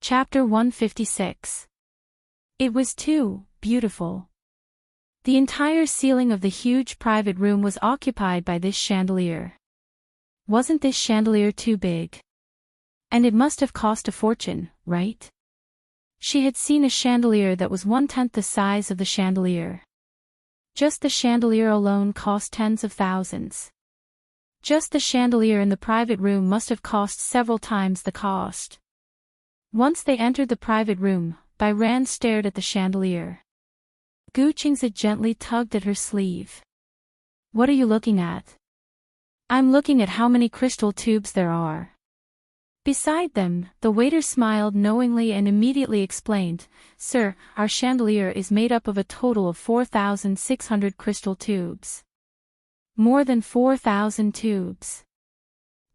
Chapter 156. It was too beautiful. The entire ceiling of the huge private room was occupied by this chandelier. Wasn't this chandelier too big? And it must have cost a fortune, right? She had seen a chandelier that was 1/10 the size of the chandelier. Just the chandelier alone cost tens of thousands. Just the chandelier in the private room must have cost several times the cost. Once they entered the private room, Byran stared at the chandelier. Guqingzi gently tugged at her sleeve. "What are you looking at?" "I'm looking at how many crystal tubes there are." Beside them, the waiter smiled knowingly and immediately explained, "Sir, our chandelier is made up of a total of 4,600 crystal tubes." More than 4,000 tubes.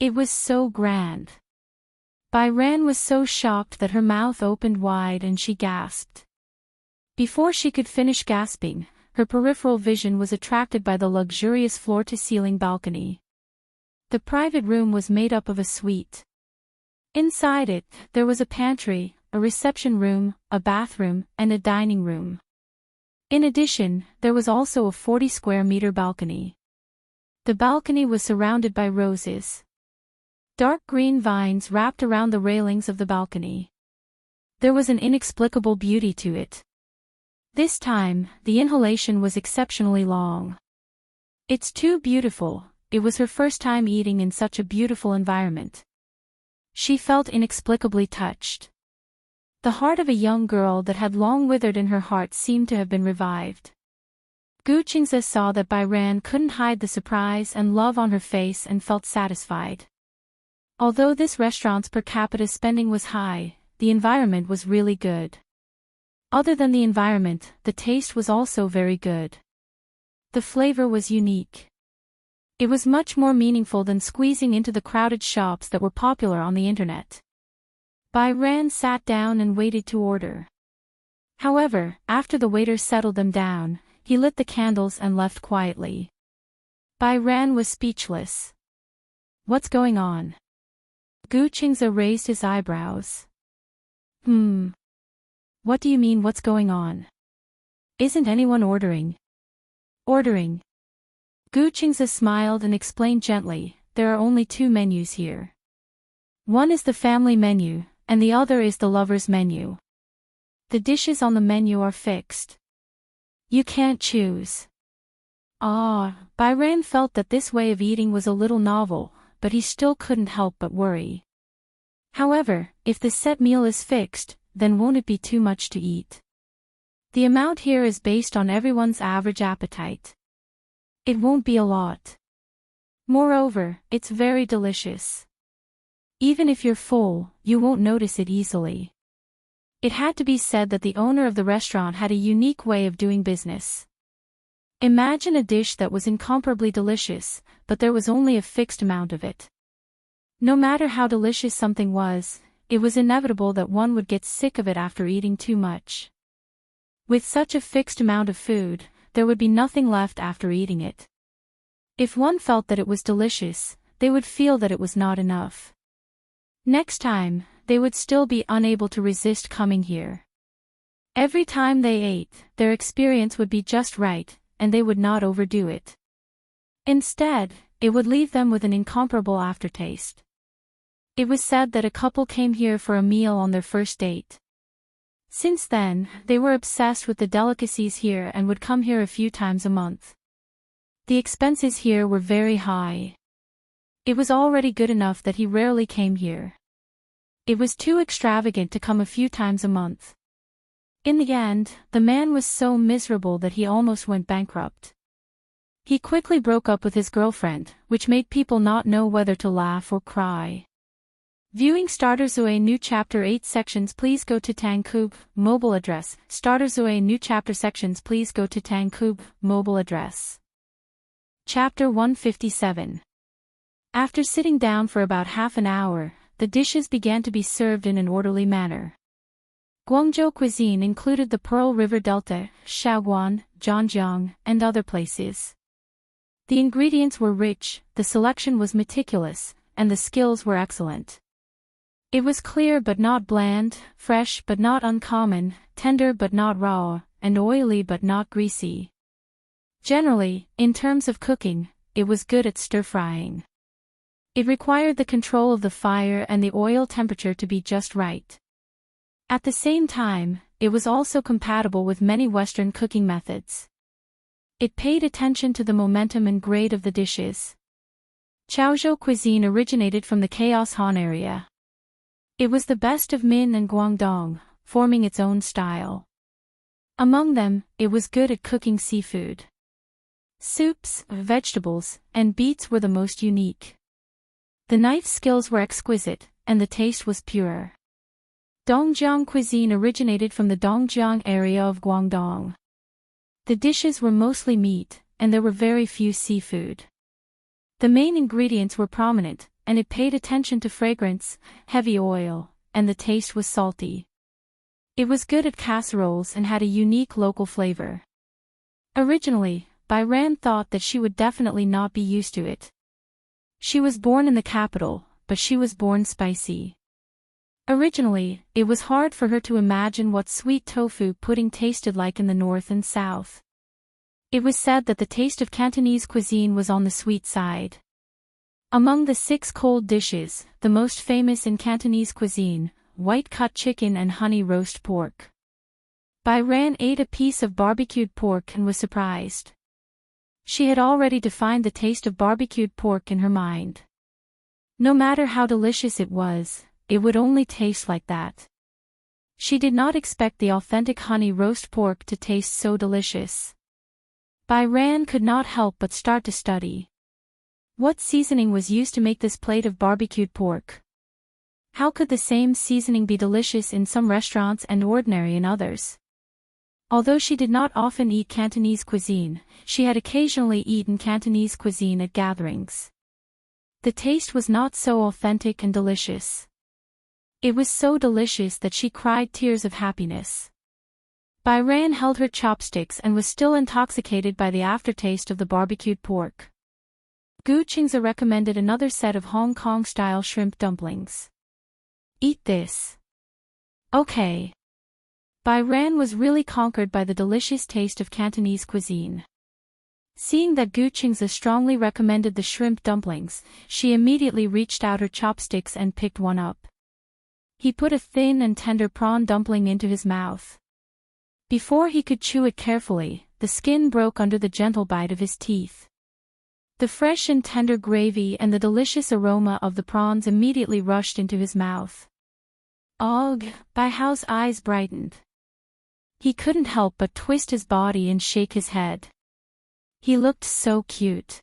It was so grand. Byran was so shocked that her mouth opened wide and she gasped. Before she could finish gasping, her peripheral vision was attracted by the luxurious floor-to-ceiling balcony. The private room was made up of a suite. Inside it, there was a pantry, a reception room, a bathroom, and a dining room. In addition, there was also a 40-square-meter balcony. The balcony was surrounded by roses. Dark green vines wrapped around the railings of the balcony. There was an inexplicable beauty to it. This time, the inhalation was exceptionally long. "It's too beautiful." It was her first time eating in such a beautiful environment. She felt inexplicably touched. The heart of a young girl that had long withered in her heart seemed to have been revived. Guqingzi saw that Byran couldn't hide the surprise and love on her face and felt satisfied. Although this restaurant's per capita spending was high, the environment was really good. Other than the environment, the taste was also very good. The flavor was unique. It was much more meaningful than squeezing into the crowded shops that were popular on the internet. Byran sat down and waited to order. However, after the waiter settled them down, he lit the candles and left quietly. Byran was speechless. "What's going on?" Guqingzi raised his eyebrows. What do you mean what's going on? Isn't anyone ordering?" "Ordering." Guqingzi smiled and explained gently, "There are only two menus here. One is the family menu, and the other is the lover's menu. The dishes on the menu are fixed. You can't choose." Byran felt that this way of eating was a little novel, but he still couldn't help but worry. However, if the set meal is fixed, then won't it be too much to eat? The amount here is based on everyone's average appetite. It won't be a lot. Moreover, it's very delicious. Even if you're full, you won't notice it easily. It had to be said that the owner of the restaurant had a unique way of doing business. Imagine a dish that was incomparably delicious, but there was only a fixed amount of it. No matter how delicious something was, it was inevitable that one would get sick of it after eating too much. With such a fixed amount of food, there would be nothing left after eating it. If one felt that it was delicious, they would feel that it was not enough. Next time, they would still be unable to resist coming here. Every time they ate, their experience would be just right, and they would not overdo it. Instead, it would leave them with an incomparable aftertaste. It was said that a couple came here for a meal on their first date. Since then, they were obsessed with the delicacies here and would come here a few times a month. The expenses here were very high. It was already good enough that he rarely came here. It was too extravagant to come a few times a month. In the end, the man was so miserable that he almost went bankrupt. He quickly broke up with his girlfriend, which made people not know whether to laugh or cry. Viewing Starterzoe New Chapter 8 sections, please go to Tangkub, mobile address. Starterzoe New Chapter sections, please go to Tangkub, mobile address. Chapter 157. After sitting down for about half an hour, the dishes began to be served in an orderly manner. Guangzhou cuisine included the Pearl River Delta, Shaoguan, Zhanjiang, and other places. The ingredients were rich, the selection was meticulous, and the skills were excellent. It was clear but not bland, fresh but not uncommon, tender but not raw, and oily but not greasy. Generally, in terms of cooking, it was good at stir-frying. It required the control of the fire and the oil temperature to be just right. At the same time, it was also compatible with many Western cooking methods. It paid attention to the momentum and grade of the dishes. Chaozhou cuisine originated from the Chaos Han area. It was the best of Min and Guangdong, forming its own style. Among them, it was good at cooking seafood. Soups, vegetables, and beets were the most unique. The knife skills were exquisite, and the taste was pure. Dongjiang cuisine originated from the Dongjiang area of Guangdong. The dishes were mostly meat, and there were very few seafood. The main ingredients were prominent, and it paid attention to fragrance, heavy oil, and the taste was salty. It was good at casseroles and had a unique local flavor. Originally, Bai Ran thought that she would definitely not be used to it. She was born in the capital, but she was born spicy. Originally, it was hard for her to imagine what sweet tofu pudding tasted like in the north and south. It was said that the taste of Cantonese cuisine was on the sweet side. Among the 6 cold dishes, the most famous in Cantonese cuisine, white-cut chicken and honey roast pork. Bai Ran ate a piece of barbecued pork and was surprised. She had already defined the taste of barbecued pork in her mind. No matter how delicious it was, it would only taste like that. She did not expect the authentic honey roast pork to taste so delicious. Bai Ran could not help but start to study. What seasoning was used to make this plate of barbecued pork? How could the same seasoning be delicious in some restaurants and ordinary in others? Although she did not often eat Cantonese cuisine, she had occasionally eaten Cantonese cuisine at gatherings. The taste was not so authentic and delicious. It was so delicious that she cried tears of happiness. Bai Ran held her chopsticks and was still intoxicated by the aftertaste of the barbecued pork. Gu Qingze recommended another set of Hong Kong-style shrimp dumplings. Eat this. Okay. Bai Ran was really conquered by the delicious taste of Cantonese cuisine. Seeing that Gu Qingze strongly recommended the shrimp dumplings, she immediately reached out her chopsticks and picked one up. He put a thin and tender prawn dumpling into his mouth. Before he could chew it carefully, the skin broke under the gentle bite of his teeth. The fresh and tender gravy and the delicious aroma of the prawns immediately rushed into his mouth. Ugh, Bai Hao's eyes brightened. He couldn't help but twist his body and shake his head. He looked so cute.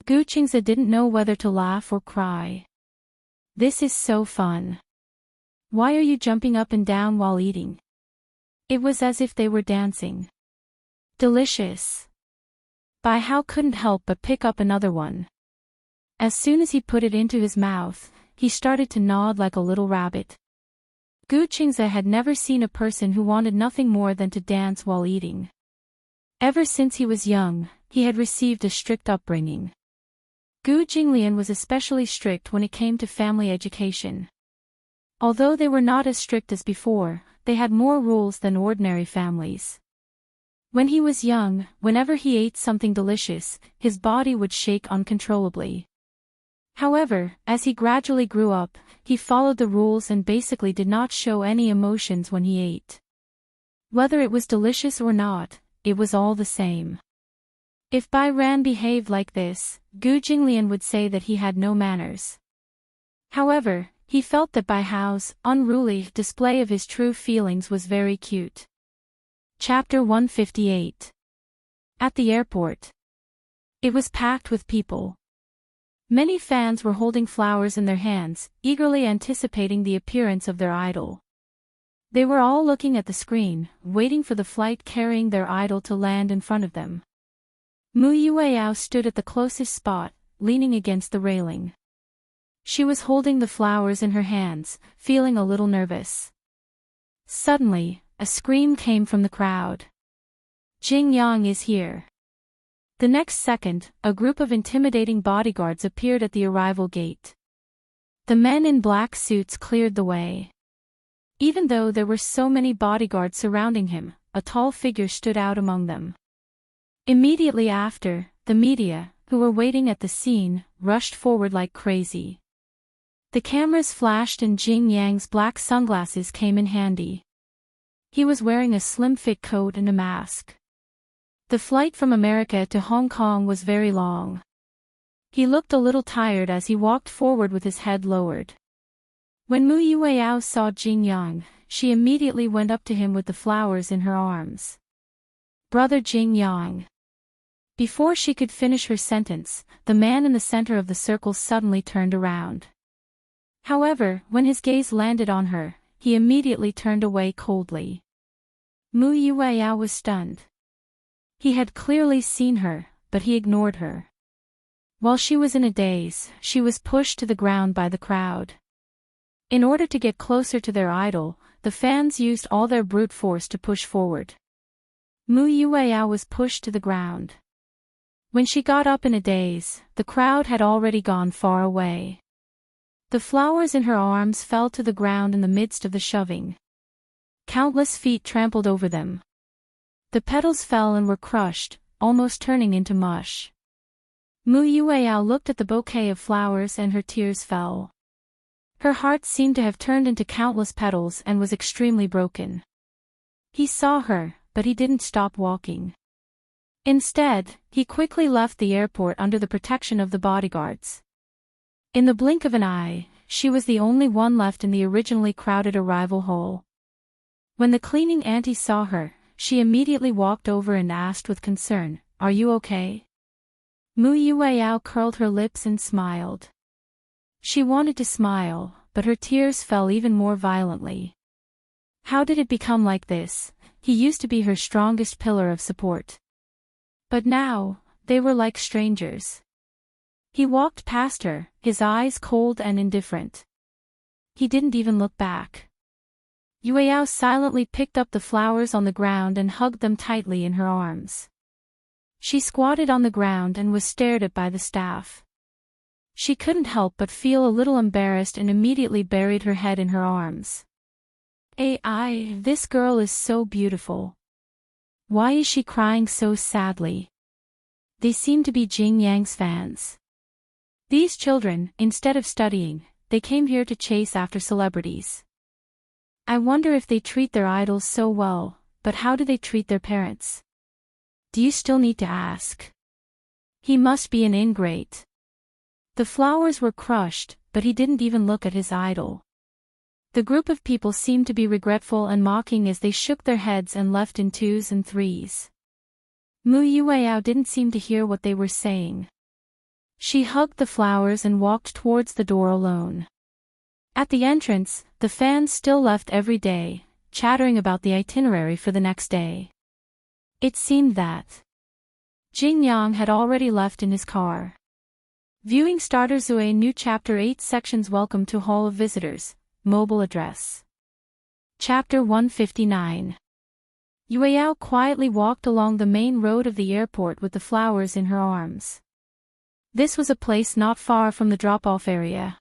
Gu Qingze didn't know whether to laugh or cry. This is so fun. Why are you jumping up and down while eating? It was as if they were dancing. Delicious. Bai Hao couldn't help but pick up another one. As soon as he put it into his mouth, he started to nod like a little rabbit. Gu Qingze had never seen a person who wanted nothing more than to dance while eating. Ever since he was young, he had received a strict upbringing. Gu Jinglian was especially strict when it came to family education. Although they were not as strict as before, they had more rules than ordinary families. When he was young, whenever he ate something delicious, his body would shake uncontrollably. However, as he gradually grew up, he followed the rules and basically did not show any emotions when he ate. Whether it was delicious or not, it was all the same. If Bai Ran behaved like this, Gu Jinglian would say that he had no manners. However, he felt that Bai Hao's unruly display of his true feelings was very cute. Chapter 158. At the airport. It was packed with people. Many fans were holding flowers in their hands, eagerly anticipating the appearance of their idol. They were all looking at the screen, waiting for the flight carrying their idol to land in front of them. Mu Yueyao stood at the closest spot, leaning against the railing. She was holding the flowers in her hands, feeling a little nervous. Suddenly, a scream came from the crowd. Jing Yang is here. The next second, a group of intimidating bodyguards appeared at the arrival gate. The men in black suits cleared the way. Even though there were so many bodyguards surrounding him, a tall figure stood out among them. Immediately after, the media, who were waiting at the scene, rushed forward like crazy. The cameras flashed and Jing Yang's black sunglasses came in handy. He was wearing a slim-fit coat and a mask. The flight from America to Hong Kong was very long. He looked a little tired as he walked forward with his head lowered. When Mu Yueyao saw Jing Yang, she immediately went up to him with the flowers in her arms. "Brother Jing Yang." Before she could finish her sentence, the man in the center of the circle suddenly turned around. However, when his gaze landed on her, he immediately turned away coldly. Mu Yueyao was stunned. He had clearly seen her, but he ignored her. While she was in a daze, she was pushed to the ground by the crowd. In order to get closer to their idol, the fans used all their brute force to push forward. Mu Yueyao was pushed to the ground. When she got up in a daze, the crowd had already gone far away. The flowers in her arms fell to the ground in the midst of the shoving. Countless feet trampled over them. The petals fell and were crushed, almost turning into mush. Mu Yueyao looked at the bouquet of flowers and her tears fell. Her heart seemed to have turned into countless petals and was extremely broken. He saw her, but he didn't stop walking. Instead, he quickly left the airport under the protection of the bodyguards. In the blink of an eye, she was the only one left in the originally crowded arrival hall. When the cleaning auntie saw her, she immediately walked over and asked with concern, "Are you okay?" Mu Yueyao curled her lips and smiled. She wanted to smile, but her tears fell even more violently. How did it become like this? He used to be her strongest pillar of support. But now, they were like strangers. He walked past her, his eyes cold and indifferent. He didn't even look back. Yueyao silently picked up the flowers on the ground and hugged them tightly in her arms. She squatted on the ground and was stared at by the staff. She couldn't help but feel a little embarrassed and immediately buried her head in her arms. This girl is so beautiful. Why is she crying so sadly? They seem to be Jing Yang's fans. These children, instead of studying, they came here to chase after celebrities. I wonder if they treat their idols so well, but how do they treat their parents? Do you still need to ask? He must be an ingrate. The flowers were crushed, but he didn't even look at his idol. The group of people seemed to be regretful and mocking as they shook their heads and left in twos and threes. Mu Yueyao didn't seem to hear what they were saying. She hugged the flowers and walked towards the door alone. At the entrance, the fans still left every day, chattering about the itinerary for the next day. It seemed that Jing Yang had already left in his car. Viewing starters Zue New Chapter 8 Sections Welcome to Hall of Visitors, Mobile Address. Chapter 159. Yueyao quietly walked along the main road of the airport with the flowers in her arms. This was a place not far from the drop-off area.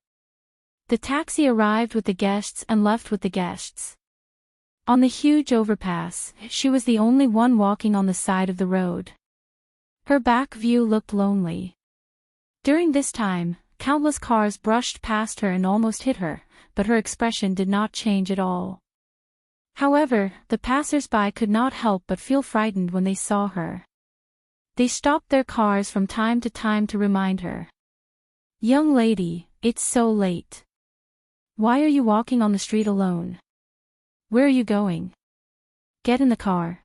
The taxi arrived with the guests and left with the guests. On the huge overpass, she was the only one walking on the side of the road. Her back view looked lonely. During this time, countless cars brushed past her and almost hit her, but her expression did not change at all. However, the passers-by could not help but feel frightened when they saw her. They stopped their cars from time to time to remind her. "Young lady, it's so late. Why are you walking on the street alone? Where are you going? Get in the car.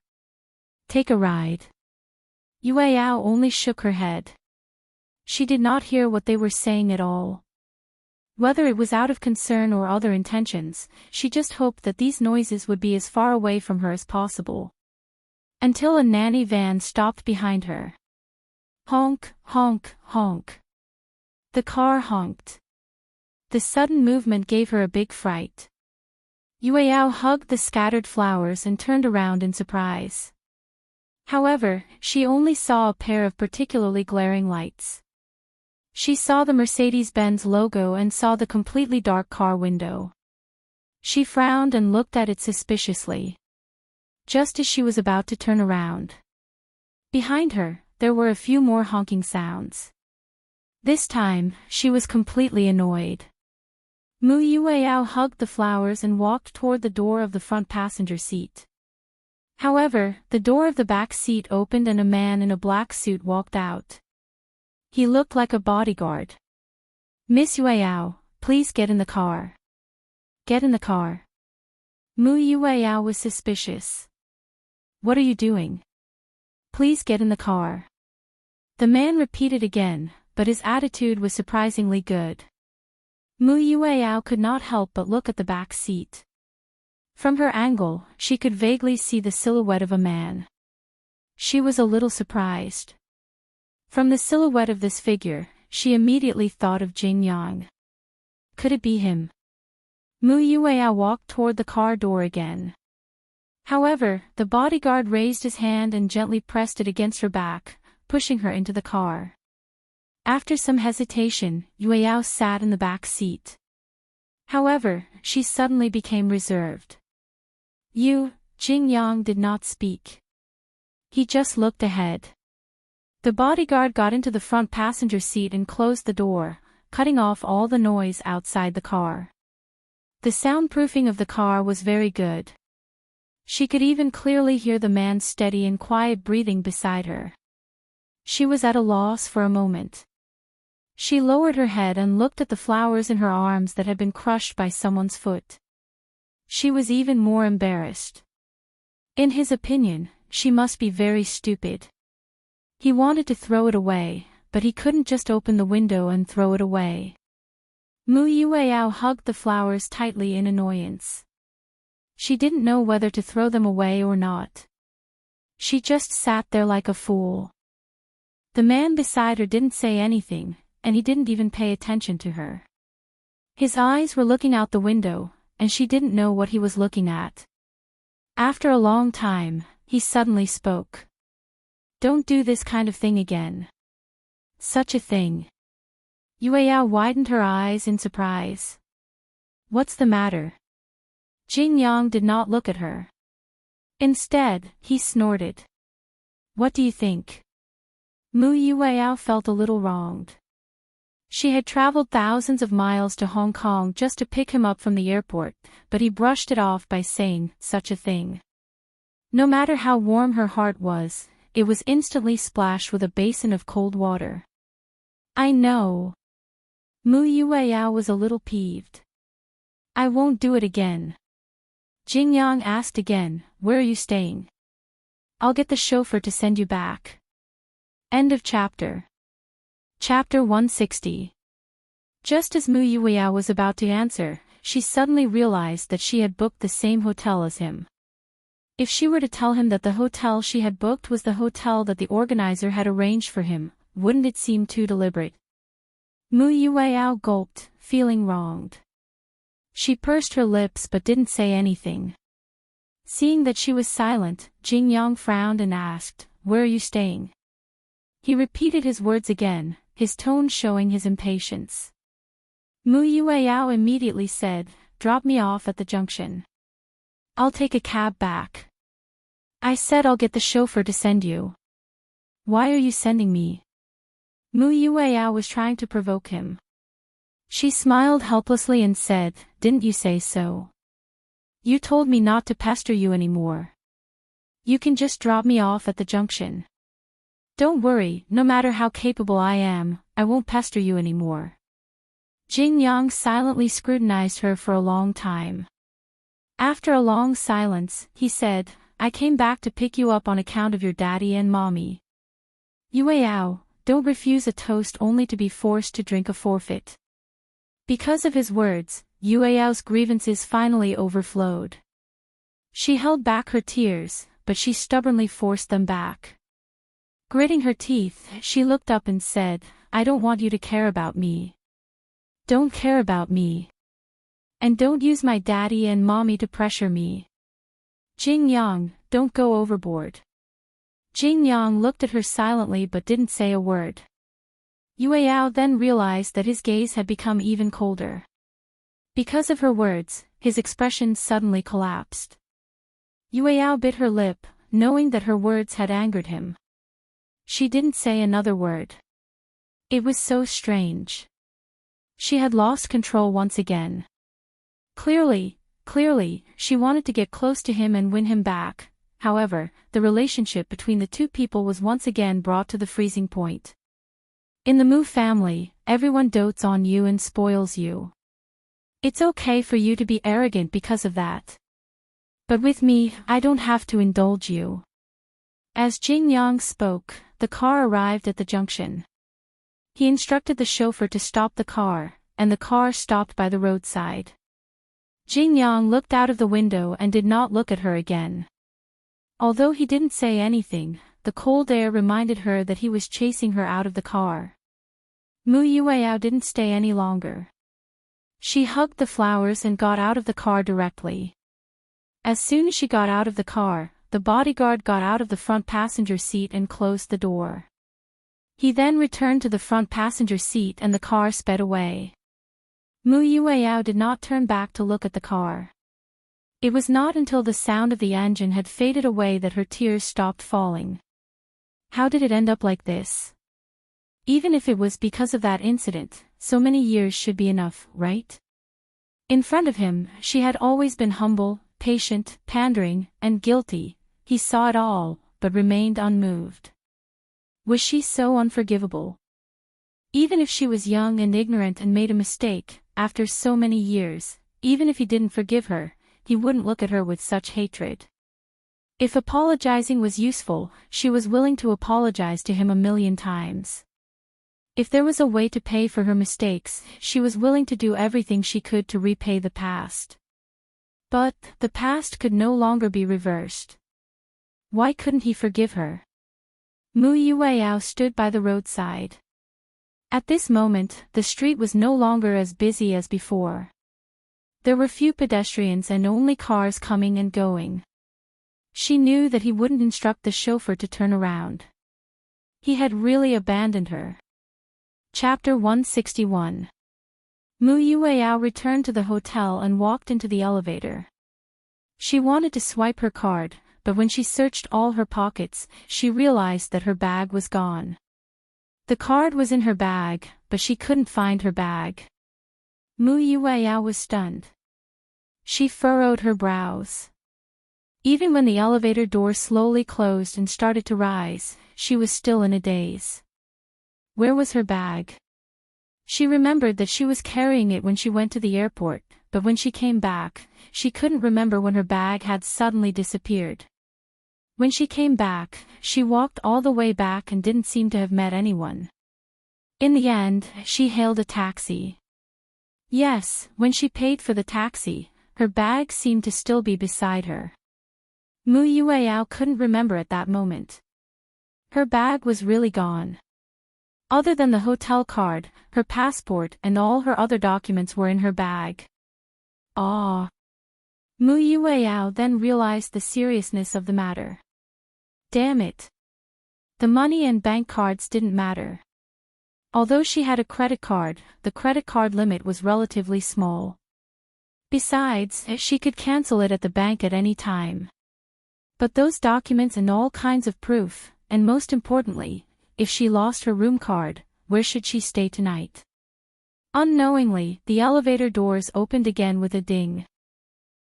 Take a ride." Yueyao only shook her head. She did not hear what they were saying at all. Whether it was out of concern or other intentions, she just hoped that these noises would be as far away from her as possible. Until a nanny van stopped behind her. Honk, honk, honk. The car honked. The sudden movement gave her a big fright. Yueyao hugged the scattered flowers and turned around in surprise. However, she only saw a pair of particularly glaring lights. She saw the Mercedes-Benz logo and saw the completely dark car window. She frowned and looked at it suspiciously. Just as she was about to turn around. Behind her, there were a few more honking sounds. This time, she was completely annoyed. Mu Yueyao hugged the flowers and walked toward the door of the front passenger seat. However, the door of the back seat opened and a man in a black suit walked out. He looked like a bodyguard. "Miss Yueyao, please get in the car." "Get in the car." Mu Yueyao was suspicious. "What are you doing?" "Please get in the car." The man repeated again, but his attitude was surprisingly good. Mu Yueyao could not help but look at the back seat. From her angle, she could vaguely see the silhouette of a man. She was a little surprised. From the silhouette of this figure, she immediately thought of Jing Yang. Could it be him? Mu Yueyao walked toward the car door again. However, the bodyguard raised his hand and gently pressed it against her back, pushing her into the car. After some hesitation, Yueyao sat in the back seat. However, she suddenly became reserved. Jing Yang did not speak. He just looked ahead. The bodyguard got into the front passenger seat and closed the door, cutting off all the noise outside the car. The soundproofing of the car was very good. She could even clearly hear the man's steady and quiet breathing beside her. She was at a loss for a moment. She lowered her head and looked at the flowers in her arms that had been crushed by someone's foot. She was even more embarrassed. In his opinion, she must be very stupid. He wanted to throw it away, but he couldn't just open the window and throw it away. Mu Yueyao hugged the flowers tightly in annoyance. She didn't know whether to throw them away or not. She just sat there like a fool. The man beside her didn't say anything, and he didn't even pay attention to her. His eyes were looking out the window, and she didn't know what he was looking at. After a long time, he suddenly spoke. "Don't do this kind of thing again." "Such a thing?" Yueyao widened her eyes in surprise. "What's the matter?" Jing Yang did not look at her. Instead, he snorted. "What do you think?" Mu Yueyao felt a little wronged. She had traveled thousands of miles to Hong Kong just to pick him up from the airport, but he brushed it off by saying, "Such a thing." No matter how warm her heart was, it was instantly splashed with a basin of cold water. "I know." Mu Yueyao was a little peeved. "I won't do it again." Jing Yang asked again, "Where are you staying?" "I'll get the chauffeur to send you back." End of chapter. Chapter 160. Just as Mu Yueyao was about to answer, she suddenly realized that she had booked the same hotel as him. If she were to tell him that the hotel she had booked was the hotel that the organizer had arranged for him, wouldn't it seem too deliberate? Mu Yueyao gulped, feeling wronged. She pursed her lips but didn't say anything. Seeing that she was silent, Jing Yang frowned and asked, "Where are you staying?" He repeated his words again, his tone showing his impatience. Mu Yueyao immediately said, "Drop me off at the junction. I'll take a cab back." "I said I'll get the chauffeur to send you." "Why are you sending me?" Mu Yueyao was trying to provoke him. She smiled helplessly and said, "Didn't you say so? You told me not to pester you anymore. You can just drop me off at the junction. Don't worry, no matter how capable I am, I won't pester you anymore." Jing Yang silently scrutinized her for a long time. After a long silence, he said, "I came back to pick you up on account of your daddy and mommy." Yueyao, don't refuse a toast only to be forced to drink a forfeit. Because of his words, Yueyao's grievances finally overflowed. She held back her tears, but she stubbornly forced them back. Gritting her teeth, she looked up and said, "I don't want you to care about me. Don't care about me. And don't use my daddy and mommy to pressure me. Jing Yang, don't go overboard." Jing Yang looked at her silently but didn't say a word. Yueyao then realized that his gaze had become even colder. Because of her words, his expression suddenly collapsed. Yueyao bit her lip, knowing that her words had angered him. She didn't say another word. It was so strange. She had lost control once again. Clearly, she wanted to get close to him and win him back. However, the relationship between the two people was once again brought to the freezing point. In the Mu family, everyone dotes on you and spoils you. It's okay for you to be arrogant because of that. But with me, I don't have to indulge you. As Jing Yang spoke, the car arrived at the junction. He instructed the chauffeur to stop the car, and the car stopped by the roadside. Jing Yang looked out of the window and did not look at her again. Although he didn't say anything, the cold air reminded her that he was chasing her out of the car. Mu Yueyao didn't stay any longer. She hugged the flowers and got out of the car directly. As soon as she got out of the car, the bodyguard got out of the front passenger seat and closed the door. He then returned to the front passenger seat and the car sped away. Mu Yueyao did not turn back to look at the car. It was not until the sound of the engine had faded away that her tears stopped falling. How did it end up like this? Even if it was because of that incident, so many years should be enough, right? In front of him, she had always been humble, patient, pandering, and guilty. He saw it all, but remained unmoved. Was she so unforgivable? Even if she was young and ignorant and made a mistake, after so many years, even if he didn't forgive her, he wouldn't look at her with such hatred. If apologizing was useful, she was willing to apologize to him 1,000,000 times. If there was a way to pay for her mistakes, she was willing to do everything she could to repay the past. But, the past could no longer be reversed. Why couldn't he forgive her? Mu Yueyao stood by the roadside. At this moment, the street was no longer as busy as before. There were few pedestrians and only cars coming and going. She knew that he wouldn't instruct the chauffeur to turn around. He had really abandoned her. Chapter 161. Mu Yueyao returned to the hotel and walked into the elevator. She wanted to swipe her card, but when she searched all her pockets, she realized that her bag was gone. The card was in her bag, but she couldn't find her bag. Mu Yueyao was stunned. She furrowed her brows. Even when the elevator door slowly closed and started to rise, she was still in a daze. Where was her bag? She remembered that she was carrying it when she went to the airport, but when she came back, she couldn't remember when her bag had suddenly disappeared. When she came back, she walked all the way back and didn't seem to have met anyone. In the end, she hailed a taxi. Yes, when she paid for the taxi, her bag seemed to still be beside her. Mu Yueyao couldn't remember at that moment. Her bag was really gone. Other than the hotel card, her passport and all her other documents were in her bag. Ah! Mu Yueyao then realized the seriousness of the matter. Damn it! The money and bank cards didn't matter. Although she had a credit card, the credit card limit was relatively small. Besides, she could cancel it at the bank at any time. But those documents and all kinds of proof, and most importantly, if she lost her room card, where should she stay tonight? Unknowingly, the elevator doors opened again with a ding.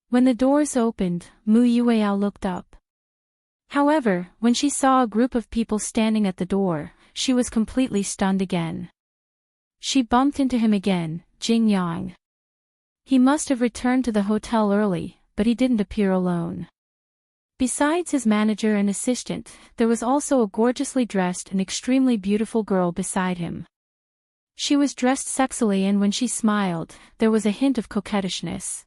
When the doors opened, Mu Yueyao looked up. However, when she saw a group of people standing at the door, she was completely stunned again. She bumped into him again, Jing Yang. He must have returned to the hotel early, but he didn't appear alone. Besides his manager and assistant, there was also a gorgeously dressed and extremely beautiful girl beside him. She was dressed sexily and when she smiled, there was a hint of coquettishness.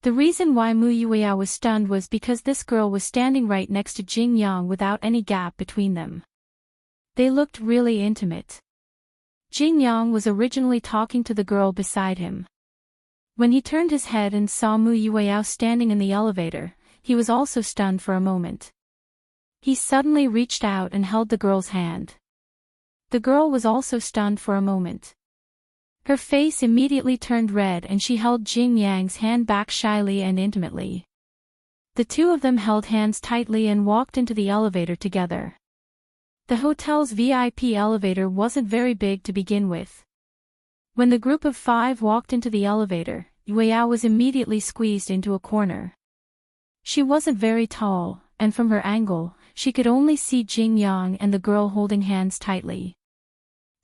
The reason why Mu Yueyao was stunned was because this girl was standing right next to Jing Yang without any gap between them. They looked really intimate. Jing Yang was originally talking to the girl beside him. When he turned his head and saw Mu Yueyao standing in the elevator, he was also stunned for a moment. He suddenly reached out and held the girl's hand. The girl was also stunned for a moment. Her face immediately turned red and she held Jing Yang's hand back shyly and intimately. The two of them held hands tightly and walked into the elevator together. The hotel's VIP elevator wasn't very big to begin with. When the group of 5 walked into the elevator, Yueyao was immediately squeezed into a corner. She wasn't very tall, and from her angle, she could only see Jing Yang and the girl holding hands tightly.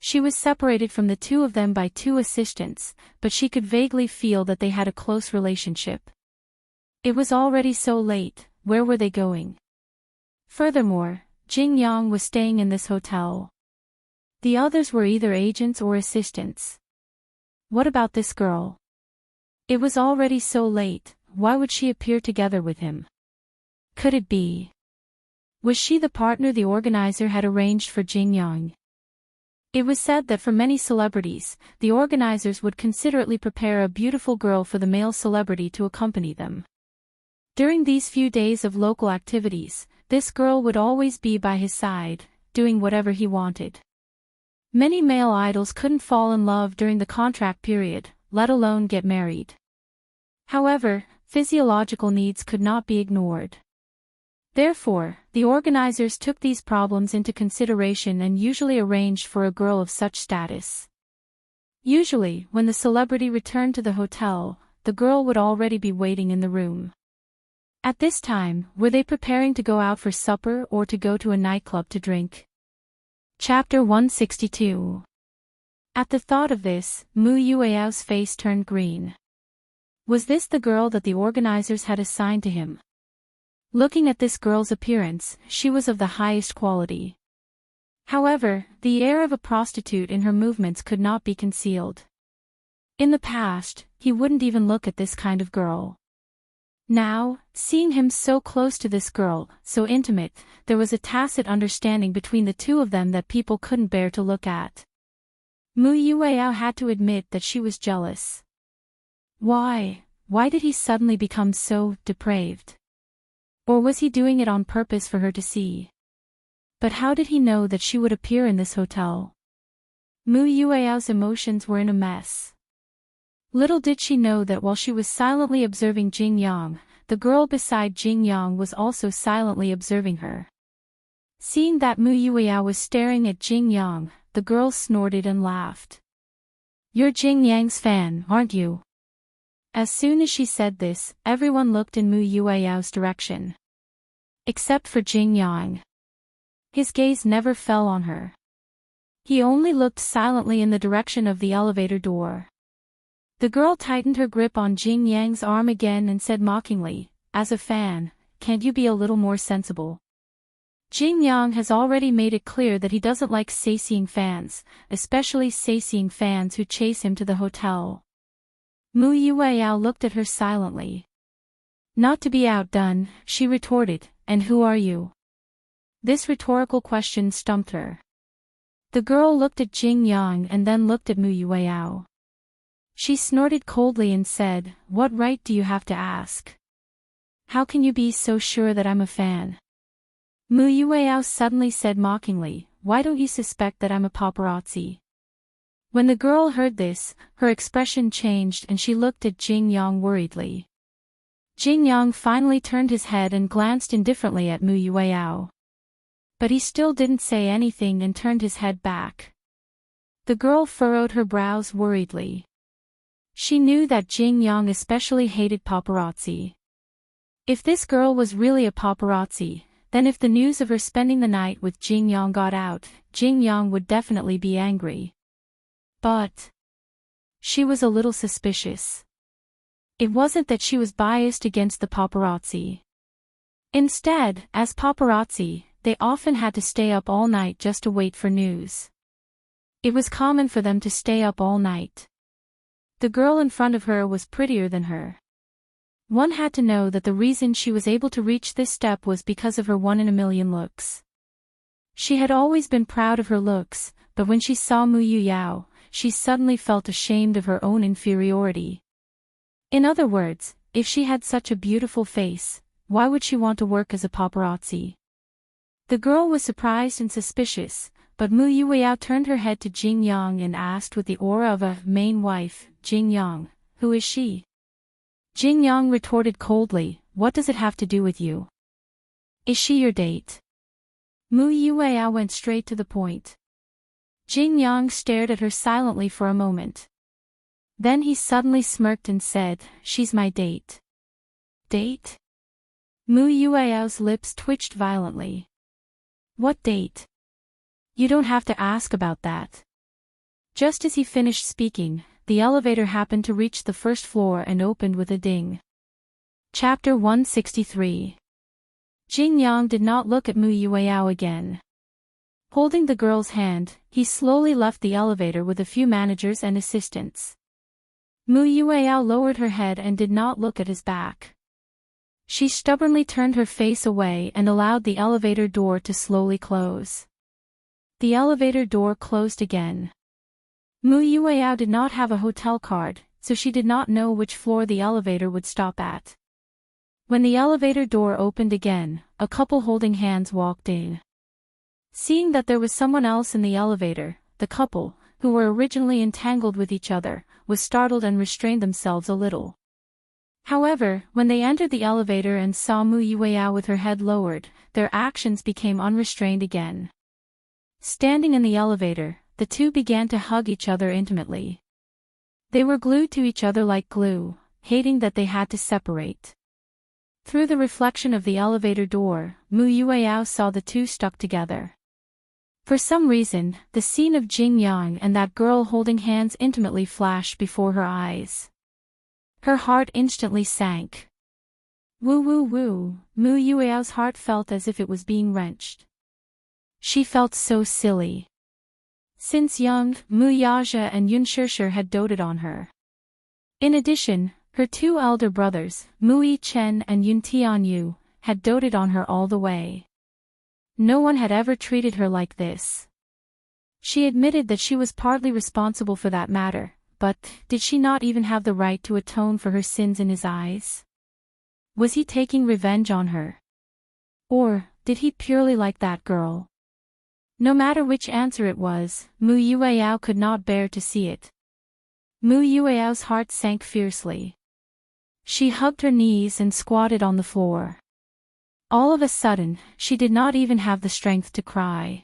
She was separated from the two of them by 2 assistants, but she could vaguely feel that they had a close relationship. It was already so late, where were they going? Furthermore, Jing Yang was staying in this hotel. The others were either agents or assistants. What about this girl? It was already so late, why would she appear together with him? Could it be? Was she the partner the organizer had arranged for Jing Yang? It was said that for many celebrities, the organizers would considerately prepare a beautiful girl for the male celebrity to accompany them. During these few days of local activities, this girl would always be by his side, doing whatever he wanted. Many male idols couldn't fall in love during the contract period, let alone get married. However, physiological needs could not be ignored. Therefore, the organizers took these problems into consideration and usually arranged for a girl of such status. Usually, when the celebrity returned to the hotel, the girl would already be waiting in the room. At this time, were they preparing to go out for supper or to go to a nightclub to drink? Chapter 162. At the thought of this, Mu Yueao's face turned green. Was this the girl that the organizers had assigned to him? Looking at this girl's appearance, she was of the highest quality. However, the air of a prostitute in her movements could not be concealed. In the past, he wouldn't even look at this kind of girl. Now, seeing him so close to this girl, so intimate, there was a tacit understanding between the two of them that people couldn't bear to look at. Mu Yueyao had to admit that she was jealous. Why did he suddenly become so depraved? Or was he doing it on purpose for her to see? But how did he know that she would appear in this hotel? Mu Yueao's emotions were in a mess. Little did she know that while she was silently observing Jing Yang, the girl beside Jing Yang was also silently observing her. Seeing that Mu Yueyao was staring at Jing Yang, the girl snorted and laughed. "You're Jing Yang's fan, aren't you?" As soon as she said this, everyone looked in Mu Yueao's direction. Except for Jing Yang. His gaze never fell on her. He only looked silently in the direction of the elevator door. The girl tightened her grip on Jing Yang's arm again and said mockingly, "As a fan, can't you be a little more sensible? Jing Yang has already made it clear that he doesn't like sightseeing fans, especially sightseeing fans who chase him to the hotel." Mu Yueyao looked at her silently. Not to be outdone, she retorted, "And who are you?" This rhetorical question stumped her. The girl looked at Jing Yang and then looked at Mu Yueyao. She snorted coldly and said, "What right do you have to ask? How can you be so sure that I'm a fan?" Mu Yueyao suddenly said mockingly, "Why don't you suspect that I'm a paparazzi?" When the girl heard this, her expression changed and she looked at Jing Yang worriedly. Jing Yang finally turned his head and glanced indifferently at Mu Yueyao. But he still didn't say anything and turned his head back. The girl furrowed her brows worriedly. She knew that Jing Yang especially hated paparazzi. If this girl was really a paparazzi, then if the news of her spending the night with Jing Yang got out, Jing Yang would definitely be angry. But she was a little suspicious. It wasn't that she was biased against the paparazzi. Instead, as paparazzi, they often had to stay up all night just to wait for news. It was common for them to stay up all night. The girl in front of her was prettier than her. One had to know that the reason she was able to reach this step was because of her one-in-a-million looks. She had always been proud of her looks, but when she saw Mu Yueyao, she suddenly felt ashamed of her own inferiority. In other words, if she had such a beautiful face, why would she want to work as a paparazzi? The girl was surprised and suspicious, but Mu Yueyao turned her head to Jing Yang and asked with the aura of a main wife, Jing Yang, who is she? Jing Yang retorted coldly, what does it have to do with you? Is she your date? Mu Yueyao went straight to the point. Jing Yang stared at her silently for a moment. Then he suddenly smirked and said, she's my date. Date? Mu Yueyao's lips twitched violently. What date? You don't have to ask about that. Just as he finished speaking, the elevator happened to reach the first floor and opened with a ding. Chapter 163. Jing Yang did not look at Mu Yueyao again. Holding the girl's hand, he slowly left the elevator with a few managers and assistants. Mu Yueyao lowered her head and did not look at his back. She stubbornly turned her face away and allowed the elevator door to slowly close. The elevator door closed again. Mu Yueyao did not have a hotel card, so she did not know which floor the elevator would stop at. When the elevator door opened again, a couple holding hands walked in. Seeing that there was someone else in the elevator, the couple, who were originally entangled with each other, was startled and restrained themselves a little. However, when they entered the elevator and saw Mu Yueyao with her head lowered, their actions became unrestrained again. Standing in the elevator, the two began to hug each other intimately. They were glued to each other like glue, hating that they had to separate. Through the reflection of the elevator door, Mu Yueyao saw the two stuck together. For some reason, the scene of Jing Yang and that girl holding hands intimately flashed before her eyes. Her heart instantly sank. Woo woo woo, Mu Yueyao's heart felt as if it was being wrenched. She felt so silly. Since young, Mu Yaja and Yun Shishir had doted on her. In addition, her two elder brothers, Mu Yichen and Yun Tianyu, had doted on her all the way. No one had ever treated her like this. She admitted that she was partly responsible for that matter, but did she not even have the right to atone for her sins in his eyes? Was he taking revenge on her? Or did he purely like that girl? No matter which answer it was, Mu Yueyao could not bear to see it. Mu Yueyao's heart sank fiercely. She hugged her knees and squatted on the floor. All of a sudden, she did not even have the strength to cry.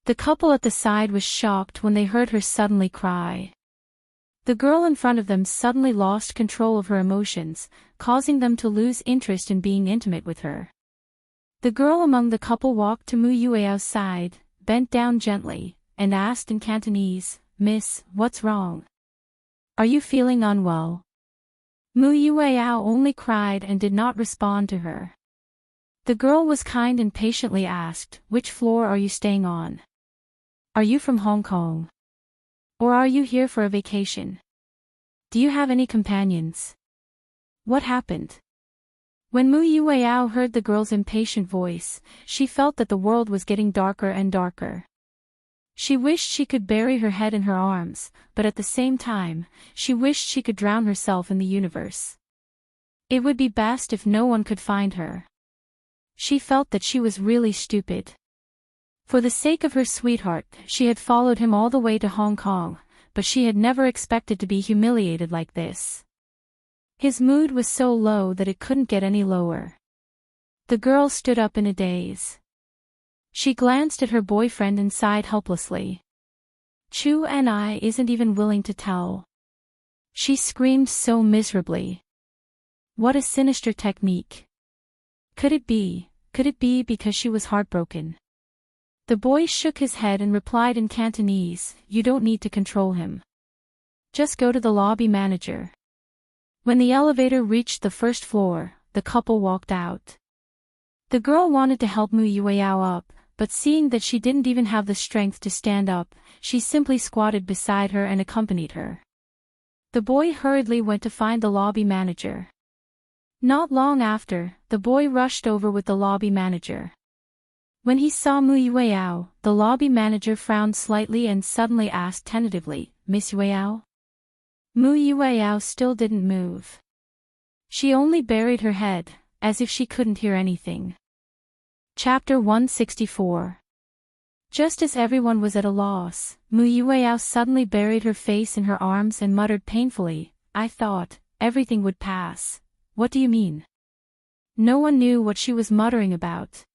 The couple at the side was shocked when they heard her suddenly cry. The girl in front of them suddenly lost control of her emotions, causing them to lose interest in being intimate with her. The girl among the couple walked to Mu Yueyao's side, bent down gently, and asked in Cantonese, "Miss, what's wrong? Are you feeling unwell?" Mu Yueyao only cried and did not respond to her. The girl was kind and patiently asked, "Which floor are you staying on? Are you from Hong Kong? Or are you here for a vacation? Do you have any companions? What happened?" When Mu Yueyao heard the girl's impatient voice, she felt that the world was getting darker and darker. She wished she could bury her head in her arms, but at the same time, she wished she could drown herself in the universe. It would be best if no one could find her. She felt that she was really stupid. For the sake of her sweetheart, she had followed him all the way to Hong Kong, but she had never expected to be humiliated like this. His mood was so low that it couldn't get any lower. The girl stood up in a daze. She glanced at her boyfriend and sighed helplessly. Chu and I isn't even willing to tell. She screamed so miserably. What a sinister technique. Could it be because she was heartbroken? The boy shook his head and replied in Cantonese, "You don't need to control him. Just go to the lobby manager." When the elevator reached the first floor, the couple walked out. The girl wanted to help Mu Yueyao up, but seeing that she didn't even have the strength to stand up, she simply squatted beside her and accompanied her. The boy hurriedly went to find the lobby manager. Not long after, the boy rushed over with the lobby manager. When he saw Mu Yueyao, the lobby manager frowned slightly and suddenly asked tentatively, "Miss Yueyao?" Mu Yueyao still didn't move. She only buried her head, as if she couldn't hear anything. Chapter 164. Just as everyone was at a loss, Mu Yueyao suddenly buried her face in her arms and muttered painfully, "I thought everything would pass. What do you mean?" No one knew what she was muttering about.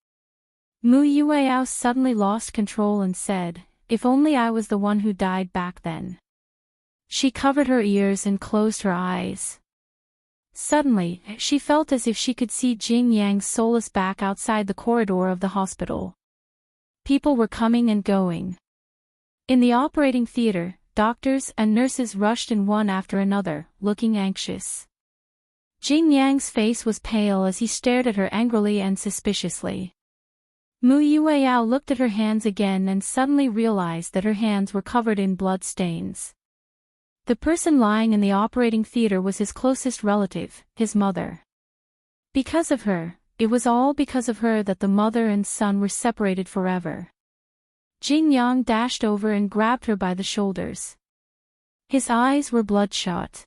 Mu Yueyao suddenly lost control and said, "If only I was the one who died back then." She covered her ears and closed her eyes. Suddenly, she felt as if she could see Jing Yang's soulless back outside the corridor of the hospital. People were coming and going. In the operating theater, doctors and nurses rushed in one after another, looking anxious. Jing Yang's face was pale as he stared at her angrily and suspiciously. Mu Yueyao looked at her hands again and suddenly realized that her hands were covered in blood stains. The person lying in the operating theater was his closest relative, his mother. Because of her, it was all because of her that the mother and son were separated forever. Jing Yang dashed over and grabbed her by the shoulders. His eyes were bloodshot.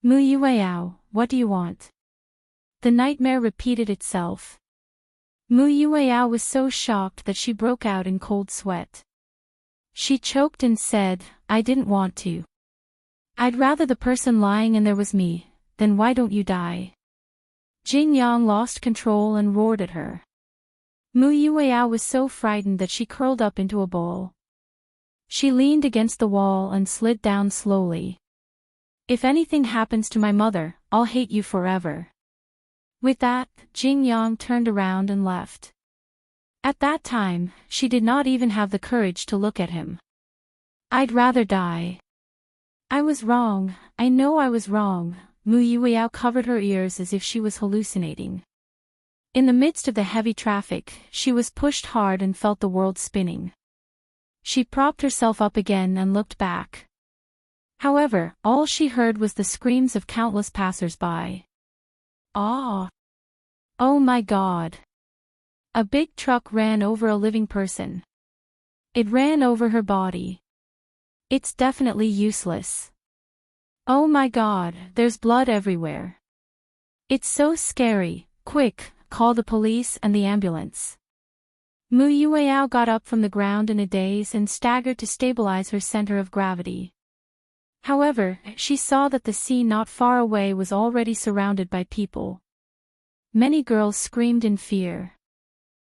"Mu Yueyao, what do you want?" The nightmare repeated itself. Mu Yueyao was so shocked that she broke out in cold sweat. She choked and said, "I didn't want to. I'd rather the person lying in there was me, then why don't you die?" Jing Yang lost control and roared at her. Mu Yueyao was so frightened that she curled up into a ball. She leaned against the wall and slid down slowly. "If anything happens to my mother, I'll hate you forever." With that, Jing Yang turned around and left. At that time, she did not even have the courage to look at him. "I'd rather die. I was wrong, I know I was wrong." Mu Yueyao covered her ears as if she was hallucinating. In the midst of the heavy traffic, she was pushed hard and felt the world spinning. She propped herself up again and looked back. However, all she heard was the screams of countless passers-by. "Ah! Oh my God!" A big truck ran over a living person. It ran over her body. "It's definitely useless. Oh my God, there's blood everywhere. It's so scary. Quick, call the police and the ambulance." Mu Yueyao got up from the ground in a daze and staggered to stabilize her center of gravity. However, she saw that the scene not far away was already surrounded by people. Many girls screamed in fear.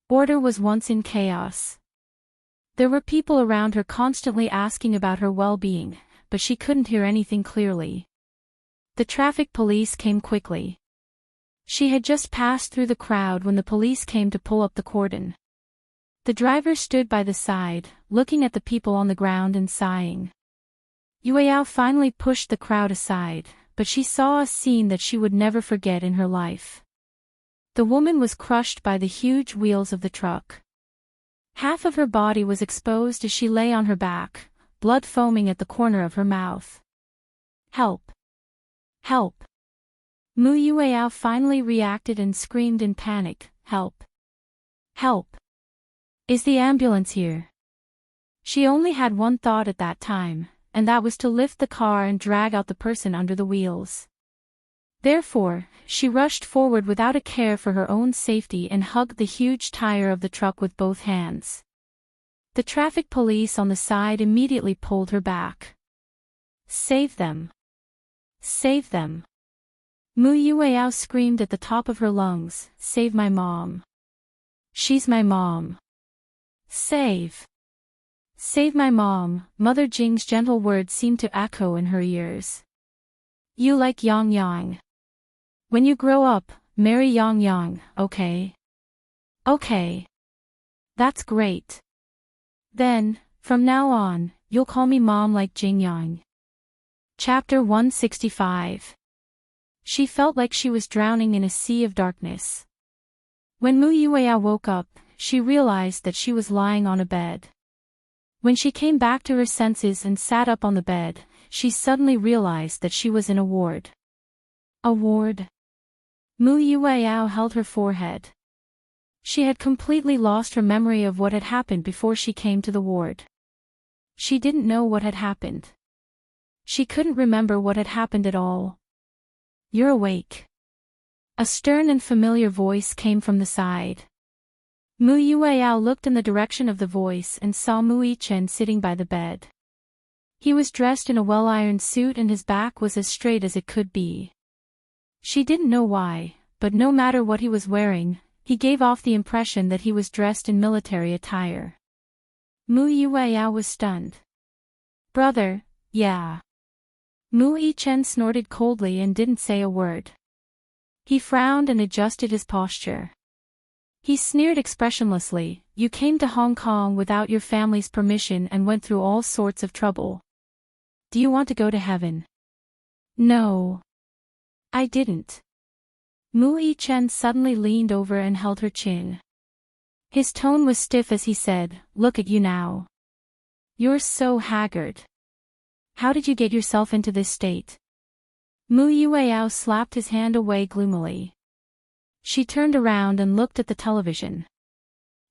Order was once in chaos. There were people around her constantly asking about her well-being, but she couldn't hear anything clearly. The traffic police came quickly. She had just passed through the crowd when the police came to pull up the cordon. The driver stood by the side, looking at the people on the ground and sighing. Yueyao finally pushed the crowd aside, but she saw a scene that she would never forget in her life. The woman was crushed by the huge wheels of the truck. Half of her body was exposed as she lay on her back, blood foaming at the corner of her mouth. "Help! Help!" Mu Yueyao finally reacted and screamed in panic, "Help! Help! Is the ambulance here?" She only had one thought at that time, and that was to lift the car and drag out the person under the wheels. Therefore, she rushed forward without a care for her own safety and hugged the huge tire of the truck with both hands. The traffic police on the side immediately pulled her back. "Save them! Save them!" Mu Yueyao screamed at the top of her lungs, "Save my mom! She's my mom! Save! Save my mom!" Mother Jing's gentle words seemed to echo in her ears. "You like Yang Yang. When you grow up, marry Yang Yang, okay? Okay. That's great. Then, from now on, you'll call me mom like Jing Yang." Chapter 165. She felt like she was drowning in a sea of darkness. When Mu Yueyao woke up, she realized that she was lying on a bed. When she came back to her senses and sat up on the bed, she suddenly realized that she was in a ward. A ward? Mu Yueyao held her forehead. She had completely lost her memory of what had happened before she came to the ward. She didn't know what had happened. She couldn't remember what had happened at all. "You're awake." A stern and familiar voice came from the side. Mu Yueao looked in the direction of the voice and saw Mu Yichen sitting by the bed. He was dressed in a well-ironed suit and his back was as straight as it could be. She didn't know why, but no matter what he was wearing, he gave off the impression that he was dressed in military attire. Mu Yueao was stunned. "Brother, yeah." Mu Yichen snorted coldly and didn't say a word. He frowned and adjusted his posture. He sneered expressionlessly, "You came to Hong Kong without your family's permission and went through all sorts of trouble. Do you want to go to heaven?" "No. I didn't." Mu Yichen suddenly leaned over and held her chin. His tone was stiff as he said, "Look at you now. You're so haggard. How did you get yourself into this state?" Mu Yueao slapped his hand away gloomily. She turned around and looked at the television.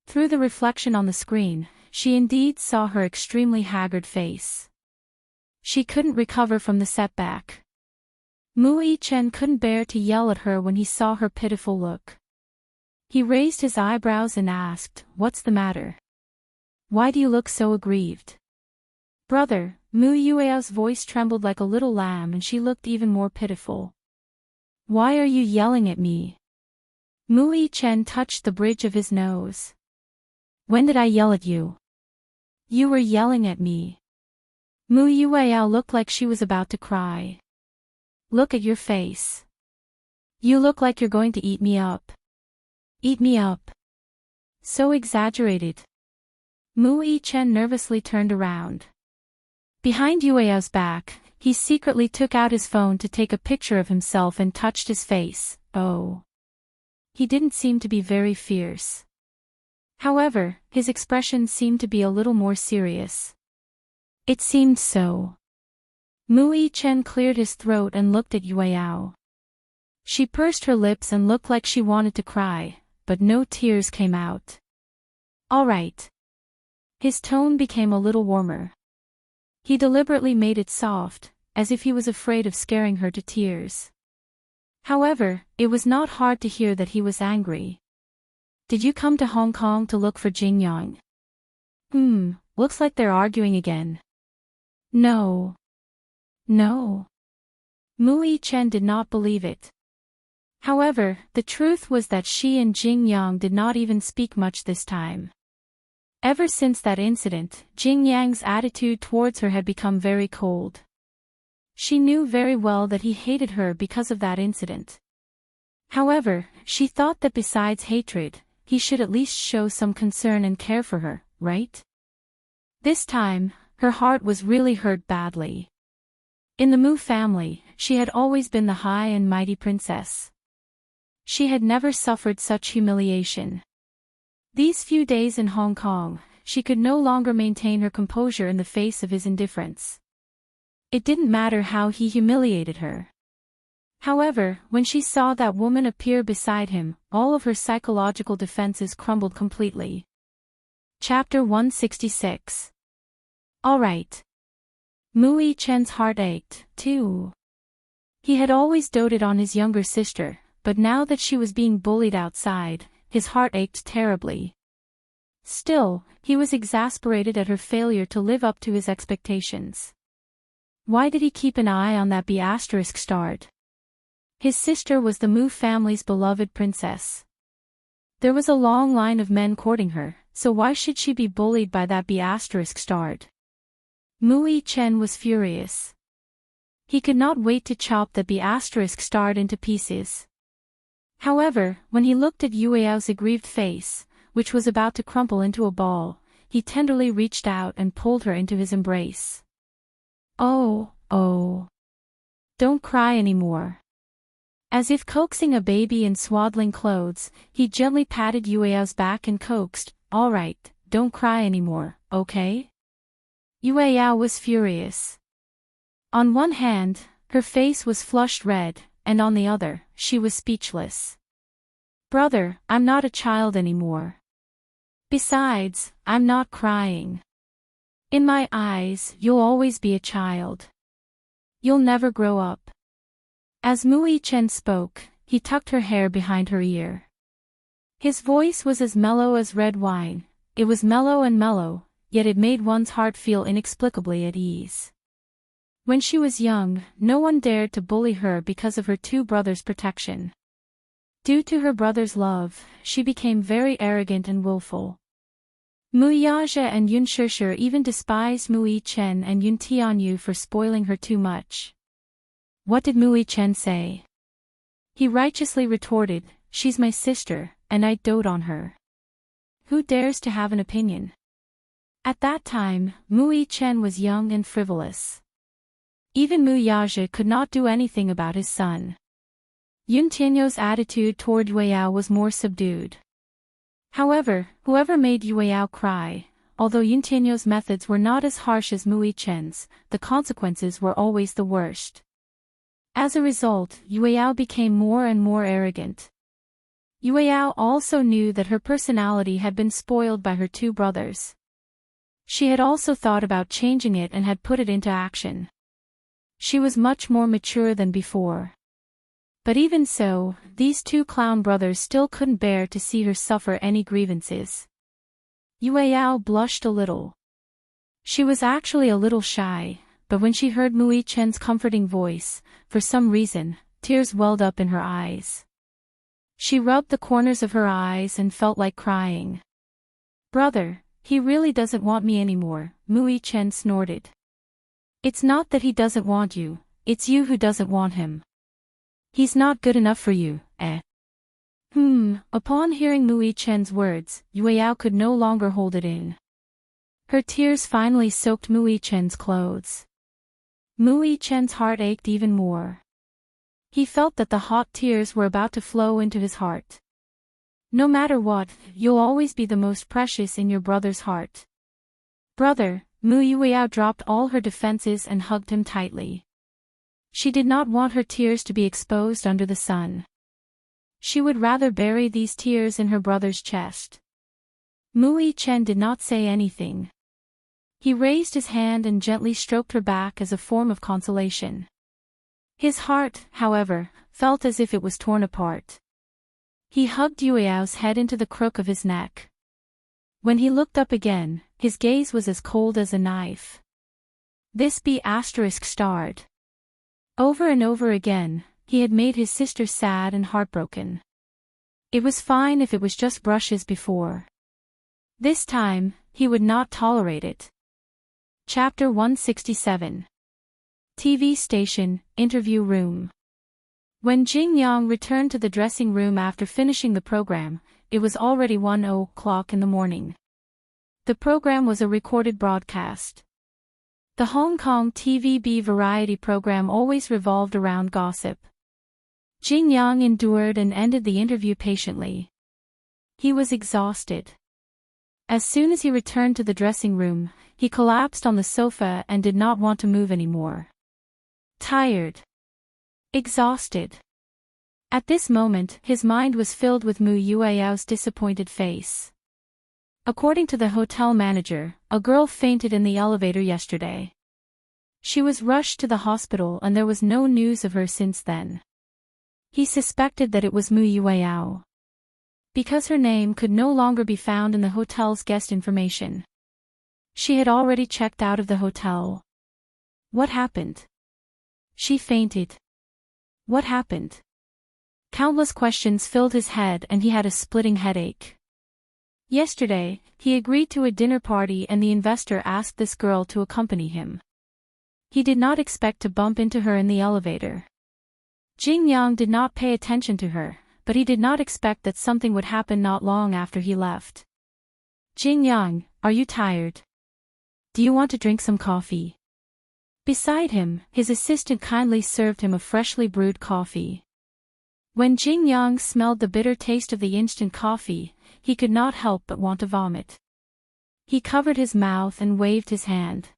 Through the reflection on the screen, she indeed saw her extremely haggard face. She couldn't recover from the setback. Mu Yichen couldn't bear to yell at her when he saw her pitiful look. He raised his eyebrows and asked, "What's the matter? Why do you look so aggrieved?" "Brother," Mu Yueao's voice trembled like a little lamb and she looked even more pitiful. "Why are you yelling at me?" Mu Yichen touched the bridge of his nose. "When did I yell at you?" "You were yelling at me." Mu Yueao looked like she was about to cry. "Look at your face. You look like you're going to eat me up." "Eat me up?" So exaggerated. Mu Yichen nervously turned around. Behind Yueao's back, he secretly took out his phone to take a picture of himself and touched his face. Oh. He didn't seem to be very fierce. However, his expression seemed to be a little more serious. It seemed so. Mu Yichen cleared his throat and looked at Yueao. She pursed her lips and looked like she wanted to cry, but no tears came out. "All right." His tone became a little warmer. He deliberately made it soft, as if he was afraid of scaring her to tears. However, it was not hard to hear that he was angry. "Did you come to Hong Kong to look for Jingyang?" Looks like they're arguing again." "No. No." Mu Yichen did not believe it. However, the truth was that she and Jingyang did not even speak much this time. Ever since that incident, Jingyang's attitude towards her had become very cold. She knew very well that he hated her because of that incident. However, she thought that besides hatred, he should at least show some concern and care for her, right? This time, her heart was really hurt badly. In the Mu family, she had always been the high and mighty princess. She had never suffered such humiliation. These few days in Hong Kong, she could no longer maintain her composure in the face of his indifference. It didn't matter how he humiliated her. However, when she saw that woman appear beside him, all of her psychological defenses crumbled completely. Chapter 166. All right. Mu Yichen's heart ached, too. He had always doted on his younger sister, but now that she was being bullied outside, his heart ached terribly. Still, he was exasperated at her failure to live up to his expectations. Why did he keep an eye on that B*****? His sister was the Mu family's beloved princess. There was a long line of men courting her, so why should she be bullied by that B*****? Mu Yichen was furious. He could not wait to chop the B*** into pieces. However, when he looked at Yueao's aggrieved face, which was about to crumple into a ball, he tenderly reached out and pulled her into his embrace. Oh. Don't cry anymore. As if coaxing a baby in swaddling clothes, he gently patted Yueao's back and coaxed, "All right, don't cry anymore, okay?" Yueao was furious. On one hand, her face was flushed red, and on the other, she was speechless. "Brother, I'm not a child anymore. Besides, I'm not crying. In my eyes, you'll always be a child. You'll never grow up." As Mu Yichen spoke, he tucked her hair behind her ear. His voice was as mellow as red wine. It was mellow and mellow, yet it made one's heart feel inexplicably at ease. When she was young, no one dared to bully her because of her two brothers' protection. Due to her brother's love, she became very arrogant and willful. Mu Yaja and Yun Shishir even despised Mu Yi Chen and Yun Tianyu for spoiling her too much. What did Mu Yi Chen say? He righteously retorted, "She's my sister, and I dote on her. Who dares to have an opinion?" At that time, Mu Yi Chen was young and frivolous. Even Mu Yaja could not do anything about his son. Yun Tianyu's attitude toward Yueyao was more subdued. However, whoever made Yueyao cry, although Yun Tianyu's methods were not as harsh as Mu Yi Chen's, the consequences were always the worst. As a result, Yueyao became more and more arrogant. Yueyao also knew that her personality had been spoiled by her two brothers. She had also thought about changing it and had put it into action. She was much more mature than before. But even so, these two clown brothers still couldn't bear to see her suffer any grievances. Yueyao blushed a little. She was actually a little shy, but when she heard Mu Yi Chen's comforting voice, for some reason, tears welled up in her eyes. She rubbed the corners of her eyes and felt like crying. "Brother, he really doesn't want me anymore," Mu Yi Chen snorted. "It's not that he doesn't want you, it's you who doesn't want him. He's not good enough for you, eh?" Upon hearing Mu Yi Chen's words, Yueyao could no longer hold it in. Her tears finally soaked Mu Yi Chen's clothes. Mu Yi Chen's heart ached even more. He felt that the hot tears were about to flow into his heart. "No matter what, you'll always be the most precious in your brother's heart." "Brother," Mu Yueyao dropped all her defenses and hugged him tightly. She did not want her tears to be exposed under the sun. She would rather bury these tears in her brother's chest. Mu Yi Chen did not say anything. He raised his hand and gently stroked her back as a form of consolation. His heart, however, felt as if it was torn apart. He hugged Yueyao's head into the crook of his neck. When he looked up again, his gaze was as cold as a knife. This B*****. Over and over again, he had made his sister sad and heartbroken. It was fine if it was just brushes before. This time, he would not tolerate it. Chapter 167. TV Station, Interview Room. When Jing Yang returned to the dressing room after finishing the program, it was already 1:00 in the morning. The program was a recorded broadcast. The Hong Kong TVB variety program always revolved around gossip. Jing Yang endured and ended the interview patiently. He was exhausted. As soon as he returned to the dressing room, he collapsed on the sofa and did not want to move anymore. Tired. Exhausted. At this moment, his mind was filled with Mu Yueyao's disappointed face. According to the hotel manager, a girl fainted in the elevator yesterday. She was rushed to the hospital and there was no news of her since then. He suspected that it was Mu Yueyao. Because her name could no longer be found in the hotel's guest information. She had already checked out of the hotel. What happened? She fainted. What happened? Countless questions filled his head and he had a splitting headache. Yesterday, he agreed to a dinner party and the investor asked this girl to accompany him. He did not expect to bump into her in the elevator. Jing Yang did not pay attention to her, but he did not expect that something would happen not long after he left. "Jing Yang, are you tired? Do you want to drink some coffee?" Beside him, his assistant kindly served him a freshly brewed coffee. When Jing Yang smelled the bitter taste of the instant coffee, he could not help but want to vomit. He covered his mouth and waved his hand.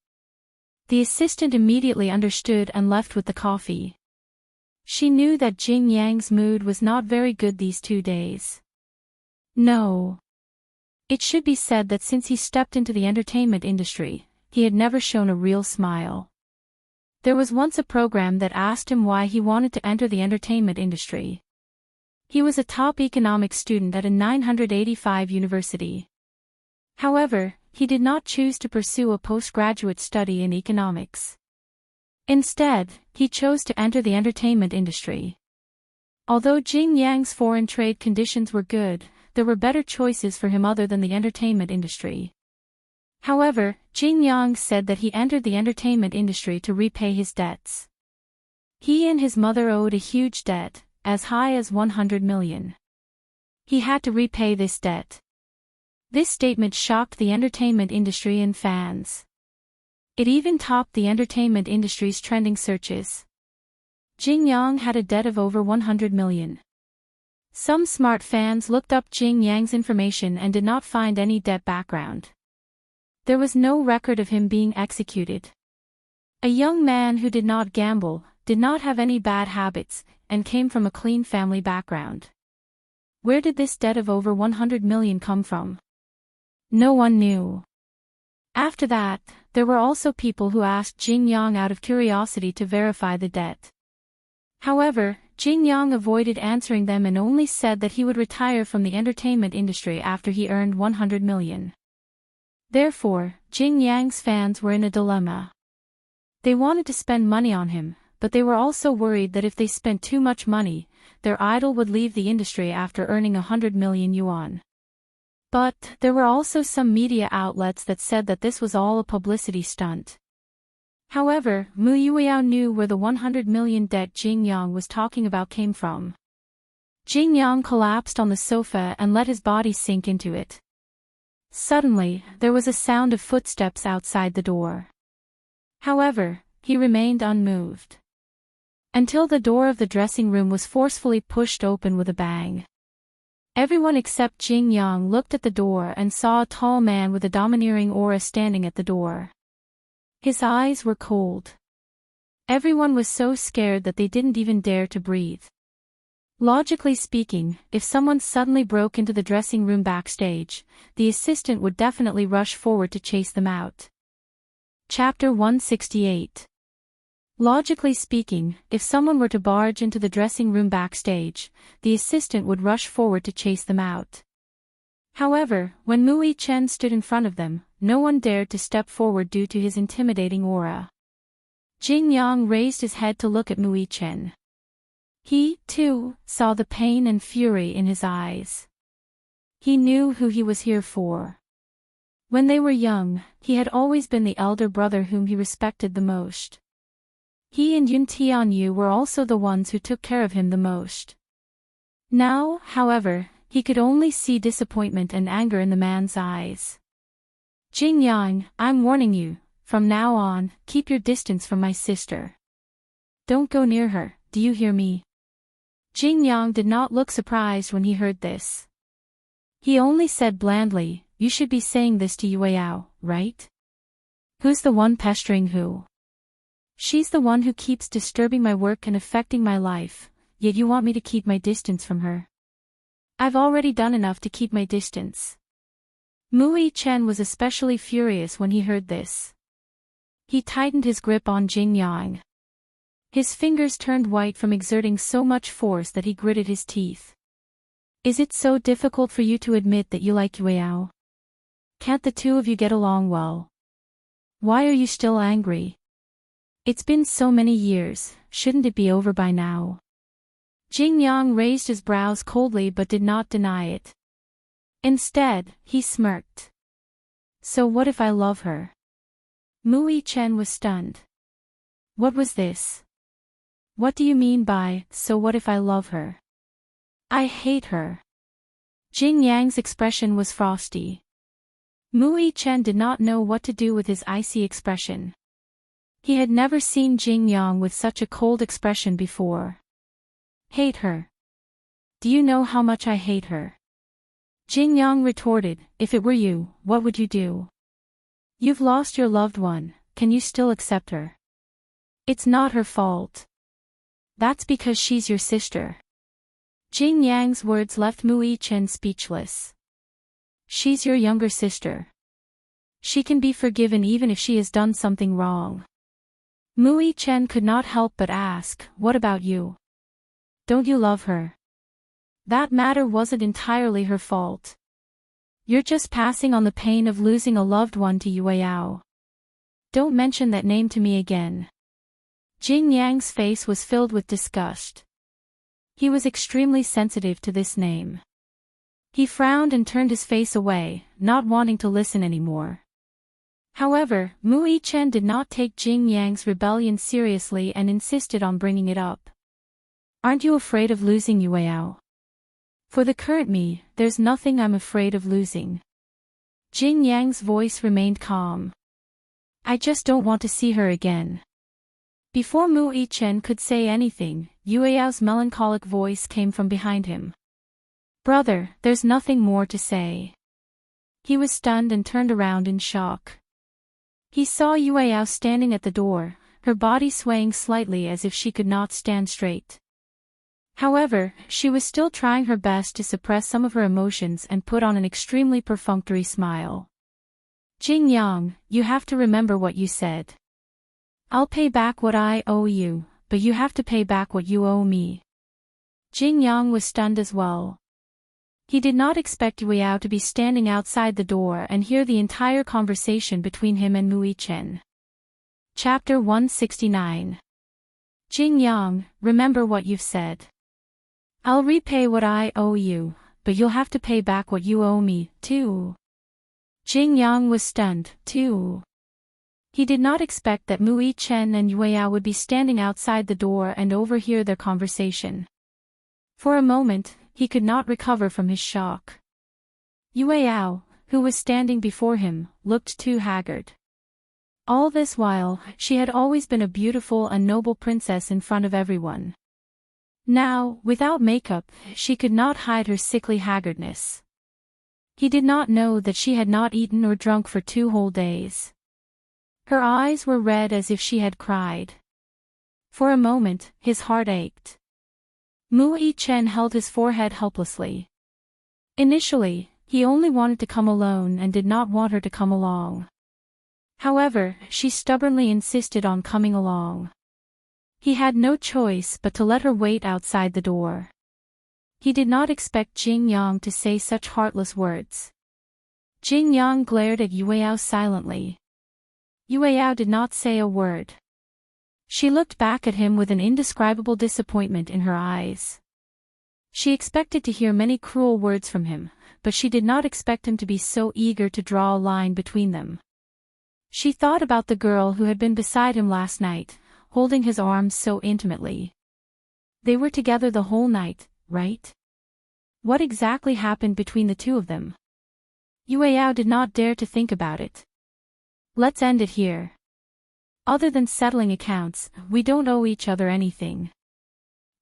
The assistant immediately understood and left with the coffee. She knew that Jing Yang's mood was not very good these 2 days. No. It should be said that since he stepped into the entertainment industry, he had never shown a real smile. There was once a program that asked him why he wanted to enter the entertainment industry. He was a top economics student at a 985 university. However, he did not choose to pursue a postgraduate study in economics. Instead, he chose to enter the entertainment industry. Although Jing Yang's foreign trade conditions were good, there were better choices for him other than the entertainment industry. However, Jing Yang said that he entered the entertainment industry to repay his debts. He and his mother owed a huge debt, as high as 100 million. He had to repay this debt. This statement shocked the entertainment industry and fans. It even topped the entertainment industry's trending searches. Jing Yang had a debt of over 100 million. Some smart fans looked up Jing Yang's information and did not find any debt background. There was no record of him being executed. A young man who did not gamble, did not have any bad habits, and came from a clean family background. Where did this debt of over 100 million come from? No one knew. After that, there were also people who asked Jing Yang out of curiosity to verify the debt. However, Jing Yang avoided answering them and only said that he would retire from the entertainment industry after he earned 100 million. Therefore, Jing Yang's fans were in a dilemma. They wanted to spend money on him, but they were also worried that if they spent too much money, their idol would leave the industry after earning 100 million yuan. But, there were also some media outlets that said that this was all a publicity stunt. However, Mu Yueyao knew where the 100 million debt Jing Yang was talking about came from. Jing Yang collapsed on the sofa and let his body sink into it. Suddenly, there was a sound of footsteps outside the door. However, he remained unmoved. Until the door of the dressing room was forcefully pushed open with a bang. Everyone except Jing Yang looked at the door and saw a tall man with a domineering aura standing at the door. His eyes were cold. Everyone was so scared that they didn't even dare to breathe. Logically speaking, if someone suddenly broke into the dressing room backstage, the assistant would definitely rush forward to chase them out. Chapter 168. Logically speaking, if someone were to barge into the dressing room backstage, the assistant would rush forward to chase them out. However, when Mu Yichen stood in front of them, no one dared to step forward due to his intimidating aura. Jing Yang raised his head to look at Mu Yichen. He, too, saw the pain and fury in his eyes. He knew who he was here for. When they were young, he had always been the elder brother whom he respected the most. He and Yun Tianyu were also the ones who took care of him the most. Now, however, he could only see disappointment and anger in the man's eyes. Jing Yang, I'm warning you, from now on, keep your distance from my sister. Don't go near her, do you hear me? Jing Yang did not look surprised when he heard this. He only said blandly, you should be saying this to Yueyao, right? Who's the one pestering who? She's the one who keeps disturbing my work and affecting my life, yet you want me to keep my distance from her. I've already done enough to keep my distance. Mu Yichen was especially furious when he heard this. He tightened his grip on Jing Yang. His fingers turned white from exerting so much force that he gritted his teeth. Is it so difficult for you to admit that you like Yueyao? Can't the two of you get along well? Why are you still angry? It's been so many years, shouldn't it be over by now? Jing Yang raised his brows coldly but did not deny it. Instead, he smirked. So what if I love her? Mu Yichen was stunned. What was this? What do you mean by, so what if I love her? I hate her. Jing Yang's expression was frosty. Mu Yichen did not know what to do with his icy expression. He had never seen Jing Yang with such a cold expression before. Hate her. Do you know how much I hate her? Jing Yang retorted, if it were you, what would you do? You've lost your loved one, can you still accept her? It's not her fault. That's because she's your sister. Jing Yang's words left Mu Yichen speechless. She's your younger sister. She can be forgiven even if she has done something wrong. Mu Yichen could not help but ask, what about you? Don't you love her? That matter wasn't entirely her fault. You're just passing on the pain of losing a loved one to Yueyao. Don't mention that name to me again. Jing Yang's face was filled with disgust. He was extremely sensitive to this name. He frowned and turned his face away, not wanting to listen anymore. However, Mu Yichen did not take Jing Yang's rebellion seriously and insisted on bringing it up. Aren't you afraid of losing Yueyao? For the current me, there's nothing I'm afraid of losing. Jing Yang's voice remained calm. I just don't want to see her again. Before Mu Yichen could say anything, Yueyao's melancholic voice came from behind him. Brother, there's nothing more to say. He was stunned and turned around in shock. He saw Yueyao standing at the door, her body swaying slightly as if she could not stand straight. However, she was still trying her best to suppress some of her emotions and put on an extremely perfunctory smile. Jing Yang, you have to remember what you said. I'll pay back what I owe you, but you have to pay back what you owe me. Jing Yang was stunned as well. He did not expect Yueyao to be standing outside the door and hear the entire conversation between him and Mu Yichen. Chapter 169. Jing Yang, remember what you've said. I'll repay what I owe you, but you'll have to pay back what you owe me, too. Jing Yang was stunned, too. He did not expect that Mu Yichen and Yueyao would be standing outside the door and overhear their conversation. For a moment, he could not recover from his shock. Yueyao, who was standing before him, looked too haggard. All this while, she had always been a beautiful and noble princess in front of everyone. Now, without makeup, she could not hide her sickly haggardness. He did not know that she had not eaten or drunk for 2 whole days. Her eyes were red as if she had cried. For a moment, his heart ached. Mu Yichen held his forehead helplessly. Initially, he only wanted to come alone and did not want her to come along. However, she stubbornly insisted on coming along. He had no choice but to let her wait outside the door. He did not expect Jing Yang to say such heartless words. Jing Yang glared at Yueyao silently. Yueyao did not say a word. She looked back at him with an indescribable disappointment in her eyes. She expected to hear many cruel words from him, but she did not expect him to be so eager to draw a line between them. She thought about the girl who had been beside him last night, holding his arms so intimately. They were together the whole night, right? What exactly happened between the two of them? Yueyao did not dare to think about it. Let's end it here. Other than settling accounts, we don't owe each other anything.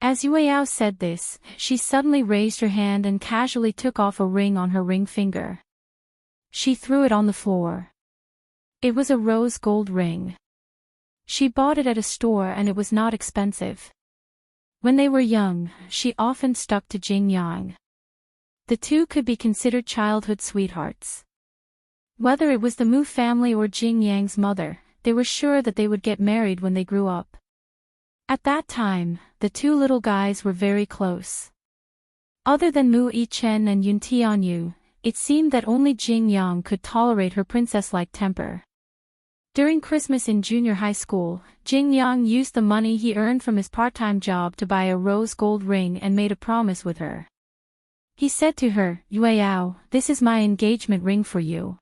As Yueyao said this, she suddenly raised her hand and casually took off a ring on her ring finger. She threw it on the floor. It was a rose gold ring. She bought it at a store and it was not expensive. When they were young, she often stuck to Jing Yang. The two could be considered childhood sweethearts. Whether it was the Mu family or Jing Yang's mother, they were sure that they would get married when they grew up. At that time, the two little guys were very close. Other than Mu Yichen and Yun Tianyu, it seemed that only Jing Yang could tolerate her princess-like temper. During Christmas in junior high school, Jing Yang used the money he earned from his part-time job to buy a rose gold ring and made a promise with her. He said to her, Yueyao, this is my engagement ring for you.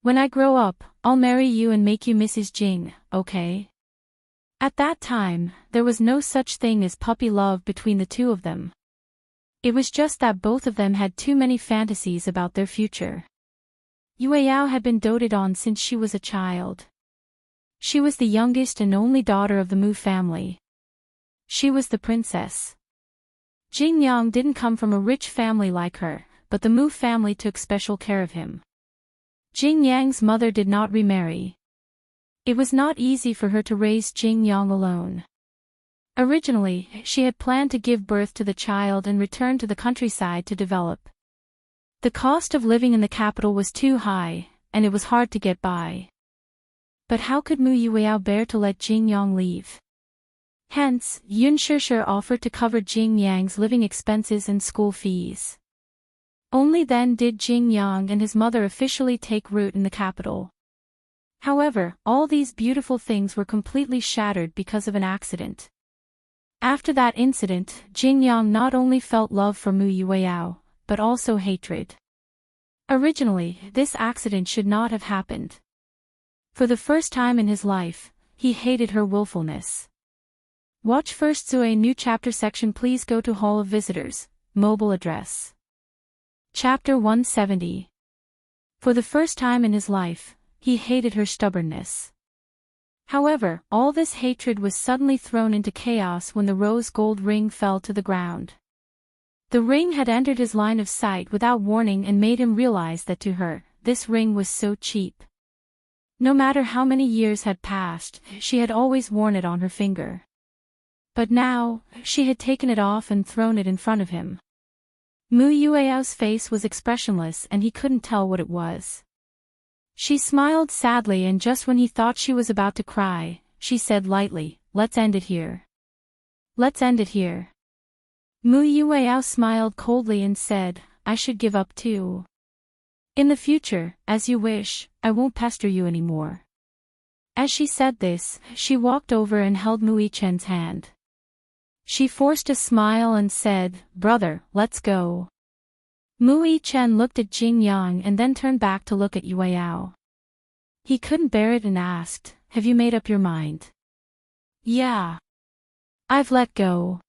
When I grow up, I'll marry you and make you Mrs. Jing, okay? At that time, there was no such thing as puppy love between the two of them. It was just that both of them had too many fantasies about their future. Yueyao had been doted on since she was a child. She was the youngest and only daughter of the Mu family. She was the princess. Jing Yang didn't come from a rich family like her, but the Mu family took special care of him. Jing Yang's mother did not remarry. It was not easy for her to raise Jing Yang alone. Originally, she had planned to give birth to the child and return to the countryside to develop. The cost of living in the capital was too high, and it was hard to get by. But how could Mu Yueyao bear to let Jing Yang leave? Hence, Yun Shishir offered to cover Jing Yang's living expenses and school fees. Only then did Jing Yang and his mother officially take root in the capital. However, all these beautiful things were completely shattered because of an accident. After that incident, Jing Yang not only felt love for Mu Yueyao, but also hatred. Originally, this accident should not have happened. For the first time in his life, he hated her willfulness. Watch first Zue new chapter section. Please go to Hall of Visitors, mobile address. Chapter 170. For the first time in his life, he hated her stubbornness. However, all this hatred was suddenly thrown into chaos when the rose gold ring fell to the ground. The ring had entered his line of sight without warning and made him realize that to her, this ring was so cheap. No matter how many years had passed, she had always worn it on her finger. But now, she had taken it off and thrown it in front of him. Mu Yueyao's face was expressionless and he couldn't tell what it was. She smiled sadly, and just when he thought she was about to cry, she said lightly, "Let's end it here. Let's end it here." Mu Yueyao smiled coldly and said, "I should give up too. In the future, as you wish, I won't pester you anymore." As she said this, she walked over and held Mu Yichen's hand. She forced a smile and said, "Brother, let's go." Mu Yichen looked at Jing Yang and then turned back to look at Yueyao. He couldn't bear it and asked, "Have you made up your mind?" "Yeah. I've let go.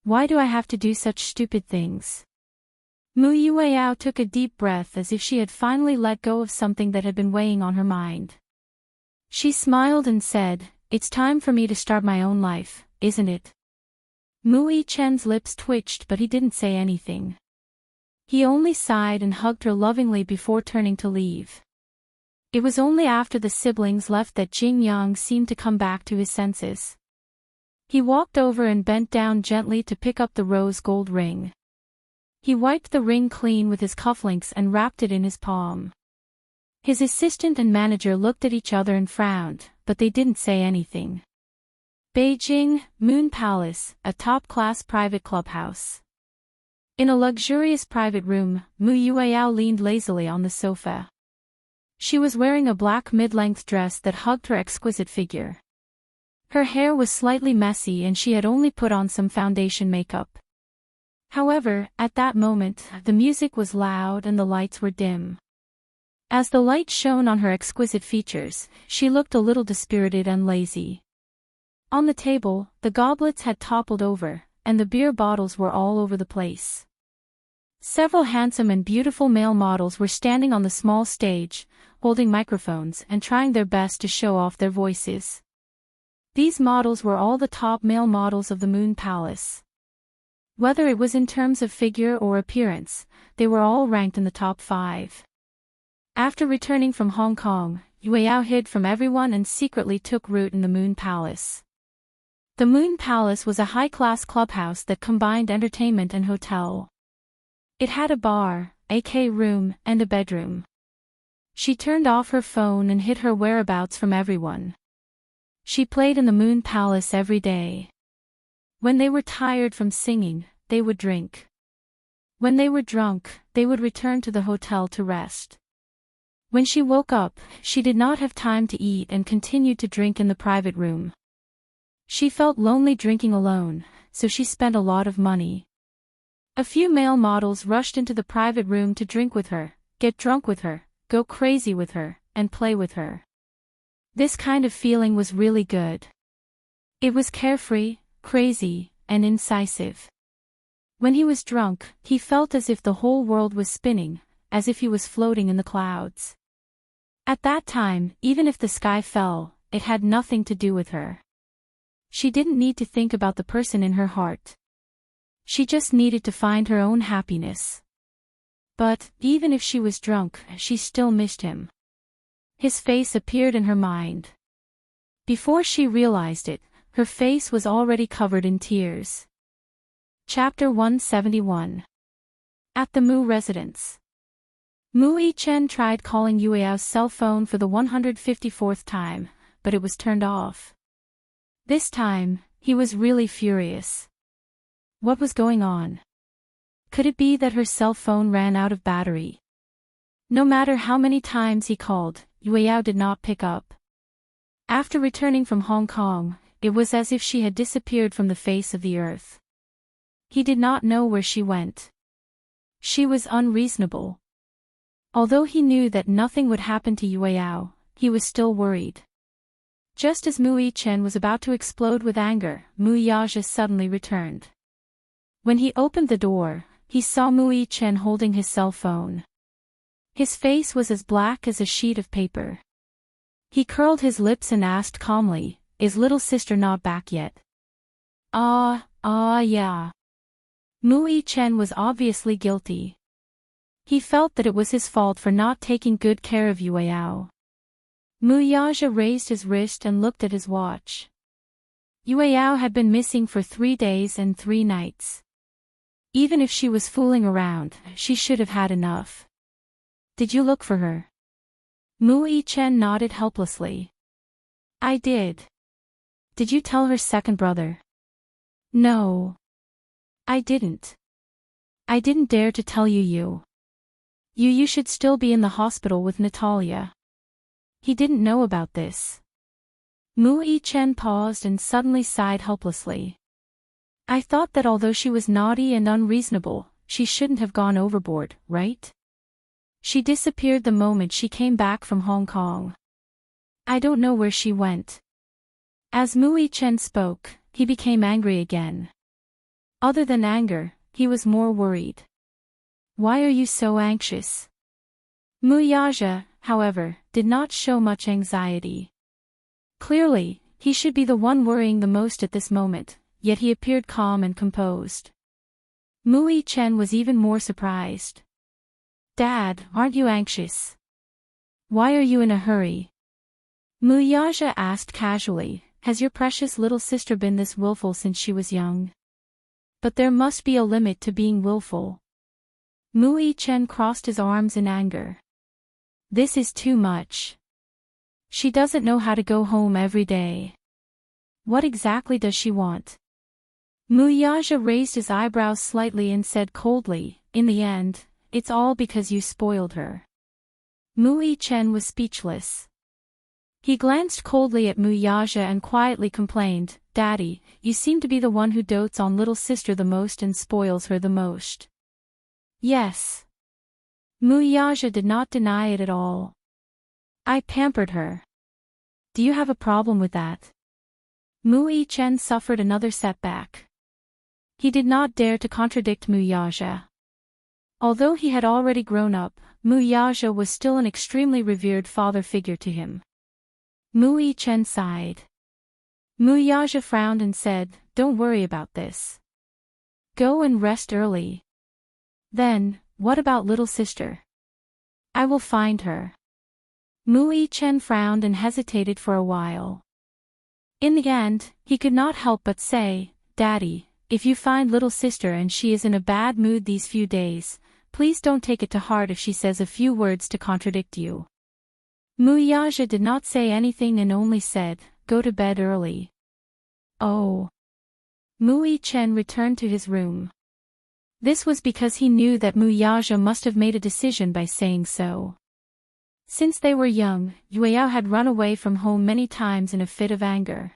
Why do I have to do such stupid things?" Mu Yueyao took a deep breath as if she had finally let go of something that had been weighing on her mind. She smiled and said, "It's time for me to start my own life, isn't it?" Mu Yichen's lips twitched, but he didn't say anything. He only sighed and hugged her lovingly before turning to leave. It was only after the siblings left that Jing Yang seemed to come back to his senses. He walked over and bent down gently to pick up the rose gold ring. He wiped the ring clean with his cufflinks and wrapped it in his palm. His assistant and manager looked at each other and frowned, but they didn't say anything. Beijing, Moon Palace, a top-class private clubhouse. In a luxurious private room, Mu Yueyao leaned lazily on the sofa. She was wearing a black mid-length dress that hugged her exquisite figure. Her hair was slightly messy and she had only put on some foundation makeup. However, at that moment, the music was loud and the lights were dim. As the light shone on her exquisite features, she looked a little dispirited and lazy. On the table, the goblets had toppled over, and the beer bottles were all over the place. Several handsome and beautiful male models were standing on the small stage, holding microphones and trying their best to show off their voices. These models were all the top male models of the Moon Palace. Whether it was in terms of figure or appearance, they were all ranked in the top 5. After returning from Hong Kong, Yueyao hid from everyone and secretly took root in the Moon Palace. The Moon Palace was a high-class clubhouse that combined entertainment and hotel. It had a bar, a room, and a bedroom. She turned off her phone and hid her whereabouts from everyone. She played in the Moon Palace every day. When they were tired from singing, they would drink. When they were drunk, they would return to the hotel to rest. When she woke up, she did not have time to eat and continued to drink in the private room. She felt lonely drinking alone, so she spent a lot of money. A few male models rushed into the private room to drink with her, get drunk with her, go crazy with her, and play with her. This kind of feeling was really good. It was carefree, crazy, and incisive. When he was drunk, he felt as if the whole world was spinning, as if he was floating in the clouds. At that time, even if the sky fell, it had nothing to do with her. She didn't need to think about the person in her heart. She just needed to find her own happiness. But, even if she was drunk, she still missed him. His face appeared in her mind. Before she realized it, her face was already covered in tears. Chapter 171. At the Mu residence. Mu Yichen tried calling Yueyao's cell phone for the 154th time, but it was turned off. This time, he was really furious. What was going on? Could it be that her cell phone ran out of battery? No matter how many times he called, Yueyao did not pick up. After returning from Hong Kong, it was as if she had disappeared from the face of the earth. He did not know where she went. She was unreasonable. Although he knew that nothing would happen to Yueyao, he was still worried. Just as Mu Yichen was about to explode with anger, Mu Yaja suddenly returned. When he opened the door, he saw Mu Yichen holding his cell phone. His face was as black as a sheet of paper. He curled his lips and asked calmly, "Is little sister not back yet?" Yeah. Mu Yichen was obviously guilty. He felt that it was his fault for not taking good care of Yueyao. Mu Yaja raised his wrist and looked at his watch. Yueyao had been missing for 3 days and 3 nights. Even if she was fooling around, she should have had enough. Did you look for her? Mu Yichen nodded helplessly. I did. Did you tell her second brother? No. I didn't. I didn't dare to tell you. You should still be in the hospital with Natalia. He didn't know about this. Mu Yichen paused and suddenly sighed helplessly. I thought that although she was naughty and unreasonable, she shouldn't have gone overboard, right? She disappeared the moment she came back from Hong Kong. I don't know where she went. As Mu Yichen spoke, he became angry again. Other than anger, he was more worried. Why are you so anxious? Mu Yaja, however, did not show much anxiety. Clearly, he should be the one worrying the most at this moment, yet he appeared calm and composed. Mu Yichen was even more surprised. Dad, aren't you anxious? Why are you in a hurry? Mu Yaja asked casually, has your precious little sister been this willful since she was young? But there must be a limit to being willful. Mu Yichen crossed his arms in anger. This is too much. She doesn't know how to go home every day. What exactly does she want? Mu Yaja raised his eyebrows slightly and said coldly, in the end, it's all because you spoiled her. Mu Yichen was speechless. He glanced coldly at Mu Yaja and quietly complained, Daddy, you seem to be the one who dotes on little sister the most and spoils her the most. Yes. Mu Yaja did not deny it at all. I pampered her. Do you have a problem with that? Mu Yichen suffered another setback. He did not dare to contradict Mu Yaja. Although he had already grown up, Mu Yaja was still an extremely revered father figure to him. Mu Yichen sighed. Mu Yaja frowned and said, don't worry about this. Go and rest early. Then, what about little sister? I will find her. Mu Yichen frowned and hesitated for a while. In the end, he could not help but say, Daddy, if you find little sister and she is in a bad mood these few days, please don't take it to heart if she says a few words to contradict you. Mu Yaja did not say anything and only said, go to bed early. Oh. Mu Yichen returned to his room. This was because he knew that Mu Yaja must have made a decision by saying so. Since they were young, Yueyao had run away from home many times in a fit of anger.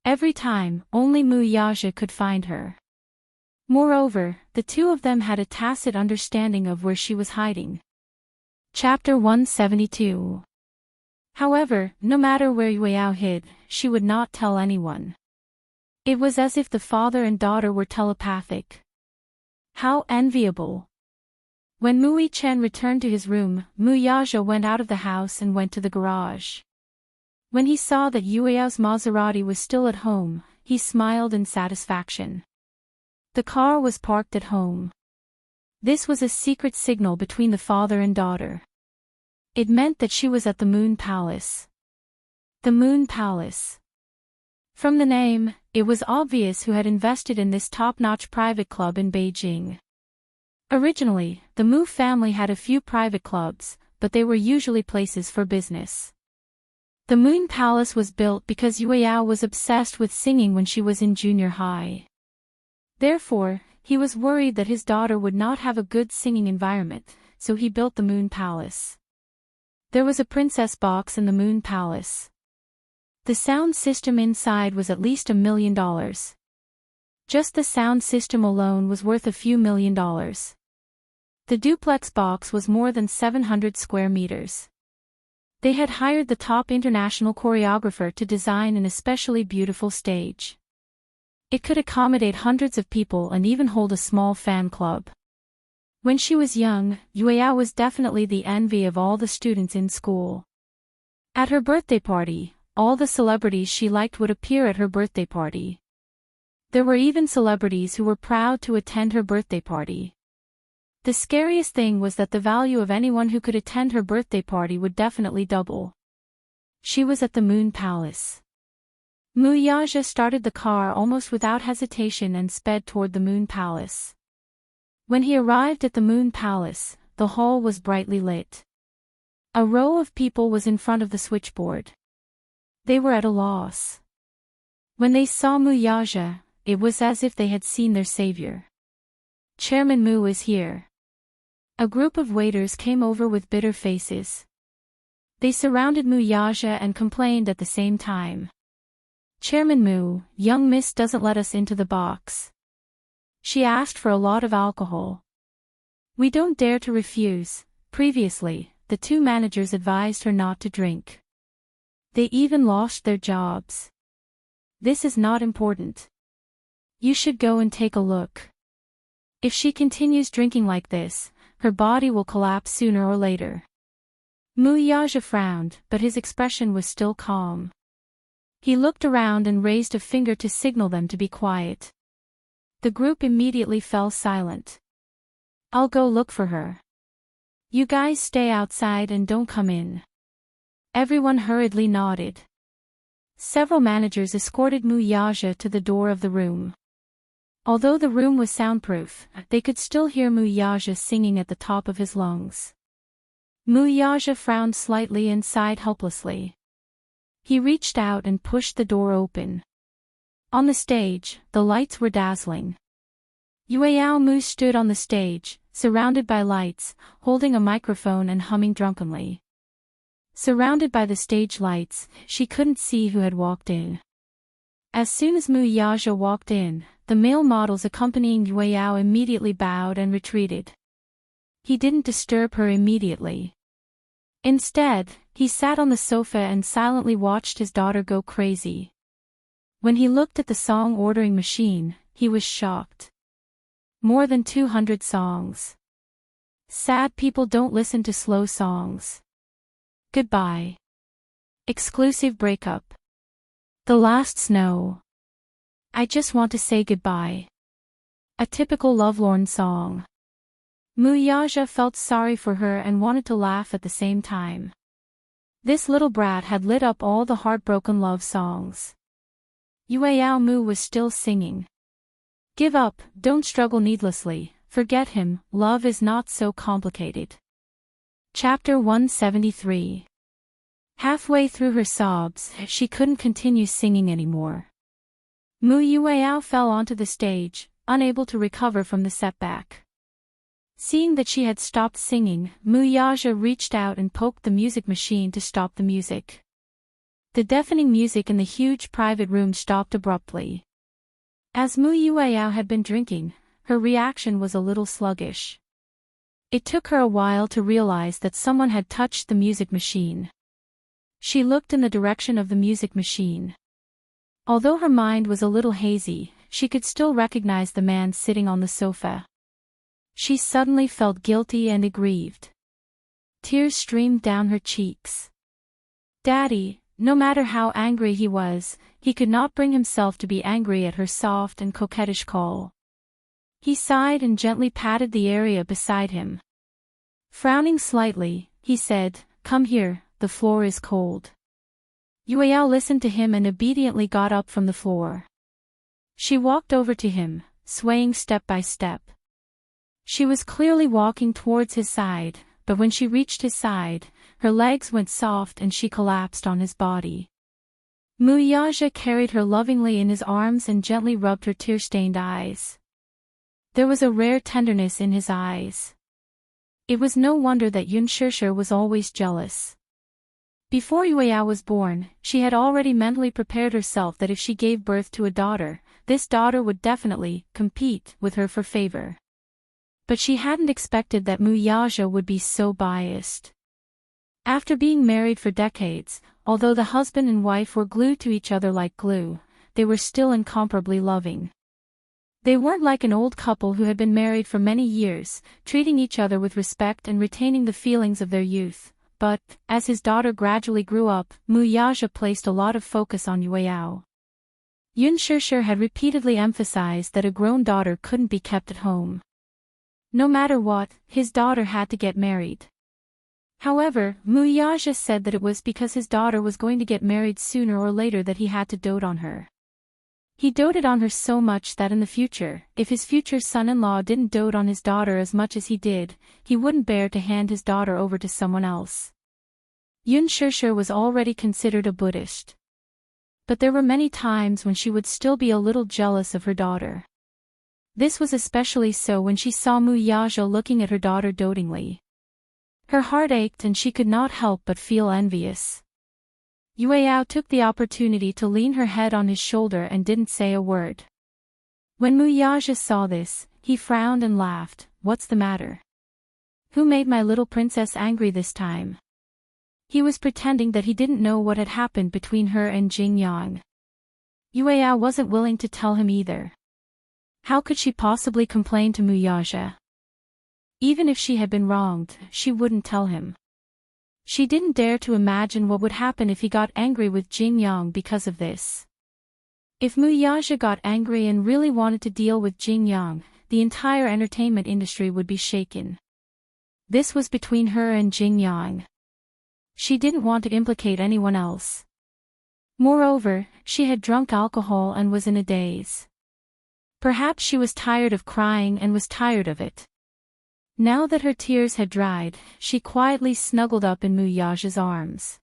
Every time, only Mu Yaja could find her. Moreover, the two of them had a tacit understanding of where she was hiding. Chapter 172. However, no matter where Yueyao hid, she would not tell anyone. It was as if the father and daughter were telepathic. How enviable! When Mu Yichen returned to his room, Mu Yaja went out of the house and went to the garage. When he saw that Yueyao's Maserati was still at home, he smiled in satisfaction. The car was parked at home. This was a secret signal between the father and daughter. It meant that she was at the Moon Palace. The Moon Palace. From the name, it was obvious who had invested in this top-notch private club in Beijing. Originally, the Mu family had a few private clubs, but they were usually places for business. The Moon Palace was built because Yueyao was obsessed with singing when she was in junior high. Therefore, he was worried that his daughter would not have a good singing environment, so he built the Moon Palace. There was a princess box in the Moon Palace. The sound system inside was at least $1 million. Just the sound system alone was worth a few $1,000,000. The duplex box was more than 700 square meters. They had hired the top international choreographer to design an especially beautiful stage. It could accommodate hundreds of people and even hold a small fan club. When she was young, Yueyao was definitely the envy of all the students in school. At her birthday party, all the celebrities she liked would appear at her birthday party. There were even celebrities who were proud to attend her birthday party. The scariest thing was that the value of anyone who could attend her birthday party would definitely double. She was at the Moon Palace. Muyaja started the car almost without hesitation and sped toward the Moon Palace. When he arrived at the Moon Palace, the hall was brightly lit. A row of people was in front of the switchboard. They were at a loss. When they saw Muyaja, it was as if they had seen their savior. Chairman Mu is here. A group of waiters came over with bitter faces. They surrounded Muyaja and complained at the same time. Chairman Mu, young miss doesn't let us into the box. She asked for a lot of alcohol. We don't dare to refuse. Previously, the two managers advised her not to drink. They even lost their jobs. This is not important. You should go and take a look. If she continues drinking like this, her body will collapse sooner or later. Muyaja frowned, but his expression was still calm. He looked around and raised a finger to signal them to be quiet. The group immediately fell silent. I'll go look for her. You guys stay outside and don't come in. Everyone hurriedly nodded. Several managers escorted Muyaja to the door of the room. Although the room was soundproof, they could still hear Muyaja singing at the top of his lungs. Muyaja frowned slightly and sighed helplessly. He reached out and pushed the door open. On the stage, the lights were dazzling. Yueyao Mu stood on the stage, surrounded by lights, holding a microphone and humming drunkenly. Surrounded by the stage lights, she couldn't see who had walked in. As soon as Muyaja walked in, the male models accompanying Yueyao immediately bowed and retreated. He didn't disturb her immediately. Instead, he sat on the sofa and silently watched his daughter go crazy. When he looked at the song ordering machine, he was shocked. More than 200 songs. Sad people don't listen to slow songs. Goodbye. Exclusive breakup. The last snow. I just want to say goodbye. A typical lovelorn song. Muyaja felt sorry for her and wanted to laugh at the same time. This little brat had lit up all the heartbroken love songs. Yueyao Mu was still singing. Give up, don't struggle needlessly, forget him, love is not so complicated. Chapter 173. Halfway through her sobs, she couldn't continue singing anymore. Yueyao fell onto the stage, unable to recover from the setback. Seeing that she had stopped singing, Muyaja reached out and poked the music machine to stop the music. The deafening music in the huge private room stopped abruptly. As Yueyao had been drinking, her reaction was a little sluggish. It took her a while to realize that someone had touched the music machine. She looked in the direction of the music machine. Although her mind was a little hazy, she could still recognize the man sitting on the sofa. She suddenly felt guilty and aggrieved. Tears streamed down her cheeks. Daddy, no matter how angry he was, he could not bring himself to be angry at her soft and coquettish call. He sighed and gently patted the area beside him. Frowning slightly, he said, "Come here, the floor is cold." Yueyao listened to him and obediently got up from the floor. She walked over to him, swaying step by step. She was clearly walking towards his side, but when she reached his side, her legs went soft and she collapsed on his body. Muyaja carried her lovingly in his arms and gently rubbed her tear-stained eyes. There was a rare tenderness in his eyes. It was no wonder that Yunshishir was always jealous. Before Yueyao was born, she had already mentally prepared herself that if she gave birth to a daughter, this daughter would definitely compete with her for favor. But she hadn't expected that Muyaja would be so biased. After being married for decades, although the husband and wife were glued to each other like glue, they were still incomparably loving. They weren't like an old couple who had been married for many years, treating each other with respect and retaining the feelings of their youth, but, as his daughter gradually grew up, Muyaja placed a lot of focus on Yueyao. Yunshishir had repeatedly emphasized that a grown daughter couldn't be kept at home. No matter what, his daughter had to get married. However, Muyaja said that it was because his daughter was going to get married sooner or later that he had to dote on her. He doted on her so much that in the future, if his future son-in-law didn't dote on his daughter as much as he did, he wouldn't bear to hand his daughter over to someone else. Yunshishir was already considered a Buddhist. But there were many times when she would still be a little jealous of her daughter. This was especially so when she saw Muyaja looking at her daughter dotingly. Her heart ached and she could not help but feel envious. Yueyao took the opportunity to lean her head on his shoulder and didn't say a word. When Muyaja saw this, he frowned and laughed. "What's the matter? Who made my little princess angry this time?" He was pretending that he didn't know what had happened between her and Jingyang. Yueyao wasn't willing to tell him either. How could she possibly complain to Muyaja? Even if she had been wronged, she wouldn't tell him. She didn't dare to imagine what would happen if he got angry with Jingyang because of this. If Muyaja got angry and really wanted to deal with Jingyang, the entire entertainment industry would be shaken. This was between her and Jingyang. She didn't want to implicate anyone else. Moreover, she had drunk alcohol and was in a daze. Perhaps she was tired of crying and was tired of it. Now that her tears had dried, she quietly snuggled up in Muyaja's arms.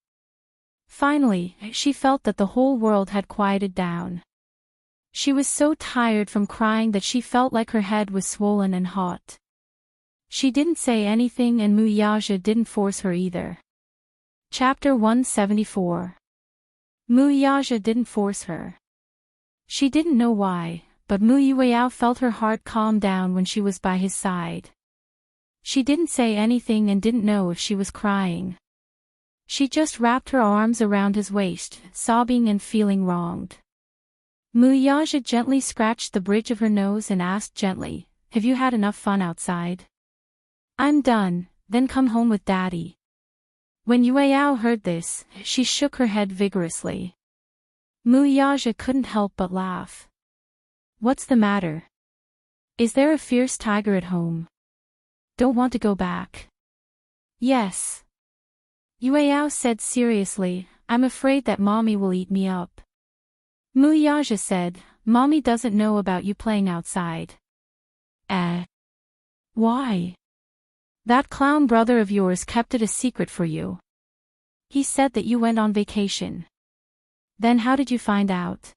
Finally, she felt that the whole world had quieted down. She was so tired from crying that she felt like her head was swollen and hot. She didn't say anything and Muyaja didn't force her either. Chapter 174. Muyaja didn't force her. She didn't know why, but Yueyao felt her heart calm down when she was by his side. She didn't say anything and didn't know if she was crying. She just wrapped her arms around his waist, sobbing and feeling wronged. Muyaja gently scratched the bridge of her nose and asked gently, "Have you had enough fun outside?" "I'm done, then come home with Daddy." When Yueyao heard this, she shook her head vigorously. Muyaja couldn't help but laugh. "What's the matter? Is there a fierce tiger at home? Don't want to go back?" "Yes." Yueyao said seriously, "I'm afraid that Mommy will eat me up." Muyaja said, "Mommy doesn't know about you playing outside." Why? That clown brother of yours kept it a secret for you. He said that you went on vacation. Then how did you find out?"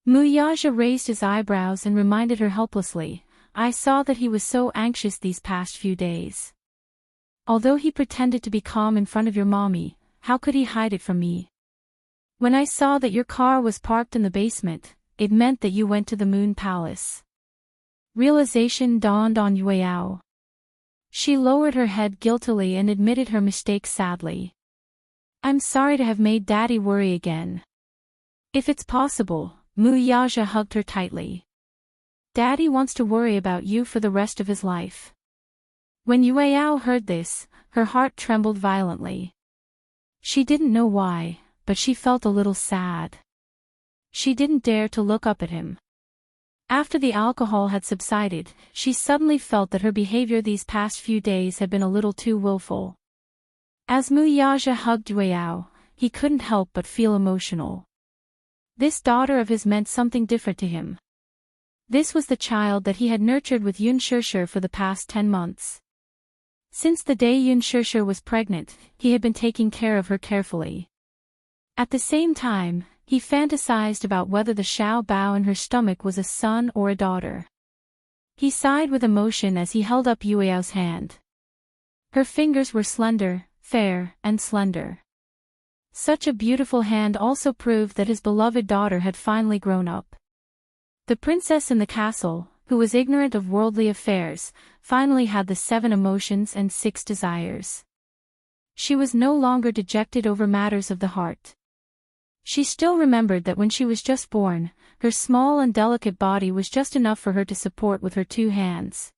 Muyaja raised his eyebrows and reminded her helplessly, "I saw that he was so anxious these past few days. Although he pretended to be calm in front of your mommy, how could he hide it from me? When I saw that your car was parked in the basement, it meant that you went to the Moon Palace." Realization dawned on Yueyao. She lowered her head guiltily and admitted her mistake sadly. "I'm sorry to have made Daddy worry again." "If it's possible," Muyaja hugged her tightly. "Daddy wants to worry about you for the rest of his life." When Yueyao heard this, her heart trembled violently. She didn't know why, but she felt a little sad. She didn't dare to look up at him. After the alcohol had subsided, she suddenly felt that her behavior these past few days had been a little too willful. As Muyaja hugged Yueyao, he couldn't help but feel emotional. This daughter of his meant something different to him. This was the child that he had nurtured with Yunshishir for the past 10 months. Since the day Yun Shishir was pregnant, he had been taking care of her carefully. At the same time, he fantasized about whether the Xiao Bao in her stomach was a son or a daughter. He sighed with emotion as he held up Yueyao's hand. Her fingers were slender, fair, and slender. Such a beautiful hand also proved that his beloved daughter had finally grown up. The princess in the castle, who was ignorant of worldly affairs, finally had the 7 emotions and 6 desires. She was no longer dejected over matters of the heart. She still remembered that when she was just born, her small and delicate body was just enough for her to support with her 2 hands.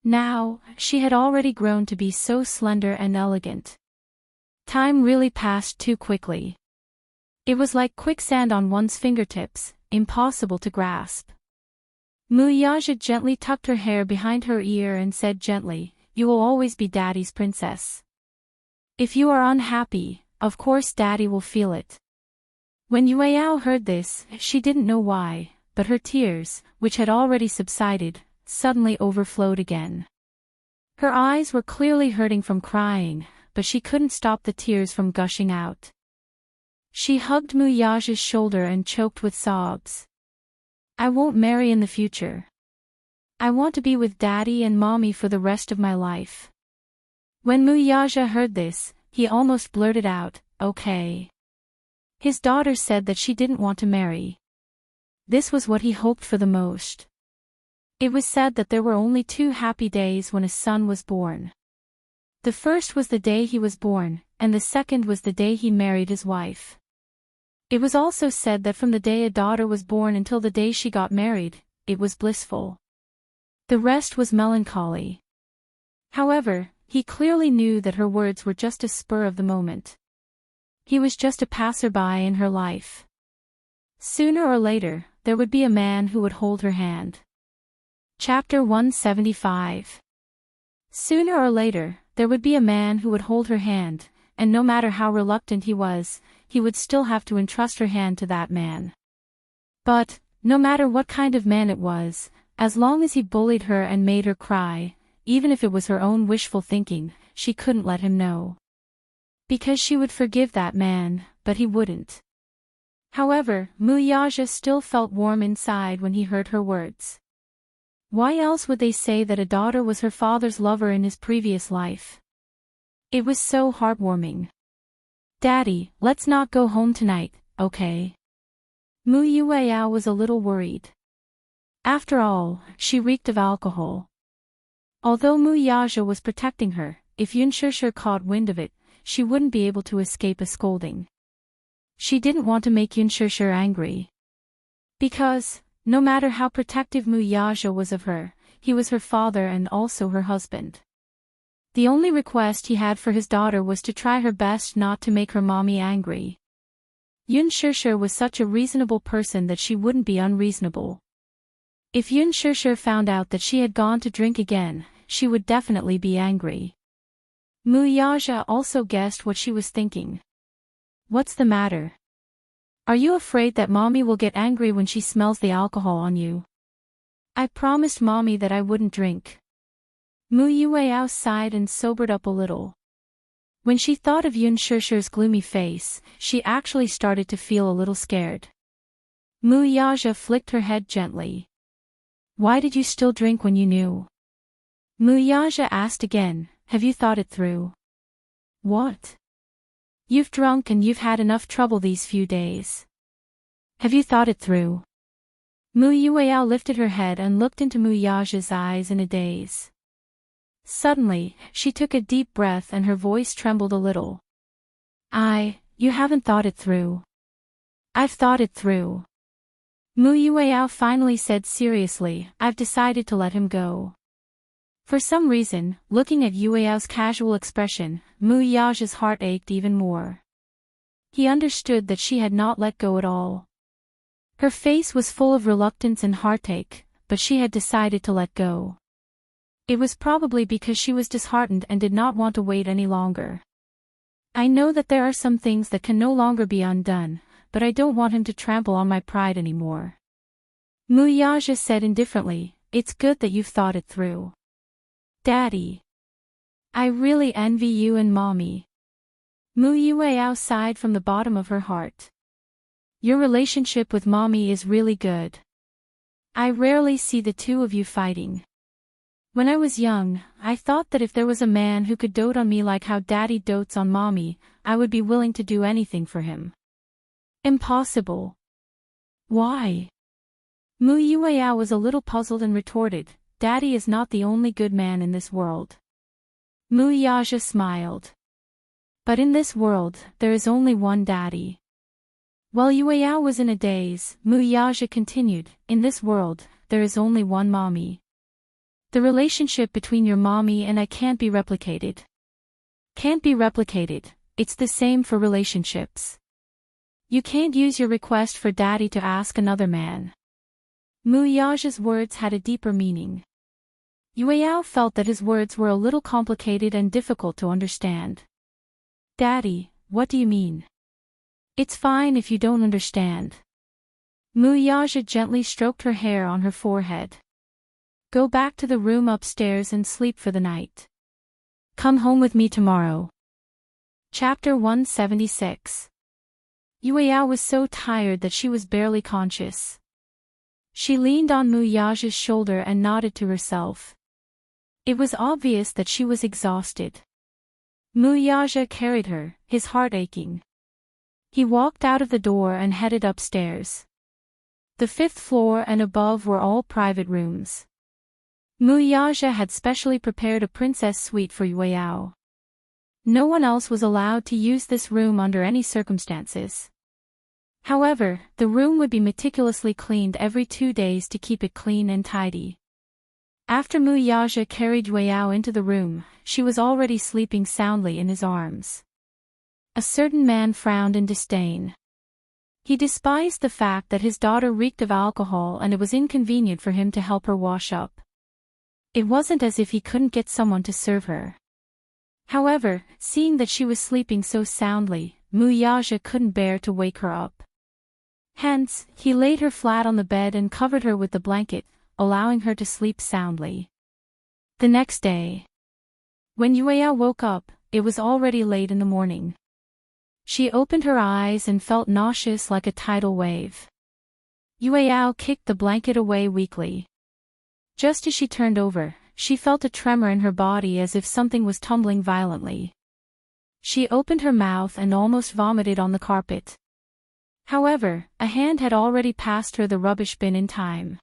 Now, she had already grown to be so slender and elegant. Time really passed too quickly. It was like quicksand on one's fingertips, impossible to grasp. Muyaja gently tucked her hair behind her ear and said gently, "You will always be Daddy's princess. If you are unhappy, of course Daddy will feel it." When Yueyao heard this, she didn't know why, but her tears, which had already subsided, suddenly overflowed again. Her eyes were clearly hurting from crying, but she couldn't stop the tears from gushing out. She hugged Muyaja's shoulder and choked with sobs. "I won't marry in the future. I want to be with Daddy and Mommy for the rest of my life." When Muyaja heard this, he almost blurted out, "Okay." His daughter said that she didn't want to marry. This was what he hoped for the most. It was said that there were only 2 happy days when a son was born. The first was the day he was born, and the second was the day he married his wife. It was also said that from the day a daughter was born until the day she got married, it was blissful. The rest was melancholy. However, he clearly knew that her words were just a spur of the moment. He was just a passerby in her life. Sooner or later, there would be a man who would hold her hand. Chapter 175. Sooner or later, there would be a man who would hold her hand, and no matter how reluctant he would still have to entrust her hand to that man. But, no matter what kind of man it was, as long as he bullied her and made her cry, even if it was her own wishful thinking, she couldn't let him know. Because she would forgive that man, but he wouldn't. However, Muyaja still felt warm inside when he heard her words. Why else would they say that a daughter was her father's lover in his previous life? It was so heartwarming. "Daddy, let's not go home tonight, okay?" Mu Yueyao was a little worried. After all, she reeked of alcohol. Although Muyaja was protecting her, if Yun Shishir caught wind of it, she wouldn't be able to escape a scolding. She didn't want to make Yun Shishir angry. Because, no matter how protective Muyaja was of her, he was her father and also her husband. The only request he had for his daughter was to try her best not to make her mommy angry. Yun Shishir was such a reasonable person that she wouldn't be unreasonable. If Yun Shishir found out that she had gone to drink again, she would definitely be angry. Muyaja also guessed what she was thinking. "What's the matter? Are you afraid that Mommy will get angry when she smells the alcohol on you?" "I promised Mommy that I wouldn't drink." Mu Yueyao sighed and sobered up a little. When she thought of Yun Shishir's gloomy face, she actually started to feel a little scared. Muyaja flicked her head gently. "Why did you still drink when you knew?" Muyaja asked again, "Have you thought it through?" "What?" "You've drunk and you've had enough trouble these few days. Have you thought it through?" Mu Yueyao lifted her head and looked into Muyaja's eyes in a daze. Suddenly, she took a deep breath and her voice trembled a little. You haven't thought it through." "I've thought it through." Mu Yueyao finally said seriously, "I've decided to let him go." For some reason, looking at Yueyao's casual expression, Muyaja's heart ached even more. He understood that she had not let go at all. Her face was full of reluctance and heartache, but she had decided to let go. It was probably because she was disheartened and did not want to wait any longer. "I know that there are some things that can no longer be undone, but I don't want him to trample on my pride anymore." Muyaja said indifferently, "It's good that you've thought it through. Daddy." I really envy you and Mommy. Mu Yueyao sighed from the bottom of her heart. Your relationship with Mommy is really good. I rarely see the two of you fighting. When I was young, I thought that if there was a man who could dote on me like how Daddy dotes on Mommy, I would be willing to do anything for him. Impossible. Why? Mu Yueyao was a little puzzled and retorted, Daddy is not the only good man in this world. Mu Yaja smiled. But in this world, there is only one Daddy. While Yueyao was in a daze, Mu Yaja continued, in this world, there is only one Mommy. The relationship between your Mommy and I can't be replicated. Can't be replicated, it's the same for relationships. You can't use your request for Daddy to ask another man. Mu Yaja's words had a deeper meaning. Yueyao felt that his words were a little complicated and difficult to understand. Daddy, what do you mean? It's fine if you don't understand. Mu Yaja gently stroked her hair on her forehead. Go back to the room upstairs and sleep for the night. Come home with me tomorrow. Chapter 176. Yueyao was so tired that she was barely conscious. She leaned on Mu Yaja's shoulder and nodded to herself. It was obvious that she was exhausted. Mu Yaja carried her, his heart aching. He walked out of the door and headed upstairs. The 5th floor and above were all private rooms. Mu Yaja had specially prepared a princess suite for Yueyao. No one else was allowed to use this room under any circumstances. However, the room would be meticulously cleaned every 2 days to keep it clean and tidy. After Mu Yaja carried Yueyao into the room, she was already sleeping soundly in his arms. A certain man frowned in disdain. He despised the fact that his daughter reeked of alcohol and it was inconvenient for him to help her wash up. It wasn't as if he couldn't get someone to serve her. However, seeing that she was sleeping so soundly, Mu Yaja couldn't bear to wake her up. Hence, he laid her flat on the bed and covered her with the blanket, allowing her to sleep soundly. The next day, when Yueyao woke up, it was already late in the morning. She opened her eyes and felt nauseous like a tidal wave. Yueyao kicked the blanket away weakly. Just as she turned over, she felt a tremor in her body as if something was tumbling violently. She opened her mouth and almost vomited on the carpet. However, a hand had already passed her the rubbish bin in time.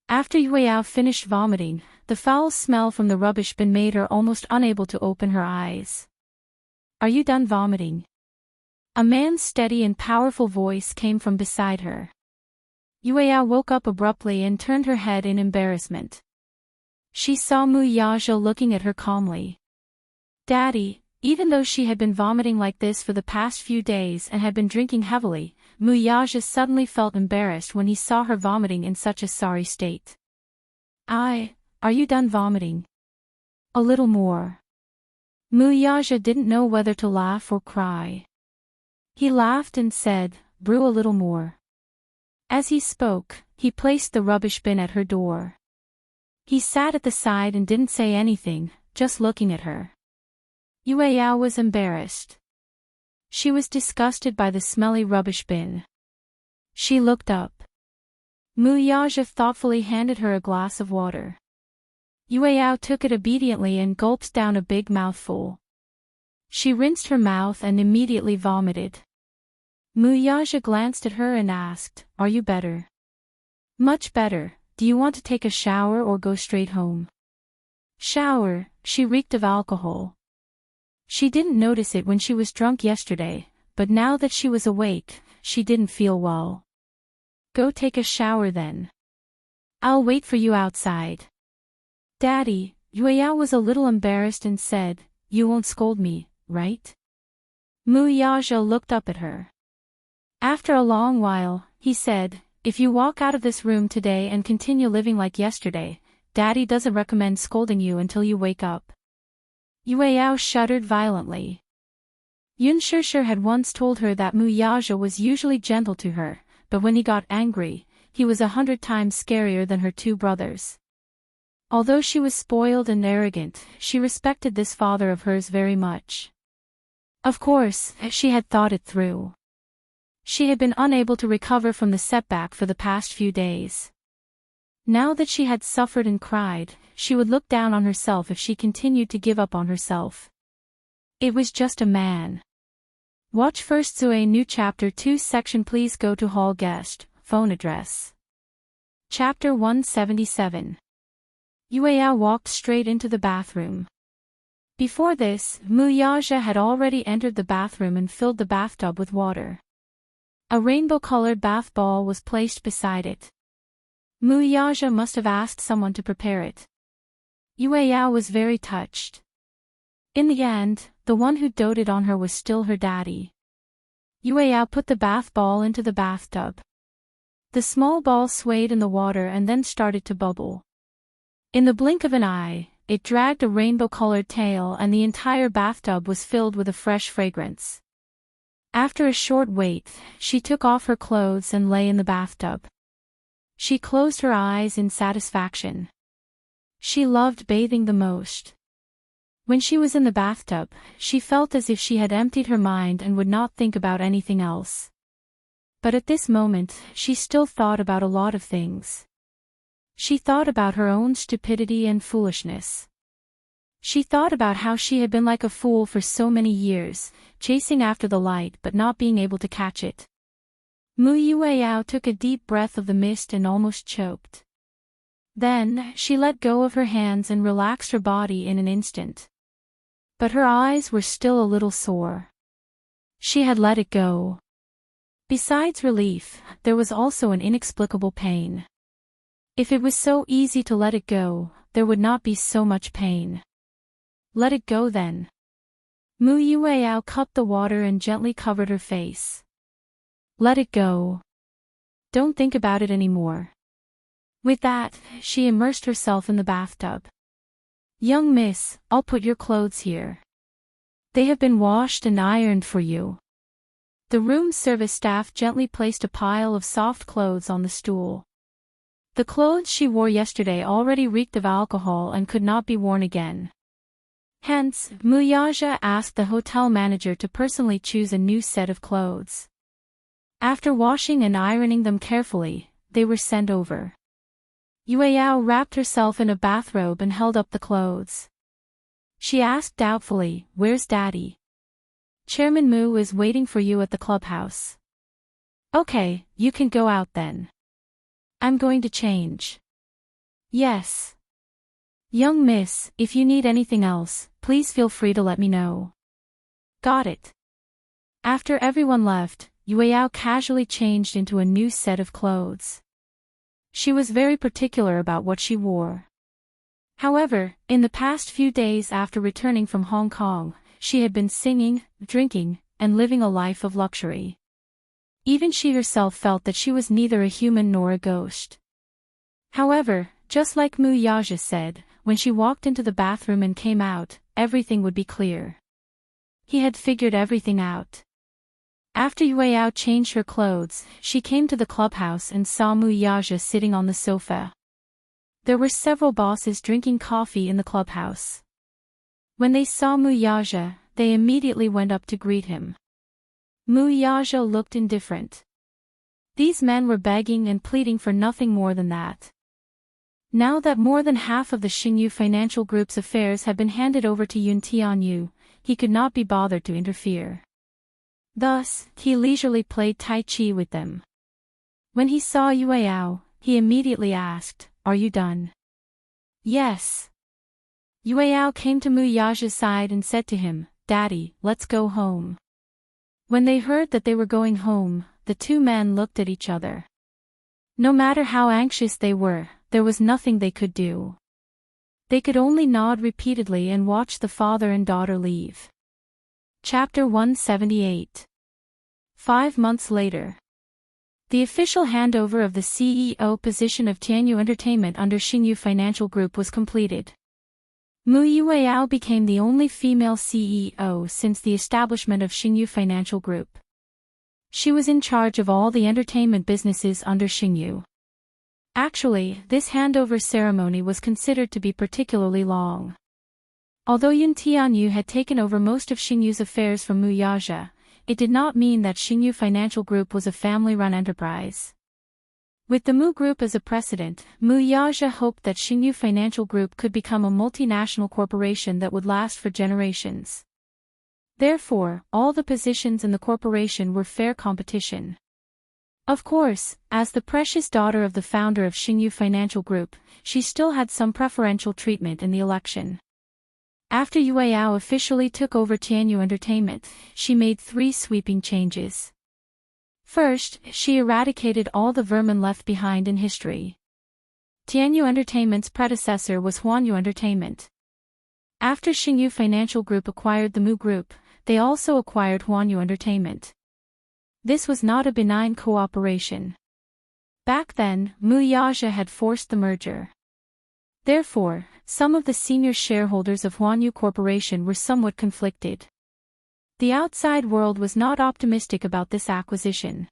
After Yueyao finished vomiting, the foul smell from the rubbish bin made her almost unable to open her eyes. Are you done vomiting? A man's steady and powerful voice came from beside her. Yueyao woke up abruptly and turned her head in embarrassment. She saw Mu Yaja looking at her calmly. Daddy, even though she had been vomiting like this for the past few days and had been drinking heavily, Mu Yaja suddenly felt embarrassed when he saw her vomiting in such a sorry state. Are you done vomiting? A little more. Mu Yaja didn't know whether to laugh or cry. He laughed and said, brew a little more. As he spoke, he placed the rubbish bin at her door. He sat at the side and didn't say anything, just looking at her. Yueyao was embarrassed. She was disgusted by the smelly rubbish bin. She looked up. Mu Yaja thoughtfully handed her a glass of water. Yueyao took it obediently and gulped down a big mouthful. She rinsed her mouth and immediately vomited. Mu Yaja glanced at her and asked, are you better? Much better. Do you want to take a shower or go straight home? Shower, she reeked of alcohol. She didn't notice it when she was drunk yesterday, but now that she was awake, she didn't feel well. Go take a shower then. I'll wait for you outside. Daddy, Yueyao was a little embarrassed and said, you won't scold me, right? Mu Yaja looked up at her. After a long while, he said, if you walk out of this room today and continue living like yesterday, Daddy doesn't recommend scolding you until you wake up. Yueyao shuddered violently. Yun Shishir had once told her that Mu Yaja was usually gentle to her, but when he got angry, he was 100 times scarier than her 2 brothers. Although she was spoiled and arrogant, she respected this father of hers very much. Of course, she had thought it through. She had been unable to recover from the setback for the past few days. Now that she had suffered and cried, she would look down on herself if she continued to give up on herself. It was just a man. Watch first Zue new chapter 2 section. Please go to hall guest, phone address. Chapter 177. Yueyao walked straight into the bathroom. Before this, Muyaja had already entered the bathroom and filled the bathtub with water. A rainbow-colored bath ball was placed beside it. Muyaja must have asked someone to prepare it. Yueyao was very touched. In the end, the one who doted on her was still her daddy. Yueyao put the bath ball into the bathtub. The small ball swayed in the water and then started to bubble. In the blink of an eye, it dragged a rainbow-colored tail and the entire bathtub was filled with a fresh fragrance. After a short wait, she took off her clothes and lay in the bathtub. She closed her eyes in satisfaction. She loved bathing the most. When she was in the bathtub, she felt as if she had emptied her mind and would not think about anything else. But at this moment, she still thought about a lot of things. She thought about her own stupidity and foolishness. She thought about how she had been like a fool for so many years, chasing after the light but not being able to catch it. Mu Yueyao took a deep breath of the mist and almost choked. Then, she let go of her hands and relaxed her body in an instant. But her eyes were still a little sore. She had let it go. Besides relief, there was also an inexplicable pain. If it was so easy to let it go, there would not be so much pain. Let it go then. Mu Yueyao cupped the water and gently covered her face. Let it go. Don't think about it anymore. With that, she immersed herself in the bathtub. Young miss, I'll put your clothes here. They have been washed and ironed for you. The room service staff gently placed a pile of soft clothes on the stool. The clothes she wore yesterday already reeked of alcohol and could not be worn again. Hence, Muyaja asked the hotel manager to personally choose a new set of clothes. After washing and ironing them carefully, they were sent over. Yueyao wrapped herself in a bathrobe and held up the clothes. She asked doubtfully, "Where's Daddy?" "Chairman Mu is waiting for you at the clubhouse." "Okay, you can go out then. I'm going to change." "Yes. Young miss, if you need anything else, please feel free to let me know." "Got it." After everyone left, Yueyao casually changed into a new set of clothes. She was very particular about what she wore. However, in the past few days after returning from Hong Kong, she had been singing, drinking, and living a life of luxury. Even she herself felt that she was neither a human nor a ghost. However, just like Muyaja said, when she walked into the bathroom and came out, everything would be clear. He had figured everything out. After Yueyao changed her clothes, she came to the clubhouse and saw Muyaja sitting on the sofa. There were several bosses drinking coffee in the clubhouse. When they saw Muyaja, they immediately went up to greet him. Muyaja looked indifferent. These men were begging and pleading for nothing more than that. Now that more than half of the Xingyu Financial Group's affairs had been handed over to Yun Tianyu, he could not be bothered to interfere. Thus, he leisurely played Tai Chi with them. When he saw Yueyao, he immediately asked, "Are you done?" "Yes." Yueyao came to Muyaja's side and said to him, "Daddy, let's go home." When they heard that they were going home, the two men looked at each other. No matter how anxious they were, there was nothing they could do. They could only nod repeatedly and watch the father and daughter leave. Chapter 178. 5 months later. The official handover of the CEO position of Tianyu Entertainment under Xingyu Financial Group was completed. Mu Yueyao became the only female CEO since the establishment of Xingyu Financial Group. She was in charge of all the entertainment businesses under Xingyu. Actually, this handover ceremony was considered to be particularly long. Although Yun Tianyu had taken over most of Xingyu's affairs from Mu Yaja, it did not mean that Xingyu Financial Group was a family-run enterprise. With the Mu Group as a precedent, Mu Yaja hoped that Xingyu Financial Group could become a multinational corporation that would last for generations. Therefore, all the positions in the corporation were fair competition. Of course, as the precious daughter of the founder of Xingyu Financial Group, she still had some preferential treatment in the election. After Yue Yao officially took over Tianyu Entertainment, she made 3 sweeping changes. First, she eradicated all the vermin left behind in history. Tianyu Entertainment's predecessor was Huanyu Entertainment. After Xingyu Financial Group acquired the Mu Group, they also acquired Huanyu Entertainment. This was not a benign cooperation. Back then, Mu Yaja had forced the merger. Therefore, some of the senior shareholders of Huanyu Corporation were somewhat conflicted. The outside world was not optimistic about this acquisition.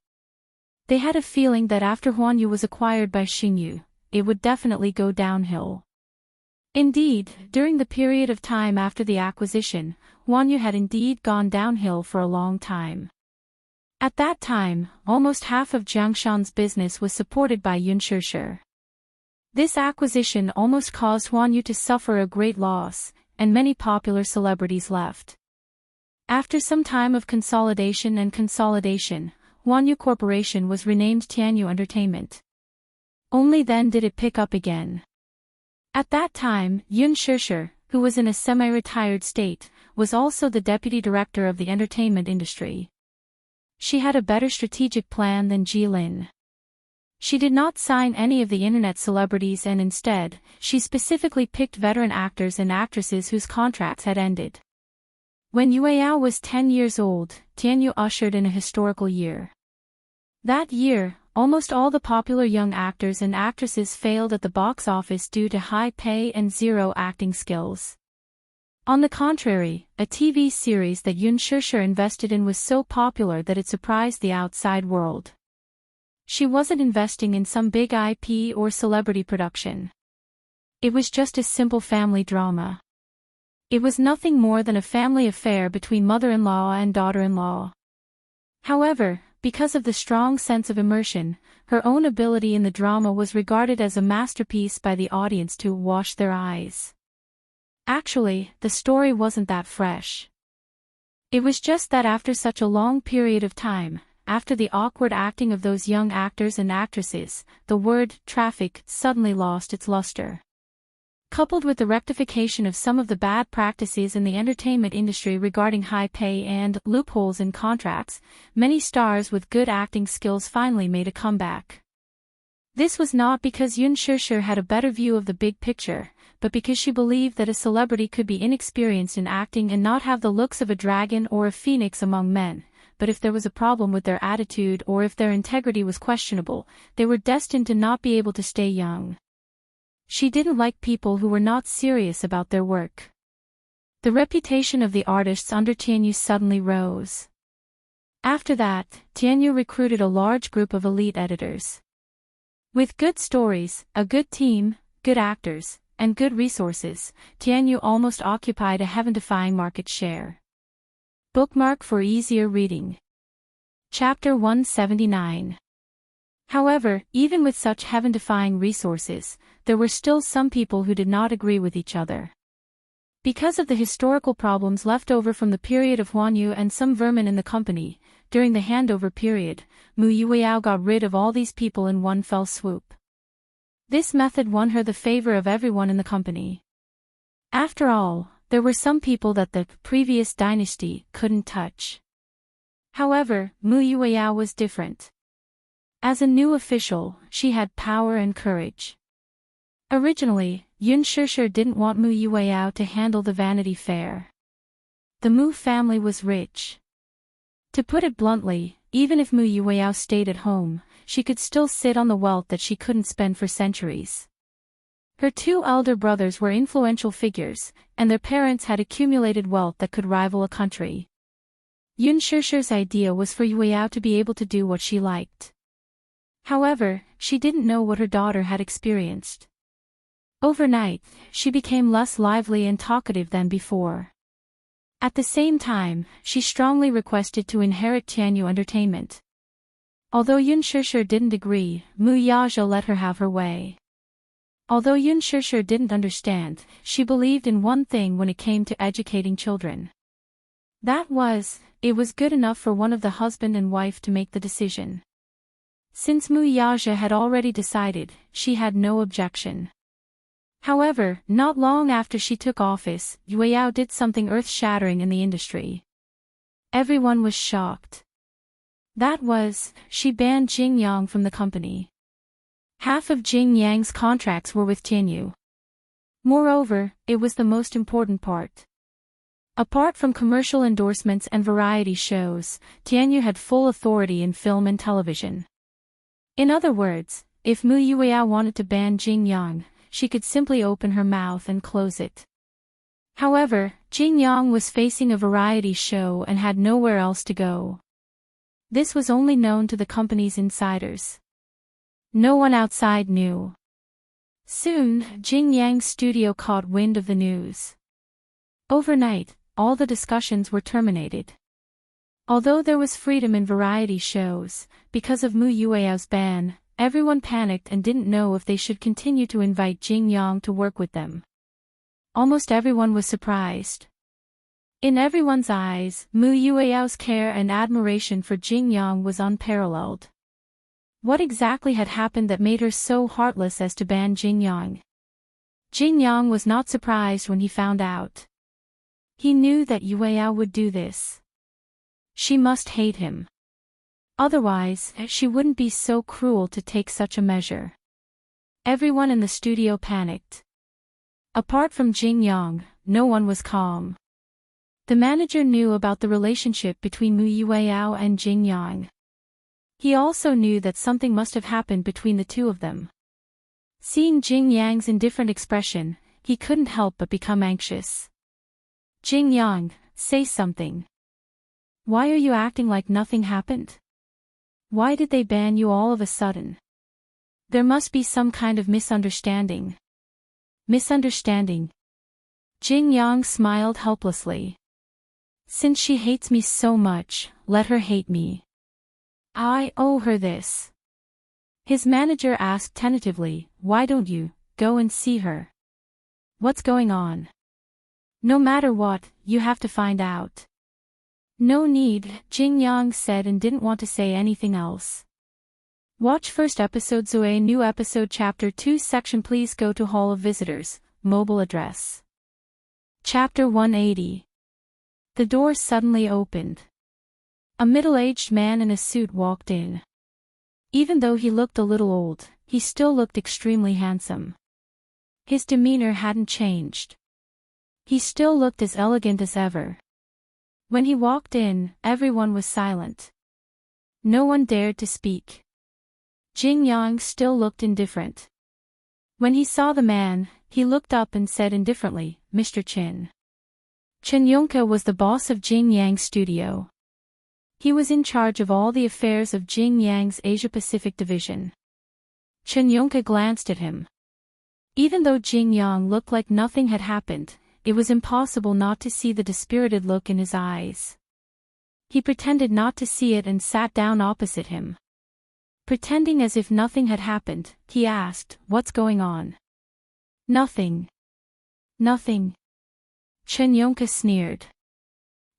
They had a feeling that after Huanyu was acquired by Xingyu, it would definitely go downhill. Indeed, during the period of time after the acquisition, Huanyu had indeed gone downhill for a long time. At that time, almost half of Jiangshan's business was supported by Yun Shishir. This acquisition almost caused Huanyu to suffer a great loss, and many popular celebrities left. After some time of consolidation, Huanyu Corporation was renamed Tianyu Entertainment. Only then did it pick up again. At that time, Yun Shishir, who was in a semi-retired state, was also the deputy director of the entertainment industry. She had a better strategic plan than Jilin. She did not sign any of the internet celebrities, and instead, she specifically picked veteran actors and actresses whose contracts had ended. When Yue Yao was 10 years old, Tianyu ushered in a historical year. That year, almost all the popular young actors and actresses failed at the box office due to high pay and zero acting skills. On the contrary, a TV series that Yun Shishir invested in was so popular that it surprised the outside world. She wasn't investing in some big IP or celebrity production. It was just a simple family drama. It was nothing more than a family affair between mother-in-law and daughter-in-law. However, because of the strong sense of immersion, her own ability in the drama was regarded as a masterpiece by the audience to wash their eyes. Actually, the story wasn't that fresh. It was just that after such a long period of time, after the awkward acting of those young actors and actresses, the word traffic suddenly lost its luster. Coupled with the rectification of some of the bad practices in the entertainment industry regarding high pay and loopholes in contracts, many stars with good acting skills finally made a comeback. This was not because Yun Shishir had a better view of the big picture, but because she believed that a celebrity could be inexperienced in acting and not have the looks of a dragon or a phoenix among men. But if there was a problem with their attitude or if their integrity was questionable, they were destined to not be able to stay young. She didn't like people who were not serious about their work. The reputation of the artists under Tianyu suddenly rose. After that, Tianyu recruited a large group of elite editors. With good stories, a good team, good actors, and good resources, Tianyu almost occupied a heaven-defying market share. Bookmark for easier reading. Chapter 179. However, even with such heaven-defying resources, there were still some people who did not agree with each other. Because of the historical problems left over from the period of Huanyu and some vermin in the company, during the handover period, Mu Yueyao got rid of all these people in one fell swoop. This method won her the favor of everyone in the company. After all, there were some people that the previous dynasty couldn't touch. However, Mu Yueyao was different. As a new official, she had power and courage. Originally, Yun Shishir didn't want Mu Yueyao to handle the Vanity Fair. The Mu family was rich. To put it bluntly, even if Mu Yueyao stayed at home, she could still sit on the wealth that she couldn't spend for centuries. Her 2 elder brothers were influential figures, and their parents had accumulated wealth that could rival a country. Yun Shishir's idea was for Yueyao to be able to do what she liked. However, she didn't know what her daughter had experienced. Overnight, she became less lively and talkative than before. At the same time, she strongly requested to inherit Tianyu Entertainment. Although Yun Shishir didn't agree, Mu Yazhou let her have her way. Although Yun Shishir didn't understand, she believed in one thing when it came to educating children. That was, it was good enough for one of the husband and wife to make the decision. Since Mu Yazhou had already decided, she had no objection. However, not long after she took office, Yue Yao did something earth-shattering in the industry. Everyone was shocked. That was, she banned Jing Yang from the company. Half of Jing Yang's contracts were with Tianyu. Moreover, it was the most important part. Apart from commercial endorsements and variety shows, Tianyu had full authority in film and television. In other words, if Mu Yueyao wanted to ban Jing Yang, she could simply open her mouth and close it. However, Jing Yang was facing a variety show and had nowhere else to go. This was only known to the company's insiders. No one outside knew. Soon, Jing Yang's studio caught wind of the news. Overnight, all the discussions were terminated. Although there was freedom in variety shows, because of Mu Yueyao's ban, everyone panicked and didn't know if they should continue to invite Jing Yang to work with them. Almost everyone was surprised. In everyone's eyes, Mu Yueyao's care and admiration for Jing Yang was unparalleled. What exactly had happened that made her so heartless as to ban Jing Yang? Jing Yang was not surprised when he found out. He knew that Yueyao would do this. She must hate him. Otherwise, she wouldn't be so cruel to take such a measure. Everyone in the studio panicked. Apart from Jing Yang, no one was calm. The manager knew about the relationship between Mu Yueyao and Jing Yang. He also knew that something must have happened between the two of them. Seeing Jing Yang's indifferent expression, he couldn't help but become anxious. Jing Yang, say something. Why are you acting like nothing happened? Why did they ban you all of a sudden? There must be some kind of misunderstanding. Misunderstanding? Jing Yang smiled helplessly. Since she hates me so much, let her hate me. I owe her this. His manager asked tentatively, why don't you go and see her? What's going on? No matter what, you have to find out. No need, Jing Yang said and didn't want to say anything else. Watch first episode Zoe new episode chapter 2 section please go to Hall of Visitors, mobile address. Chapter 180. The door suddenly opened. A middle-aged man in a suit walked in. Even though he looked a little old, he still looked extremely handsome. His demeanor hadn't changed. He still looked as elegant as ever. When he walked in, everyone was silent. No one dared to speak. Jing Yang still looked indifferent. When he saw the man, he looked up and said indifferently, Mr. Chen. Chen Yongke was the boss of Jing Yang's studio. He was in charge of all the affairs of Jing Yang's Asia-Pacific division. Chen Yongke glanced at him. Even though Jing Yang looked like nothing had happened, it was impossible not to see the dispirited look in his eyes. He pretended not to see it and sat down opposite him. Pretending as if nothing had happened, he asked, what's going on? Nothing. Nothing. Chen Yongke sneered.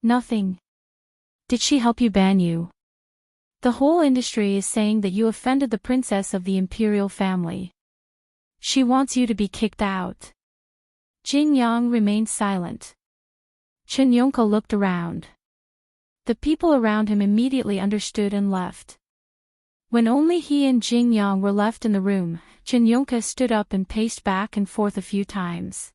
Nothing. Did she help you ban you? The whole industry is saying that you offended the princess of the imperial family. She wants you to be kicked out. Jing Yang remained silent. Chen Yongke looked around. The people around him immediately understood and left. When only he and Jing Yang were left in the room, Chen Yongke stood up and paced back and forth a few times.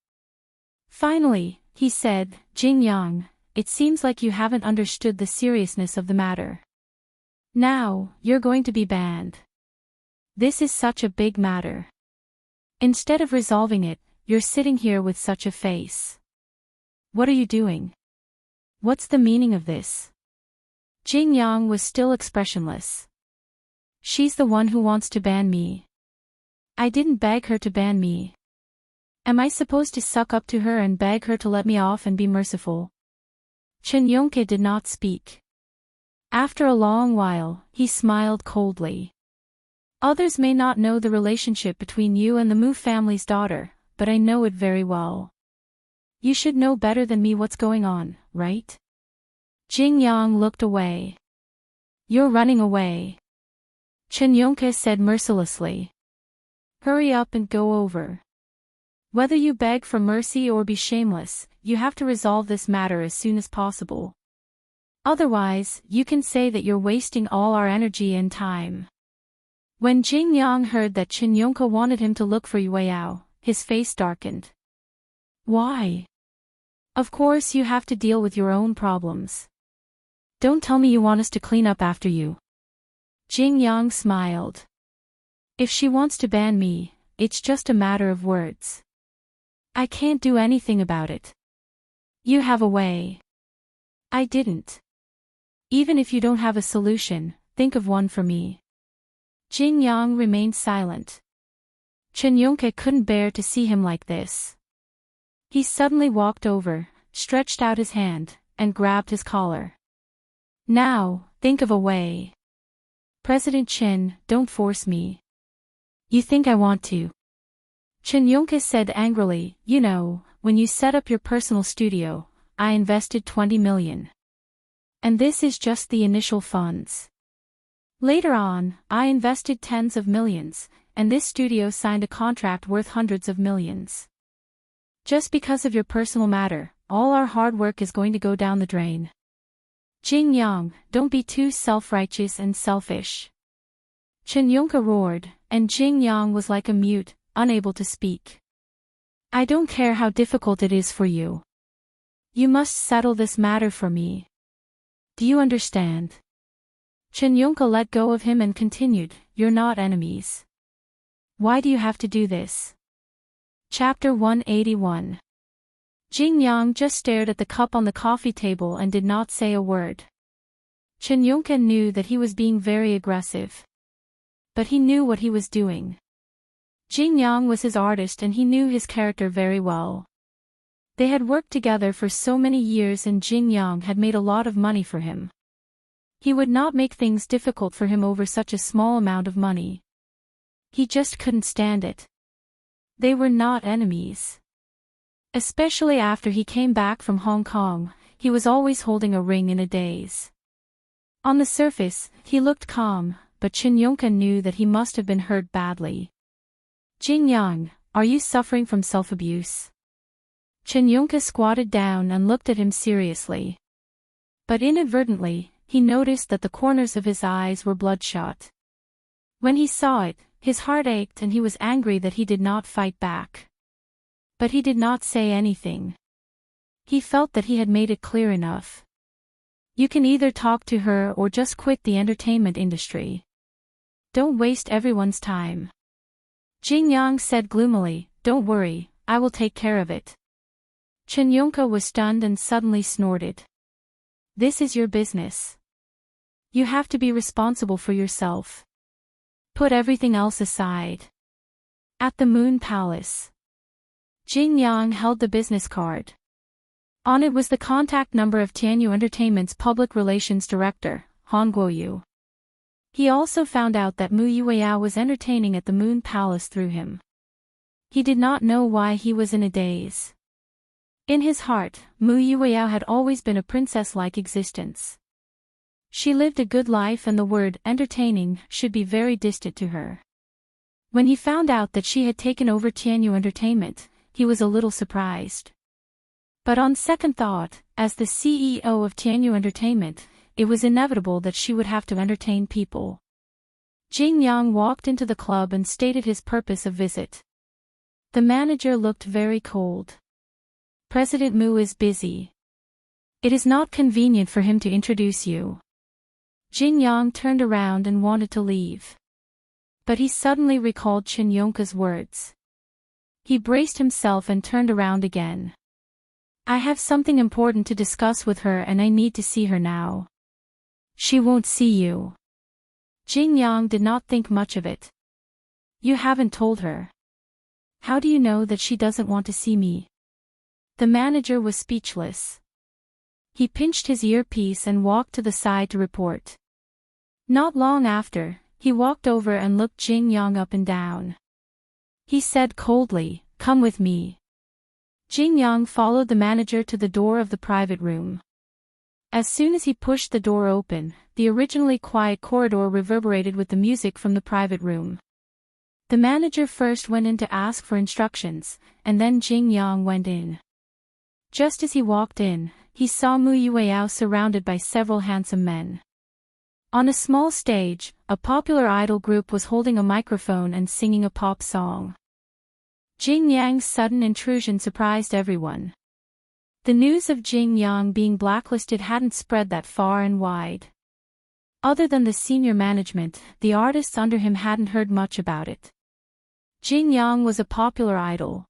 Finally, he said, Jing Yang, it seems like you haven't understood the seriousness of the matter. Now, you're going to be banned. This is such a big matter. Instead of resolving it, you're sitting here with such a face. What are you doing? What's the meaning of this? Jing Yang was still expressionless. She's the one who wants to ban me. I didn't beg her to ban me. Am I supposed to suck up to her and beg her to let me off and be merciful? Chen Yongke did not speak. After a long while, he smiled coldly. Others may not know the relationship between you and the Mu family's daughter, but I know it very well. You should know better than me what's going on, right? Jing Yang looked away. You're running away. Chen Yongke said mercilessly. Hurry up and go over. Whether you beg for mercy or be shameless, you have to resolve this matter as soon as possible. Otherwise, you can say that you're wasting all our energy and time. When Jing Yang heard that Chen Yongke wanted him to look for Yue Yao, his face darkened. Why? Of course you have to deal with your own problems. Don't tell me you want us to clean up after you. Jing Yang smiled. If she wants to ban me, it's just a matter of words. I can't do anything about it. You have a way. I didn't. Even if you don't have a solution, think of one for me. Jing Yang remained silent. Chen Yongke couldn't bear to see him like this. He suddenly walked over, stretched out his hand, and grabbed his collar. Now, think of a way. President Chen, don't force me. You think I want to? Chen Yongke said angrily, you know, when you set up your personal studio, I invested 20 million. And this is just the initial funds. Later on, I invested tens of millions, and this studio signed a contract worth hundreds of millions. Just because of your personal matter, all our hard work is going to go down the drain. Jing Yang, don't be too self-righteous and selfish. Chen Yongke roared, and Jing Yang was like a mute, unable to speak. I don't care how difficult it is for you. You must settle this matter for me. Do you understand? Chen Yongke let go of him and continued, you're not enemies. Why do you have to do this? Chapter 181. Jing Yang just stared at the cup on the coffee table and did not say a word. Chen Yongke knew that he was being very aggressive. But he knew what he was doing. Jing Yang was his artist and he knew his character very well. They had worked together for so many years and Jing Yang had made a lot of money for him. He would not make things difficult for him over such a small amount of money. He just couldn't stand it. They were not enemies. Especially after he came back from Hong Kong, he was always holding a ring in a daze. On the surface, he looked calm, but Chen Yongke knew that he must have been hurt badly. Jing Yang, are you suffering from self-abuse? Chen Yongke squatted down and looked at him seriously. But inadvertently, he noticed that the corners of his eyes were bloodshot. When he saw it, his heart ached and he was angry that he did not fight back. But he did not say anything. He felt that he had made it clear enough. You can either talk to her or just quit the entertainment industry. Don't waste everyone's time. Jing Yang said gloomily, don't worry, I will take care of it. Chen Yongke was stunned and suddenly snorted. This is your business. You have to be responsible for yourself. Put everything else aside. At the Moon Palace. Jing Yang held the business card. On it was the contact number of Tianyu Entertainment's public relations director, Han Guoyu. He also found out that Mu Yueyao was entertaining at the Moon Palace through him. He did not know why he was in a daze. In his heart, Mu Yueyao had always been a princess-like existence. She lived a good life and the word entertaining should be very distant to her. When he found out that she had taken over Tianyu Entertainment, he was a little surprised. But on second thought, as the CEO of Tianyu Entertainment, it was inevitable that she would have to entertain people. Jing Yang walked into the club and stated his purpose of visit. The manager looked very cold. President Mu is busy. It is not convenient for him to introduce you. Jing Yang turned around and wanted to leave. But he suddenly recalled Chen Yongke's words. He braced himself and turned around again. I have something important to discuss with her and I need to see her now. She won't see you. Jing Yang did not think much of it. You haven't told her. How do you know that she doesn't want to see me? The manager was speechless. He pinched his earpiece and walked to the side to report. Not long after, he walked over and looked Jing Yang up and down. He said coldly, "Come with me." Jing Yang followed the manager to the door of the private room. As soon as he pushed the door open, the originally quiet corridor reverberated with the music from the private room. The manager first went in to ask for instructions, and then Jing Yang went in. Just as he walked in, he saw Mu Yueyao surrounded by several handsome men. On a small stage, a popular idol group was holding a microphone and singing a pop song. Jing Yang's sudden intrusion surprised everyone. The news of Jing Yang being blacklisted hadn't spread that far and wide. Other than the senior management, the artists under him hadn't heard much about it. Jing Yang was a popular idol.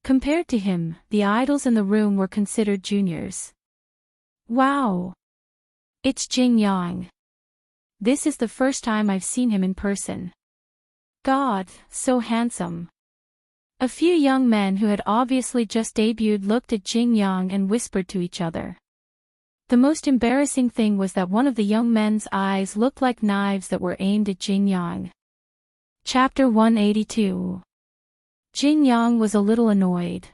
Compared to him, the idols in the room were considered juniors. Wow! It's Jing Yang. This is the first time I've seen him in person. God, so handsome. A few young men who had obviously just debuted looked at Jing Yang and whispered to each other. The most embarrassing thing was that one of the young men's eyes looked like knives that were aimed at Jing Yang. Chapter 182. Jing Yang was a little annoyed.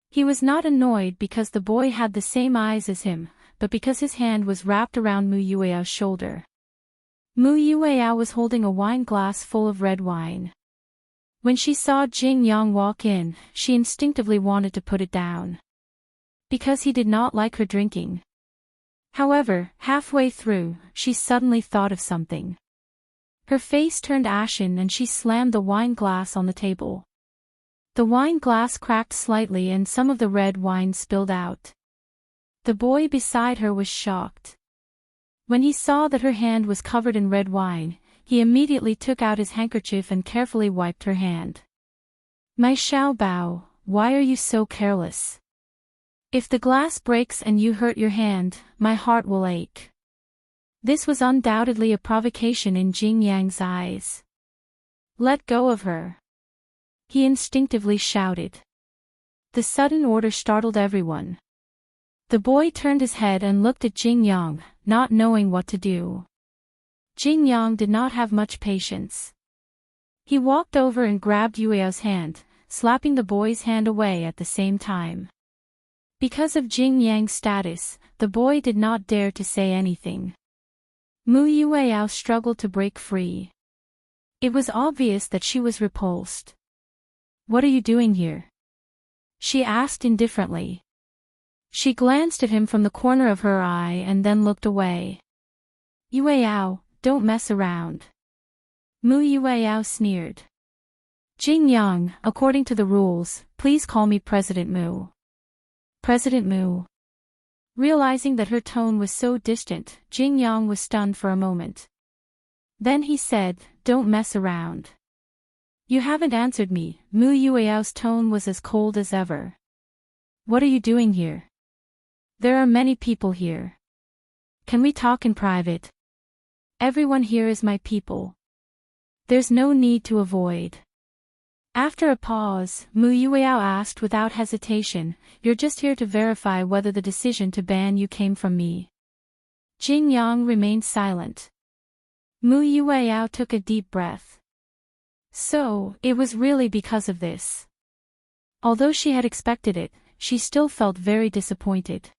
He was not annoyed because the boy had the same eyes as him, but because his hand was wrapped around Mu Yueyao's shoulder. Mu Yueyao was holding a wine glass full of red wine. When she saw Jing Yang walk in, she instinctively wanted to put it down. Because he did not like her drinking. However, halfway through, she suddenly thought of something. Her face turned ashen and she slammed the wine glass on the table. The wine glass cracked slightly and some of the red wine spilled out. The boy beside her was shocked. When he saw that her hand was covered in red wine, he immediately took out his handkerchief and carefully wiped her hand. "My Xiao Bao, why are you so careless? If the glass breaks and you hurt your hand, my heart will ache." This was undoubtedly a provocation in Jing Yang's eyes. "Let go of her," he instinctively shouted. The sudden order startled everyone. The boy turned his head and looked at Jing Yang, not knowing what to do. Jing Yang did not have much patience. He walked over and grabbed Yueyao's hand, slapping the boy's hand away at the same time. Because of Jing Yang's status, the boy did not dare to say anything. Mu Yueyao struggled to break free. It was obvious that she was repulsed. "What are you doing here?" she asked indifferently. She glanced at him from the corner of her eye and then looked away. "Yueyao, don't mess around." Mu Yueyao sneered. "Jing Yang, according to the rules, please call me President Mu." President Mu. Realizing that her tone was so distant, Jing Yang was stunned for a moment. Then he said, "Don't mess around." "You haven't answered me." Mu Yueyao's tone was as cold as ever. "What are you doing here? There are many people here. Can we talk in private? Everyone here is my people. There's no need to avoid." After a pause, Mu Yueyao asked without hesitation, "You're just here to verify whether the decision to ban you came from me?" Jing Yang remained silent. Mu Yueyao took a deep breath. So, it was really because of this. Although she had expected it, she still felt very disappointed.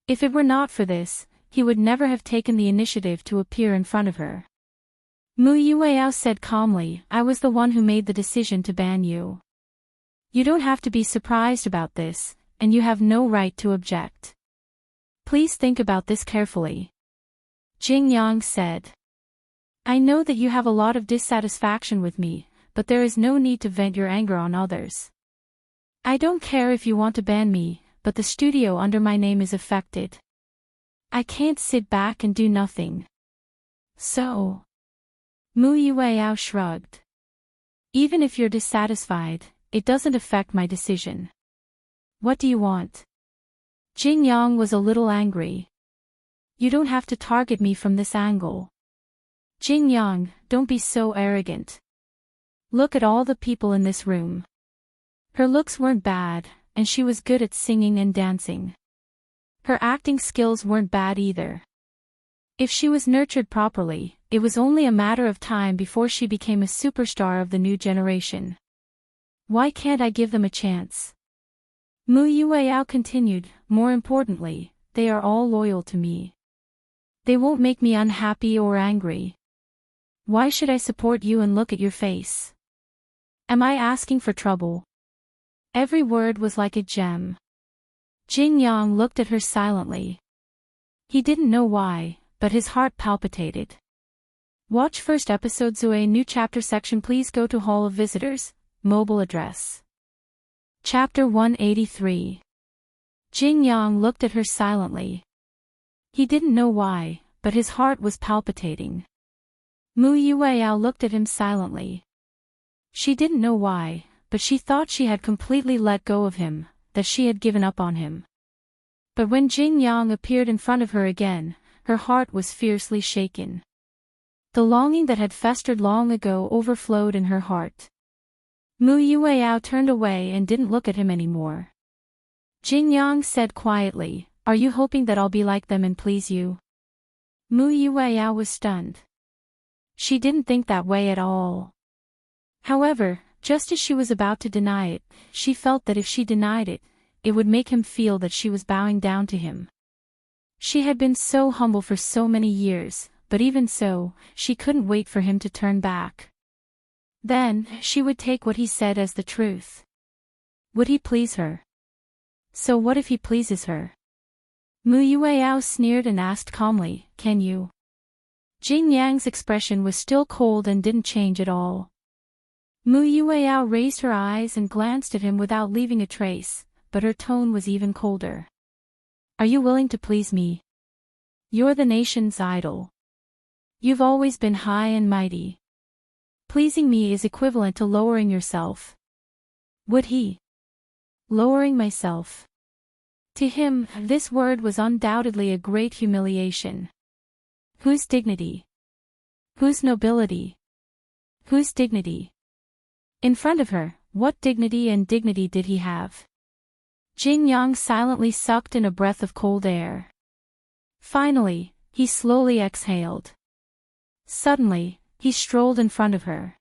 If it were not for this, he would never have taken the initiative to appear in front of her. Mu Yueyao said calmly, "I was the one who made the decision to ban you. You don't have to be surprised about this, and you have no right to object. Please think about this carefully." Jing Yang said. "I know that you have a lot of dissatisfaction with me, but there is no need to vent your anger on others. I don't care if you want to ban me, but the studio under my name is affected. I can't sit back and do nothing. So..." Mu Yueyao shrugged. "Even if you're dissatisfied, it doesn't affect my decision. What do you want?" Jing Yang was a little angry. "You don't have to target me from this angle. Jing Yang, don't be so arrogant. Look at all the people in this room. Her looks weren't bad, and she was good at singing and dancing. Her acting skills weren't bad either. If she was nurtured properly, it was only a matter of time before she became a superstar of the new generation. Why can't I give them a chance? Mu Yueyao continued, more importantly, they are all loyal to me. They won't make me unhappy or angry. Why should I support you and look at your face? Am I asking for trouble? Every word was like a gem. Jing Yang looked at her silently. He didn't know why, but his heart palpitated. Watch first episode Zue new chapter section. Please go to Hall of Visitors, mobile address. Chapter 183. Jing Yang looked at her silently. He didn't know why, but his heart was palpitating. Mu Yueyao looked at him silently. She didn't know why, but she thought she had completely let go of him, that she had given up on him. But when Jing Yang appeared in front of her again, her heart was fiercely shaken. The longing that had festered long ago overflowed in her heart. Mu Yueyao turned away and didn't look at him anymore. Jing Yang said quietly, "Are you hoping that I'll be like them and please you?" Mu Yueyao was stunned. She didn't think that way at all. However, just as she was about to deny it, she felt that if she denied it, it would make him feel that she was bowing down to him. She had been so humble for so many years, but even so, she couldn't wait for him to turn back. Then, she would take what he said as the truth. Would he please her? So what if he pleases her? Mu Yueyao sneered and asked calmly, "Can you?" Jing Yang's expression was still cold and didn't change at all. Mu Yueyao raised her eyes and glanced at him without leaving a trace, but her tone was even colder. "Are you willing to please me? You're the nation's idol. You've always been high and mighty. Pleasing me is equivalent to lowering yourself." Would he? Lowering myself. To him, this word was undoubtedly a great humiliation. Whose dignity? Whose nobility? Whose dignity? In front of her, what dignity and dignity did he have? Jing Yang silently sucked in a breath of cold air. Finally, he slowly exhaled. Suddenly, he strolled in front of her.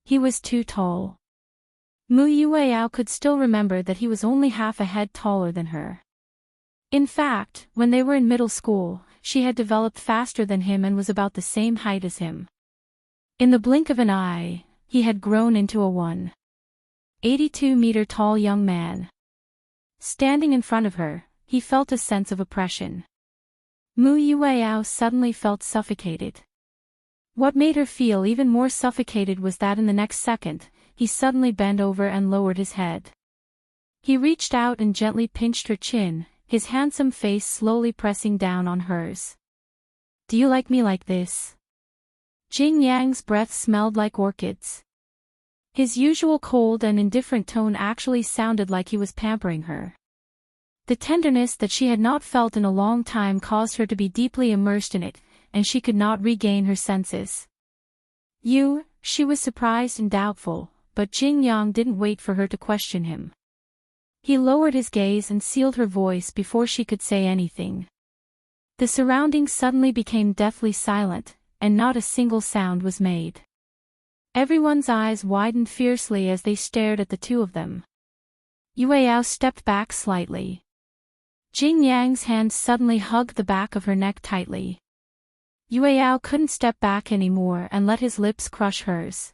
He was too tall. Mu Yueyao could still remember that he was only half a head taller than her. In fact, when they were in middle school, she had developed faster than him and was about the same height as him. In the blink of an eye, he had grown into a 1.82-meter tall young man. Standing in front of her, he felt a sense of oppression. Mu Yueyao suddenly felt suffocated. What made her feel even more suffocated was that in the next second, he suddenly bent over and lowered his head. He reached out and gently pinched her chin, his handsome face slowly pressing down on hers. "Do you like me like this?" Jing Yang's breath smelled like orchids. His usual cold and indifferent tone actually sounded like he was pampering her. The tenderness that she had not felt in a long time caused her to be deeply immersed in it, and she could not regain her senses. She was surprised and doubtful, but Jing Yang didn't wait for her to question him. He lowered his gaze and sealed her voice before she could say anything. The surroundings suddenly became deathly silent, and not a single sound was made. Everyone's eyes widened fiercely as they stared at the two of them. Yueyao stepped back slightly. Jing Yang's hand suddenly hugged the back of her neck tightly. Yueyao couldn't step back anymore and let his lips crush hers.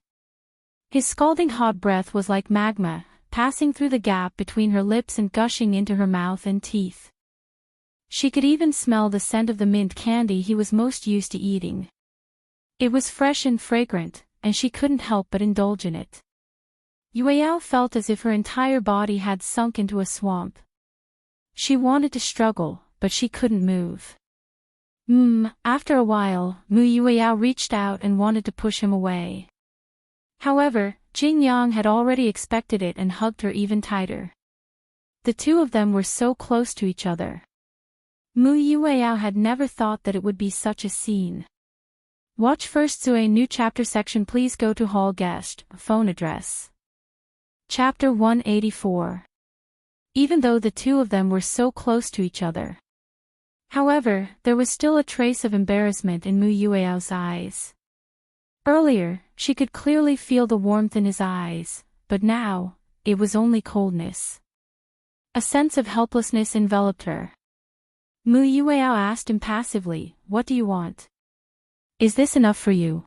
His scalding hot breath was like magma, passing through the gap between her lips and gushing into her mouth and teeth. She could even smell the scent of the mint candy he was most used to eating. It was fresh and fragrant, and she couldn't help but indulge in it. Yueyao felt as if her entire body had sunk into a swamp. She wanted to struggle, but she couldn't move. After a while, Mu Yueyao reached out and wanted to push him away. However, Jing Yang had already expected it and hugged her even tighter. The two of them were so close to each other. Mu Yueyao had never thought that it would be such a scene. Watch first to a new chapter section. Please go to hall guest, phone address. Chapter 184. Even though the two of them were so close to each other. However, there was still a trace of embarrassment in Mu Yueao's eyes. Earlier, she could clearly feel the warmth in his eyes, but now, it was only coldness. A sense of helplessness enveloped her. Mu Yueao asked impassively, "What do you want? Is this enough for you?"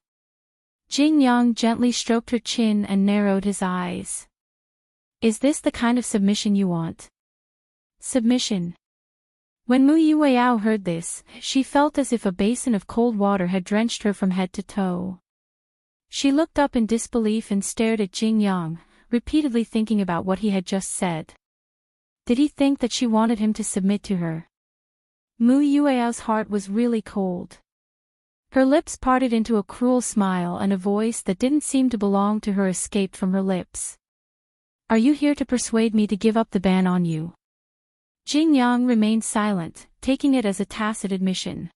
Jing Yang gently stroked her chin and narrowed his eyes. "Is this the kind of submission you want?" Submission. When Mu Yueao heard this, she felt as if a basin of cold water had drenched her from head to toe. She looked up in disbelief and stared at Jing Yang, repeatedly thinking about what he had just said. Did he think that she wanted him to submit to her? Mu Yueao's heart was really cold. Her lips parted into a cruel smile and a voice that didn't seem to belong to her escaped from her lips. "Are you here to persuade me to give up the ban on you?" Jing Yang remained silent, taking it as a tacit admission.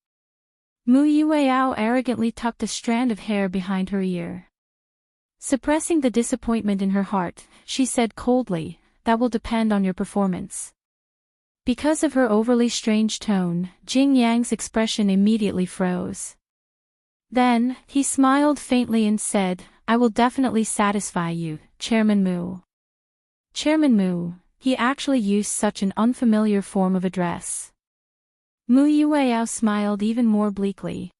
Mu Yueao arrogantly tucked a strand of hair behind her ear. Suppressing the disappointment in her heart, she said coldly, "That will depend on your performance." Because of her overly strange tone, Jing Yang's expression immediately froze. Then, he smiled faintly and said, "I will definitely satisfy you, Chairman Mu." Chairman Mu, he actually used such an unfamiliar form of address. Mu Yueao smiled even more bleakly.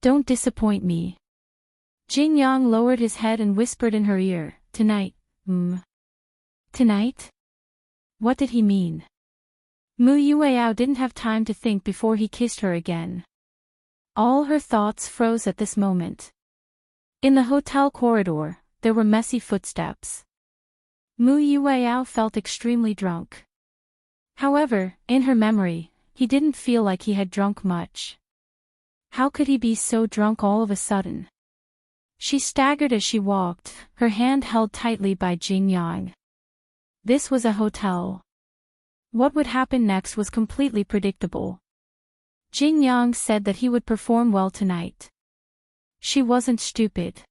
"Don't disappoint me." Jing Yang lowered his head and whispered in her ear, "Tonight, Tonight? What did he mean? Mu Yueao didn't have time to think before he kissed her again. All her thoughts froze at this moment. In the hotel corridor, there were messy footsteps. Mu Yueao felt extremely drunk. However, in her memory, he didn't feel like he had drunk much. How could he be so drunk all of a sudden? She staggered as she walked, her hand held tightly by Jing Yang. This was a hotel. What would happen next was completely predictable. Jing Yang said that he would perform well tonight. She wasn't stupid.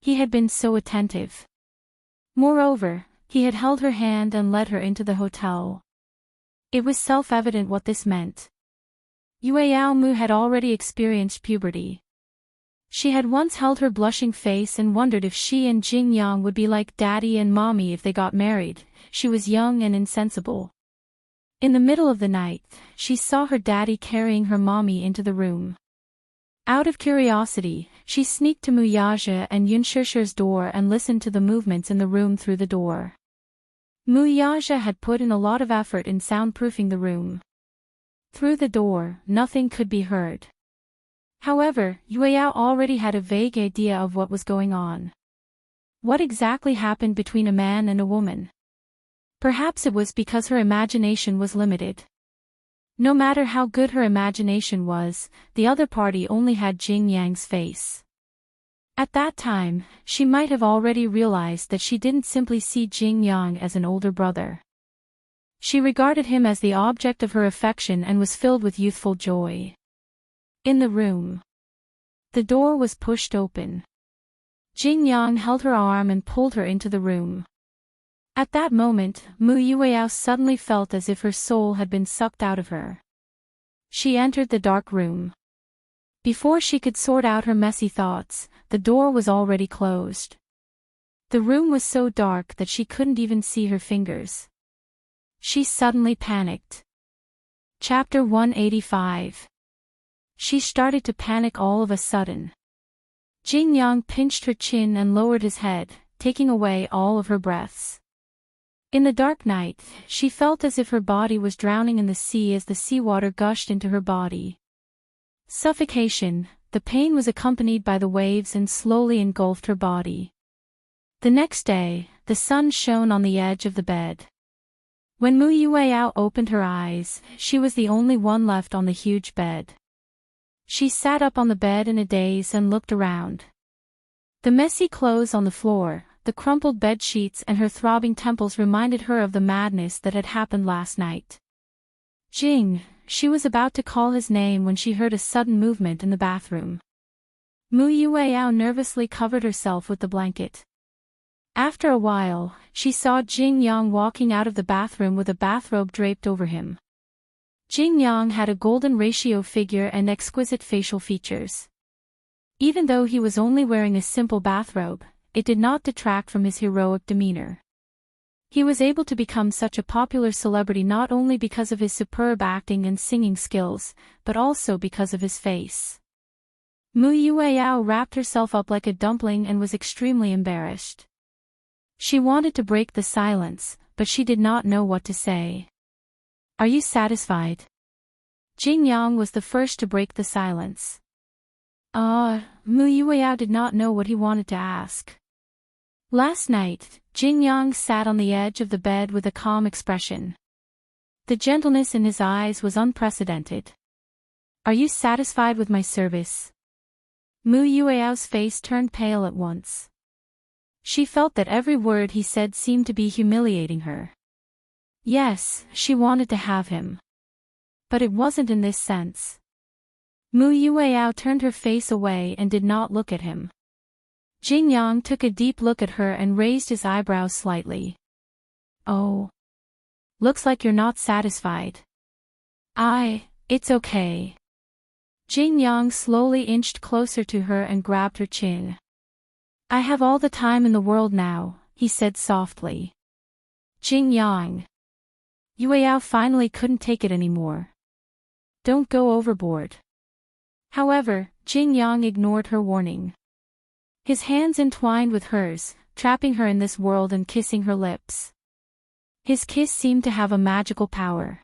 He had been so attentive. Moreover, he had held her hand and led her into the hotel. It was self-evident what this meant. Yueao Mu had already experienced puberty. She had once held her blushing face and wondered if she and Jing Yang would be like daddy and mommy if they got married. She was young and insensible. In the middle of the night, she saw her daddy carrying her mommy into the room. Out of curiosity, she sneaked to Mu Yaja and Yun Shishir's door and listened to the movements in the room through the door. Mu Yaja had put in a lot of effort in soundproofing the room. Through the door, nothing could be heard. However, Yueao already had a vague idea of what was going on. What exactly happened between a man and a woman? Perhaps it was because her imagination was limited. No matter how good her imagination was, the other party only had Jing Yang's face. At that time, she might have already realized that she didn't simply see Jing Yang as an older brother. She regarded him as the object of her affection and was filled with youthful joy. In the room, the door was pushed open. Jing Yang held her arm and pulled her into the room. At that moment, Mu Yueao suddenly felt as if her soul had been sucked out of her. She entered the dark room. Before she could sort out her messy thoughts, the door was already closed. The room was so dark that she couldn't even see her fingers. She suddenly panicked. Chapter 185. She started to panic all of a sudden. Jing Yang pinched her chin and lowered his head, taking away all of her breaths. In the dark night, she felt as if her body was drowning in the sea as the seawater gushed into her body. Suffocation, the pain was accompanied by the waves and slowly engulfed her body. The next day, the sun shone on the edge of the bed. When Mu Yueao opened her eyes, she was the only one left on the huge bed. She sat up on the bed in a daze and looked around. The messy clothes on the floor, the crumpled bed sheets and her throbbing temples reminded her of the madness that had happened last night. Jing, she was about to call his name when she heard a sudden movement in the bathroom. Mu Yueyao nervously covered herself with the blanket. After a while, she saw Jing Yang walking out of the bathroom with a bathrobe draped over him. Jing Yang had a golden ratio figure and exquisite facial features. Even though he was only wearing a simple bathrobe, it did not detract from his heroic demeanor. He was able to become such a popular celebrity not only because of his superb acting and singing skills, but also because of his face. Mu Yueyao wrapped herself up like a dumpling and was extremely embarrassed. She wanted to break the silence, but she did not know what to say. Are you satisfied? Jing Yang was the first to break the silence. Mu Yueyao did not know what he wanted to ask. Last night, Jing Yang sat on the edge of the bed with a calm expression. The gentleness in his eyes was unprecedented. Are you satisfied with my service? Mu Yueyao's face turned pale at once. She felt that every word he said seemed to be humiliating her. Yes, she wanted to have him. But it wasn't in this sense. Mu Yueyao turned her face away and did not look at him. Jing Yang took a deep look at her and raised his eyebrows slightly. Oh. Looks like you're not satisfied. It's okay. Jing Yang slowly inched closer to her and grabbed her chin. I have all the time in the world now, he said softly. Jing Yang. Yueyao finally couldn't take it anymore. Don't go overboard. However, Jing Yang ignored her warning. His hands entwined with hers, trapping her in this world and kissing her lips. His kiss seemed to have a magical power.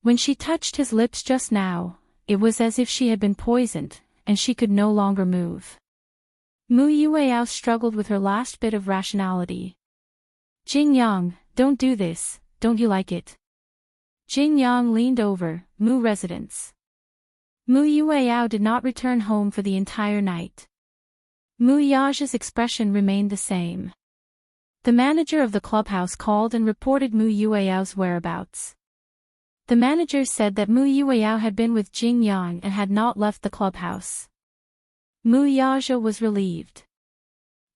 When she touched his lips just now, it was as if she had been poisoned, and she could no longer move. Mu Yueyao struggled with her last bit of rationality. Jing Yang, don't do this, don't you like it? Jing Yang leaned over, Mu residence. Mu Yueyao did not return home for the entire night. Mu Yaja's expression remained the same. The manager of the clubhouse called and reported Mu Yueyao's whereabouts. The manager said that Mu Yueyao had been with Jing Yang and had not left the clubhouse. Mu Yaja was relieved.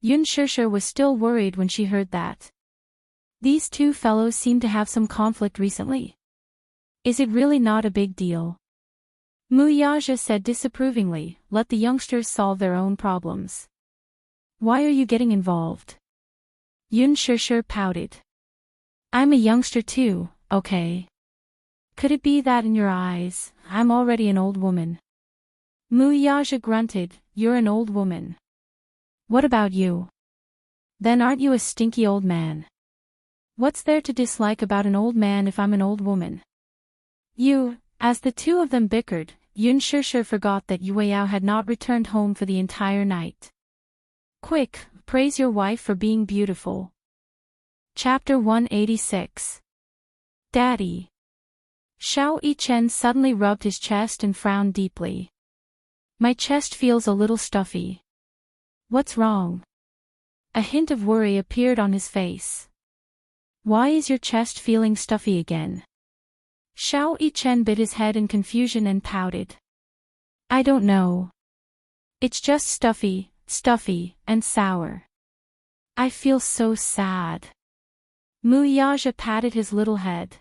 Yun Shishir was still worried when she heard that. These two fellows seem to have some conflict recently. Is it really not a big deal? Mu Yaja said disapprovingly, let the youngsters solve their own problems. Why are you getting involved? Yun Shishir pouted. I'm a youngster too, okay? Could it be that in your eyes, I'm already an old woman? Mu Yaja grunted, you're an old woman. What about you? Then aren't you a stinky old man? What's there to dislike about an old man if I'm an old woman? As the two of them bickered, Yun Shishir forgot that Yueyao had not returned home for the entire night. Quick, praise your wife for being beautiful. Chapter 186. Daddy. Xiao Yichen suddenly rubbed his chest and frowned deeply. My chest feels a little stuffy. What's wrong? A hint of worry appeared on his face. Why is your chest feeling stuffy again? Xiao Yichen bit his head in confusion and pouted. I don't know. It's just stuffy, and sour. I feel so sad. Mu Yaja patted his little head.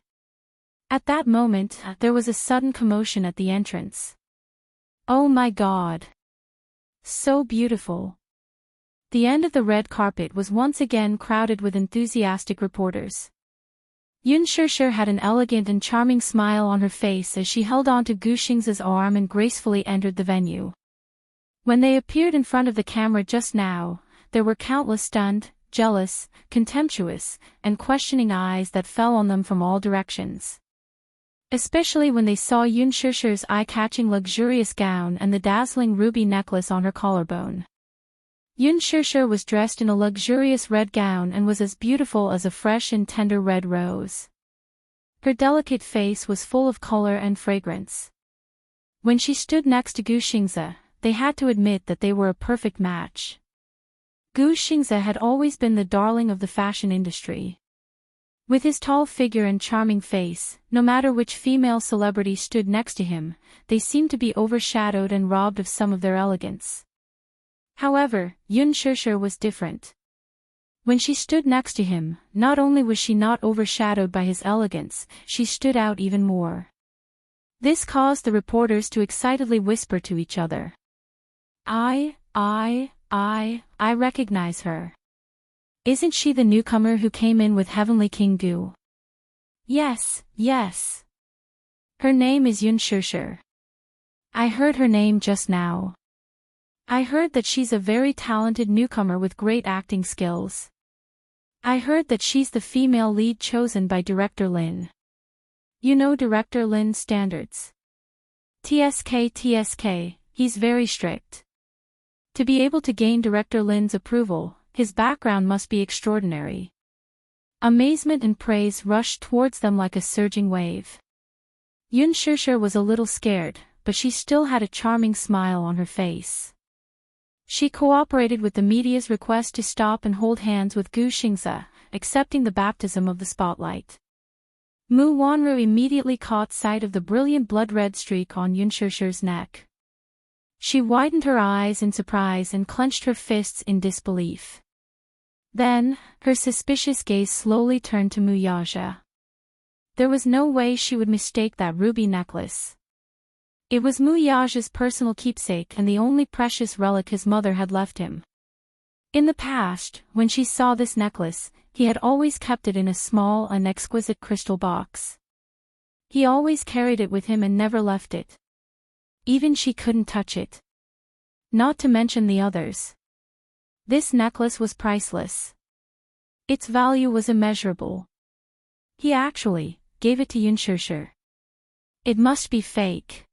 At that moment, there was a sudden commotion at the entrance. Oh my God! So beautiful. The end of the red carpet was once again crowded with enthusiastic reporters. Yun Shishir had an elegant and charming smile on her face as she held on to Gu Xingze's arm and gracefully entered the venue. When they appeared in front of the camera just now, there were countless stunned, jealous, contemptuous, and questioning eyes that fell on them from all directions. Especially when they saw Yun Shishir's eye-catching luxurious gown and the dazzling ruby necklace on her collarbone. Yun Shishir was dressed in a luxurious red gown and was as beautiful as a fresh and tender red rose. Her delicate face was full of color and fragrance. When she stood next to Gu Xingze, they had to admit that they were a perfect match. Gu Xingze had always been the darling of the fashion industry. With his tall figure and charming face, no matter which female celebrity stood next to him, they seemed to be overshadowed and robbed of some of their elegance. However, Yun Shishir was different. When she stood next to him, not only was she not overshadowed by his elegance, she stood out even more. This caused the reporters to excitedly whisper to each other. I recognize her. Isn't she the newcomer who came in with Heavenly King Gu? Yes. Her name is Yun Shishir. I heard her name just now. I heard that she's a very talented newcomer with great acting skills. I heard that she's the female lead chosen by Director Lin. You know Director Lin's standards. TSK, he's very strict. To be able to gain Director Lin's approval, his background must be extraordinary. Amazement and praise rushed towards them like a surging wave. Yun Shishir was a little scared, but she still had a charming smile on her face. She cooperated with the media's request to stop and hold hands with Gu Xingze, accepting the baptism of the spotlight. Mu Wanru immediately caught sight of the brilliant blood-red streak on Yun Shishir's neck. She widened her eyes in surprise and clenched her fists in disbelief. Then, her suspicious gaze slowly turned to Mu Yaja. There was no way she would mistake that ruby necklace. It was Mu Yaja's personal keepsake and the only precious relic his mother had left him. In the past, when she saw this necklace, he had always kept it in a small and exquisite crystal box. He always carried it with him and never left it. Even she couldn't touch it. Not to mention the others. This necklace was priceless. Its value was immeasurable. He actually gave it to Yun Shishir. It must be fake.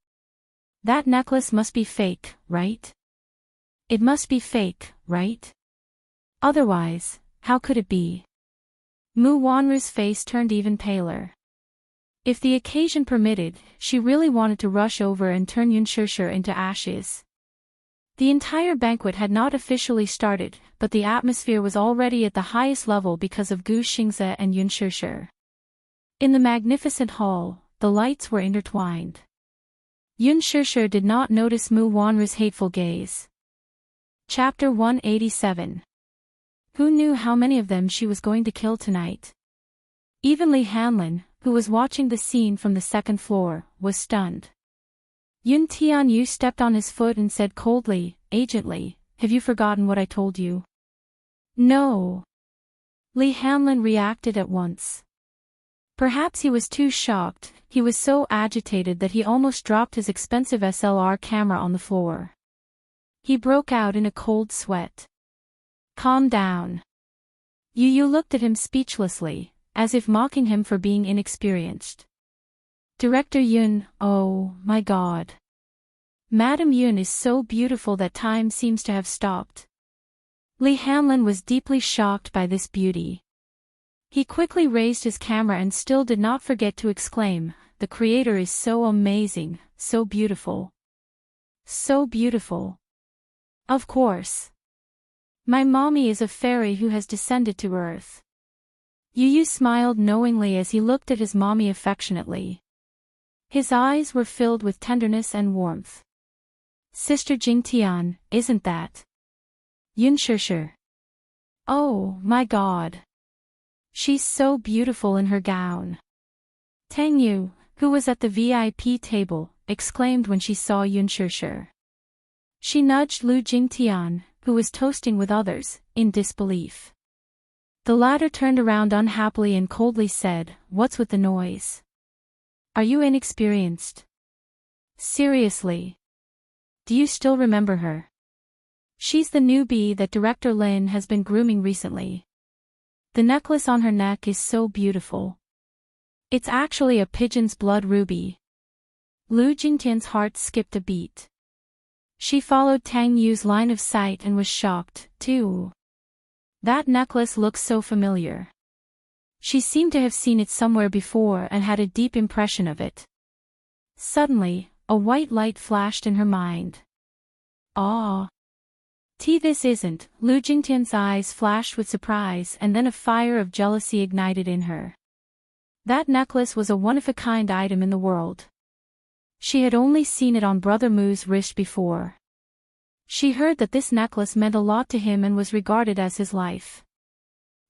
That necklace must be fake, right? It must be fake, right? Otherwise, how could it be? Mu Wanru's face turned even paler. If the occasion permitted, she really wanted to rush over and turn Yun Shishir into ashes. The entire banquet had not officially started, but the atmosphere was already at the highest level because of Gu Xingze and Yun Shishir. In the magnificent hall, the lights were intertwined. Yun Shishir did not notice Mu Wanru's hateful gaze. Chapter 187. Who knew how many of them she was going to kill tonight? Even Li Hanlin, who was watching the scene from the second floor, was stunned. Yun Tianyu stepped on his foot and said coldly, "Agent Li, have you forgotten what I told you?" "No." Li Hanlin reacted at once. Perhaps he was too shocked, he was so agitated that he almost dropped his expensive SLR camera on the floor. He broke out in a cold sweat. "Calm down." Yu looked at him speechlessly, as if mocking him for being inexperienced. "Director Yun, oh my God. Madam Yun is so beautiful that time seems to have stopped." Li Hanlin was deeply shocked by this beauty. He quickly raised his camera and still did not forget to exclaim, "The creator is so amazing, so beautiful. So beautiful. Of course. My mommy is a fairy who has descended to earth." Yu smiled knowingly as he looked at his mommy affectionately. His eyes were filled with tenderness and warmth. "Sister Jingtian, isn't that Yun Shishir? Oh my God. She's so beautiful in her gown." Tang Yu, who was at the VIP table, exclaimed when she saw Yun Shishir. She nudged Lu Jingtian, who was toasting with others, in disbelief. The latter turned around unhappily and coldly said, "What's with the noise? Are you inexperienced? Seriously? Do you still remember her? She's the newbie that Director Lin has been grooming recently. The necklace on her neck is so beautiful. It's actually a pigeon's blood ruby." Lu Jingtian's heart skipped a beat. She followed Tang Yu's line of sight and was shocked, too. That necklace looks so familiar. She seemed to have seen it somewhere before and had a deep impression of it. Suddenly, a white light flashed in her mind. "Ah. This isn't." Lu Jingtian's eyes flashed with surprise and then a fire of jealousy ignited in her. That necklace was a one-of-a-kind item in the world. She had only seen it on Brother Mu's wrist before. She heard that this necklace meant a lot to him and was regarded as his life.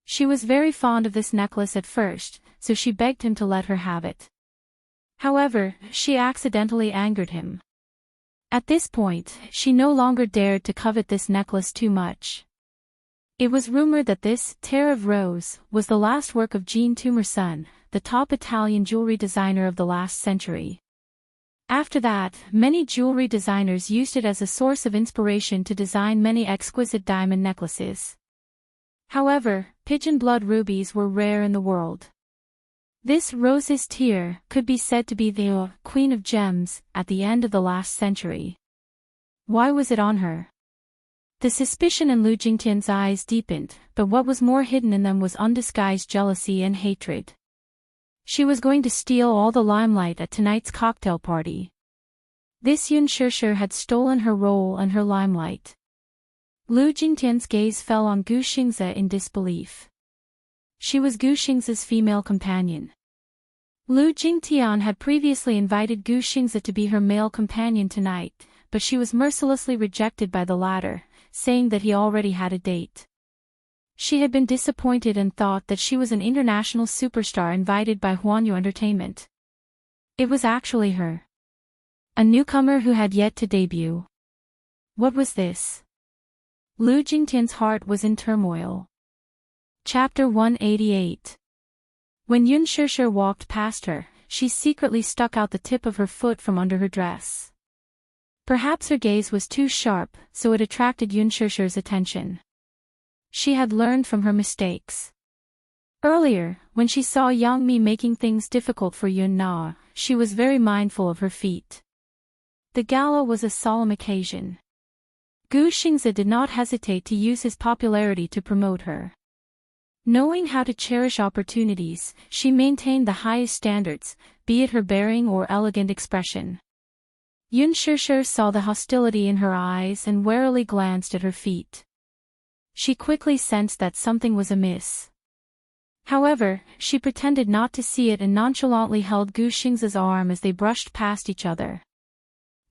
She was very fond of this necklace at first, so she begged him to let her have it. However, she accidentally angered him. At this point, she no longer dared to covet this necklace too much. It was rumored that this Tear of Rose was the last work of Jean Toomerson, the top Italian jewelry designer of the last century. After that, many jewelry designers used it as a source of inspiration to design many exquisite diamond necklaces. However, pigeon blood rubies were rare in the world. This Rose's Tear could be said to be the Queen of Gems at the end of the last century. Why was it on her? The suspicion in Lu Jingtian's eyes deepened, but what was more hidden in them was undisguised jealousy and hatred. She was going to steal all the limelight at tonight's cocktail party. This Yun Shishir had stolen her role and her limelight. Lu Jingtian's gaze fell on Gu Xingze in disbelief. She was Gu Xingze's female companion. Lu Jingtian had previously invited Gu Xingze to be her male companion tonight, but she was mercilessly rejected by the latter, saying that he already had a date. She had been disappointed and thought that she was an international superstar invited by Huanyu Entertainment. It was actually her. A newcomer who had yet to debut. What was this? Lu Jingtian's heart was in turmoil. Chapter 188. When Yun Shishir walked past her, she secretly stuck out the tip of her foot from under her dress. Perhaps her gaze was too sharp, so it attracted Yun Shishir's attention. She had learned from her mistakes. Earlier, when she saw Yang Mi making things difficult for Yun Na, she was very mindful of her feet. The gala was a solemn occasion. Gu Xingze did not hesitate to use his popularity to promote her. Knowing how to cherish opportunities, she maintained the highest standards, be it her bearing or elegant expression. Yun Shishir saw the hostility in her eyes and warily glanced at her feet. She quickly sensed that something was amiss. However, she pretended not to see it and nonchalantly held Gu Xingze's arm as they brushed past each other.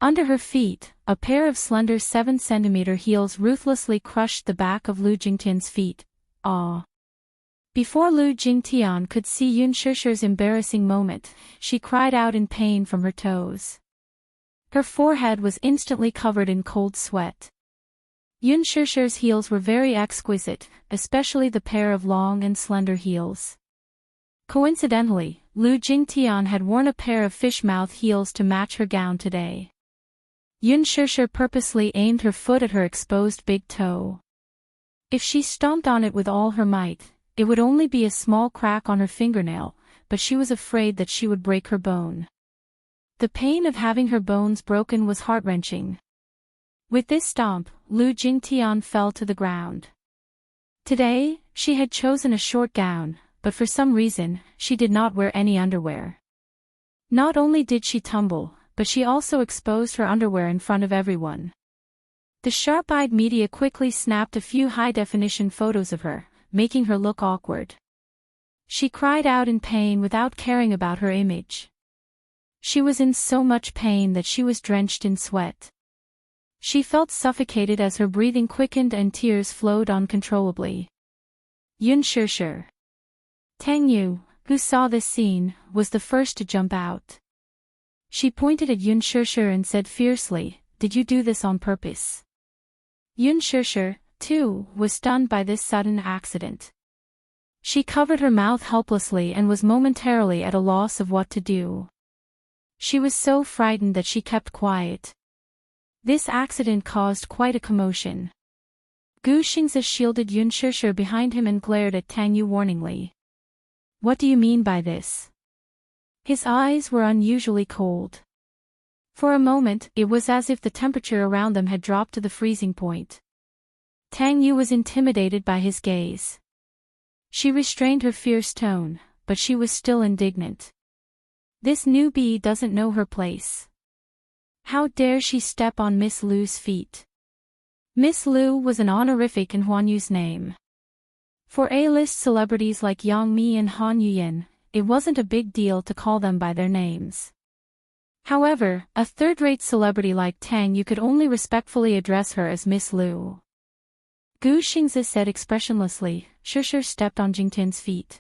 Under her feet, a pair of slender 7-centimeter heels ruthlessly crushed the back of Lu Jingtian's feet. Ah! Before Lu Jingtian could see Yun Shishir's embarrassing moment, she cried out in pain from her toes. Her forehead was instantly covered in cold sweat. Yun Shishir's heels were very exquisite, especially the pair of long and slender heels. Coincidentally, Lu Jingtian had worn a pair of fish-mouth heels to match her gown today. Yun Shishir purposely aimed her foot at her exposed big toe. If she stomped on it with all her might, it would only be a small crack on her fingernail, but she was afraid that she would break her bone. The pain of having her bones broken was heart-wrenching. With this stomp, Lu Jingtian fell to the ground. Today, she had chosen a short gown, but for some reason, she did not wear any underwear. Not only did she tumble, but she also exposed her underwear in front of everyone. The sharp-eyed media quickly snapped a few high-definition photos of her, making her look awkward. She cried out in pain without caring about her image. She was in so much pain that she was drenched in sweat. She felt suffocated as her breathing quickened and tears flowed uncontrollably. Yun Shishir. Tang Yu, who saw this scene, was the first to jump out. She pointed at Yun Shishir and said fiercely, "Did you do this on purpose?" Yun Shishir, too, was stunned by this sudden accident. She covered her mouth helplessly and was momentarily at a loss of what to do. She was so frightened that she kept quiet. This accident caused quite a commotion. Gu Xingze shielded Yun Shishir behind him and glared at Tang Yu warningly. "What do you mean by this?" His eyes were unusually cold. For a moment, it was as if the temperature around them had dropped to the freezing point. Tang Yu was intimidated by his gaze. She restrained her fierce tone, but she was still indignant. This newbie doesn't know her place. How dare she step on Miss Lu's feet? Miss Lu was an honorific in Huanyu's name. For A-list celebrities like Yang Mi and Han Yuyen, it wasn't a big deal to call them by their names. However, a third-rate celebrity like Tang, you could only respectfully address her as Miss Lu. Gu Xingzi said expressionlessly. Shusher stepped on Jingtian's feet.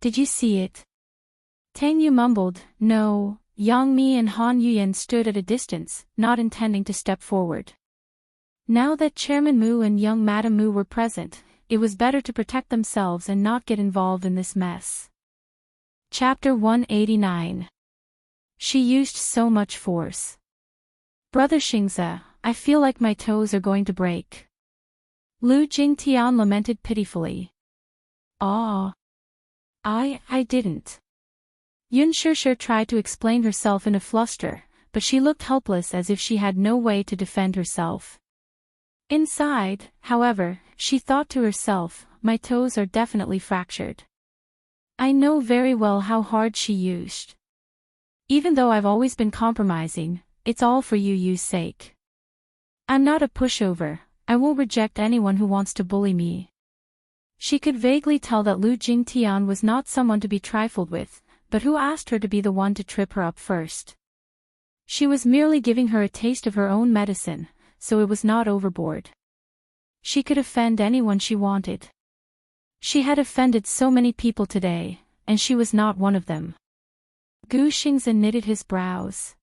Did you see it? Tang Yu mumbled, no. Yang Mi and Han Yuyan stood at a distance, not intending to step forward. Now that Chairman Mu and young Madame Mu were present, it was better to protect themselves and not get involved in this mess. Chapter 189. She used so much force. Brother Xingzi, I feel like my toes are going to break. Lu Jingtian lamented pitifully. Ah. I didn't. Yun Shishir tried to explain herself in a fluster, but she looked helpless as if she had no way to defend herself. Inside, however, she thought to herself, my toes are definitely fractured. I know very well how hard she used. Even though I've always been compromising, it's all for Yu's sake. I'm not a pushover, I won't reject anyone who wants to bully me. She could vaguely tell that Lu Jingtian was not someone to be trifled with, but who asked her to be the one to trip her up first? She was merely giving her a taste of her own medicine, so it was not overboard. She could offend anyone she wanted. She had offended so many people today, and she was not one of them. Gu Xingzi knitted his brows.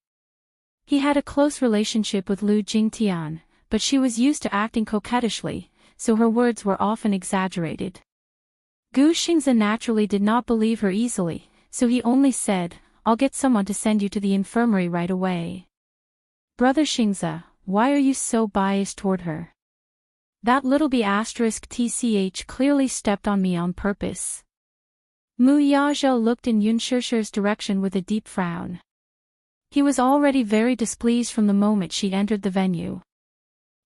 He had a close relationship with Lu Jingtian, but she was used to acting coquettishly, so her words were often exaggerated. Gu Xingzi naturally did not believe her easily, so he only said, I'll get someone to send you to the infirmary right away. Brother Xingzi, why are you so biased toward her? That little B**tch clearly stepped on me on purpose. Mu Yazhou looked in Yun Shishir's direction with a deep frown. He was already very displeased from the moment she entered the venue.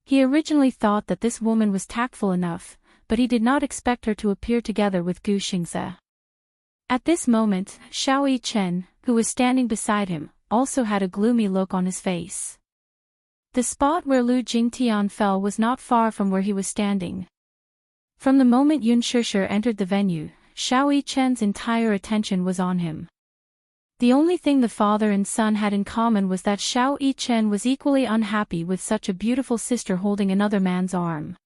He originally thought that this woman was tactful enough, but he did not expect her to appear together with Gu Xingzi. At this moment, Xiao Yichen, who was standing beside him, also had a gloomy look on his face. The spot where Lu Jingtian fell was not far from where he was standing. From the moment Yun Shishir entered the venue, Xiao Yichen's entire attention was on him. The only thing the father and son had in common was that Xiao Yichen was equally unhappy with such a beautiful sister holding another man's arm.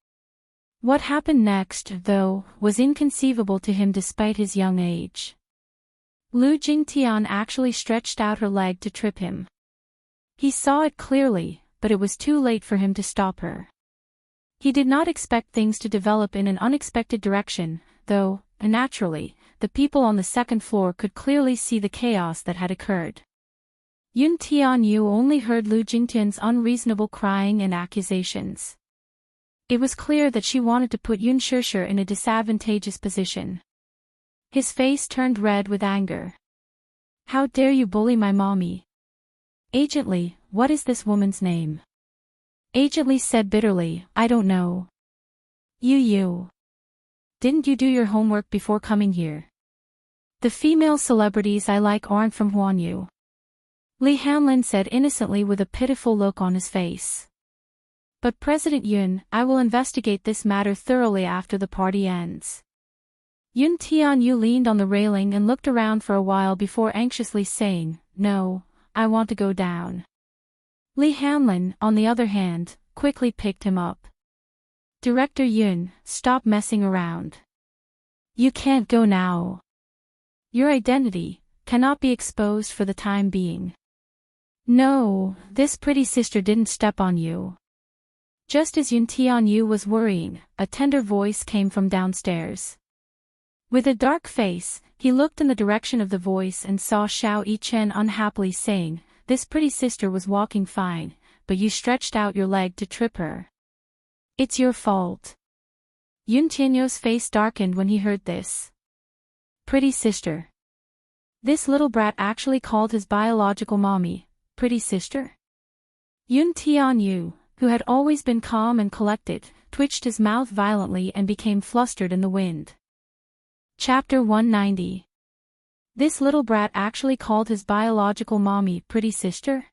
What happened next, though, was inconceivable to him despite his young age. Lu Jingtian actually stretched out her leg to trip him. He saw it clearly, but it was too late for him to stop her. He did not expect things to develop in an unexpected direction, though, naturally, the people on the second floor could clearly see the chaos that had occurred. Yun Tianyu only heard Lu Jingtian's unreasonable crying and accusations. It was clear that she wanted to put Yun Shishir in a disadvantageous position. His face turned red with anger. How dare you bully my mommy? Agent Li, what is this woman's name? Agent Li said bitterly, I don't know. You. Didn't you do your homework before coming here? The female celebrities I like aren't from Huanyu. Li Hanlin said innocently with a pitiful look on his face. But President Yun, I will investigate this matter thoroughly after the party ends. Yun Tianyu leaned on the railing and looked around for a while before anxiously saying, no, I want to go down. Li Hanlin, on the other hand, quickly picked him up. Director Yun, stop messing around. You can't go now. Your identity cannot be exposed for the time being. No, this pretty sister didn't step on you. Just as Yun Tianyu was worrying, a tender voice came from downstairs. With a dark face, he looked in the direction of the voice and saw Xiao Yichen unhappily saying, this pretty sister was walking fine, but you stretched out your leg to trip her. It's your fault. Yun Tianyu's face darkened when he heard this. Pretty sister. This little brat actually called his biological mommy, pretty sister? Yun Tianyu, who had always been calm and collected, twitched his mouth violently and became flustered in the wind. Chapter 190. This little brat actually called his biological mommy pretty sister?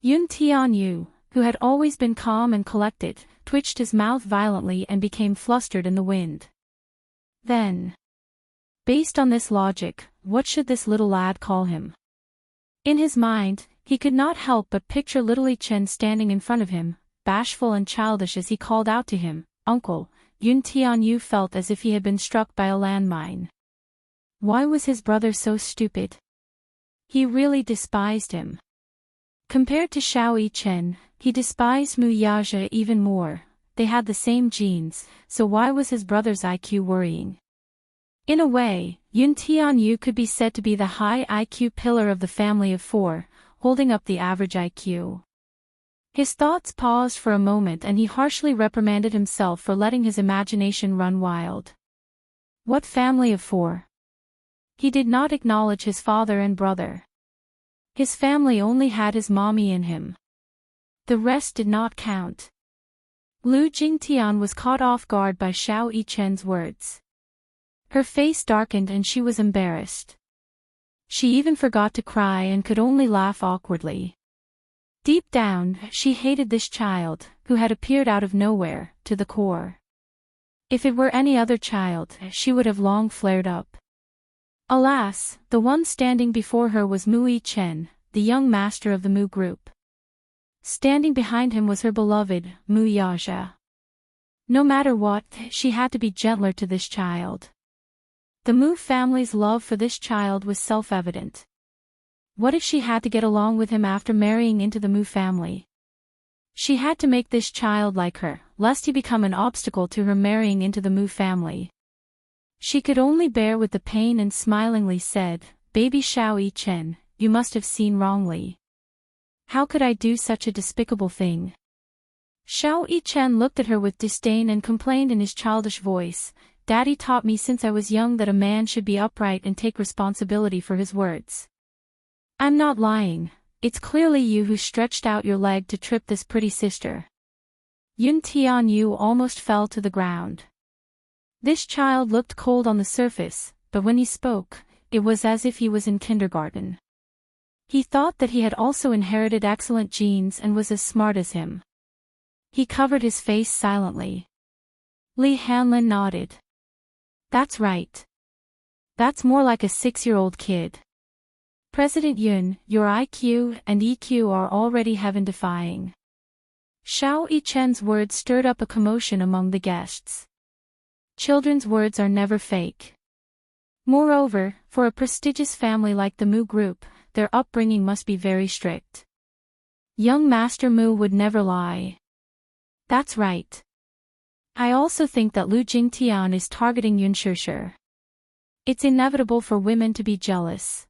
Yun Tianyu, who had always been calm and collected, twitched his mouth violently and became flustered in the wind. Then, based on this logic, what should this little lad call him? In his mind, He could not help but picture little Yi Chen standing in front of him, bashful and childish as he called out to him, "Uncle." Yun Tianyu felt as if he had been struck by a landmine. Why was his brother so stupid? He really despised him. Compared to Xiao Yi Chen, he despised Mu Yaja even more. They had the same genes, so why was his brother's IQ worrying? In a way, Yun Tianyu could be said to be the high IQ pillar of the family of four, holding up the average IQ. His thoughts paused for a moment and he harshly reprimanded himself for letting his imagination run wild. What family of four? He did not acknowledge his father and brother. His family only had his mommy in him. The rest did not count. Lu Jingtian was caught off guard by Xiao Yi Chen's words. Her face darkened and she was embarrassed. She even forgot to cry and could only laugh awkwardly. Deep down, she hated this child, who had appeared out of nowhere, to the core. If it were any other child, she would have long flared up. Alas, the one standing before her was Mu Yi Chen, the young master of the Mu group. Standing behind him was her beloved, Mu Yaja. No matter what, she had to be gentler to this child. The Mu family's love for this child was self-evident. What if she had to get along with him after marrying into the Mu family? She had to make this child like her, lest he become an obstacle to her marrying into the Mu family. She could only bear with the pain and smilingly said, "Baby Xiao Yi Chen, you must have seen wrongly. How could I do such a despicable thing?" Xiao Yi Chen looked at her with disdain and complained in his childish voice, "Daddy taught me since I was young that a man should be upright and take responsibility for his words. I'm not lying, it's clearly you who stretched out your leg to trip this pretty sister." Yun Tianyu almost fell to the ground. This child looked cold on the surface, but when he spoke, it was as if he was in kindergarten. He thought that he had also inherited excellent genes and was as smart as him. He covered his face silently. Li Hanlin nodded. "That's right. That's more like a 6-year-old kid. President Yun, your IQ and EQ are already heaven-defying." Xiao Yi Chen's words stirred up a commotion among the guests. Children's words are never fake. Moreover, for a prestigious family like the Mu group, their upbringing must be very strict. Young Master Mu would never lie. That's right. I also think that Lu Jingtian is targeting Yun Shishir. It's inevitable for women to be jealous.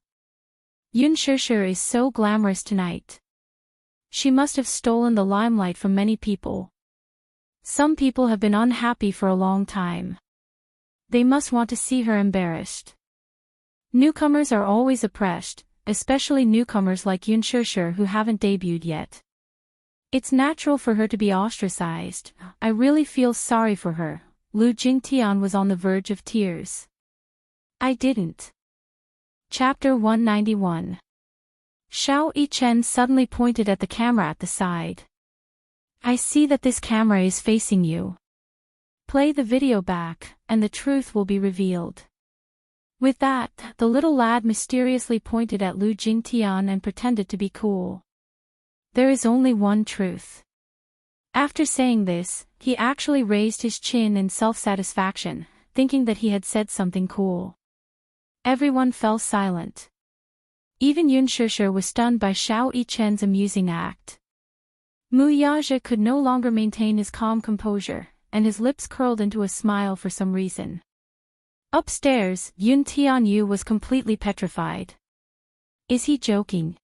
Yun Shishir is so glamorous tonight. She must have stolen the limelight from many people. Some people have been unhappy for a long time. They must want to see her embarrassed. Newcomers are always oppressed, especially newcomers like Yun Shishir who haven't debuted yet. It's natural for her to be ostracized. I really feel sorry for her. Lu Jingtian was on the verge of tears. I didn't. Chapter 191. Xiao Yi Chen suddenly pointed at the camera at the side. I see that this camera is facing you. Play the video back, and the truth will be revealed. With that, the little lad mysteriously pointed at Lu Jingtian and pretended to be cool. There is only one truth. After saying this, he actually raised his chin in self-satisfaction, thinking that he had said something cool. Everyone fell silent. Even Yun Shishir was stunned by Xiao Yi Chen's amusing act. Mu Yaja could no longer maintain his calm composure, and his lips curled into a smile for some reason. Upstairs, Yun Tianyu was completely petrified. Is he joking?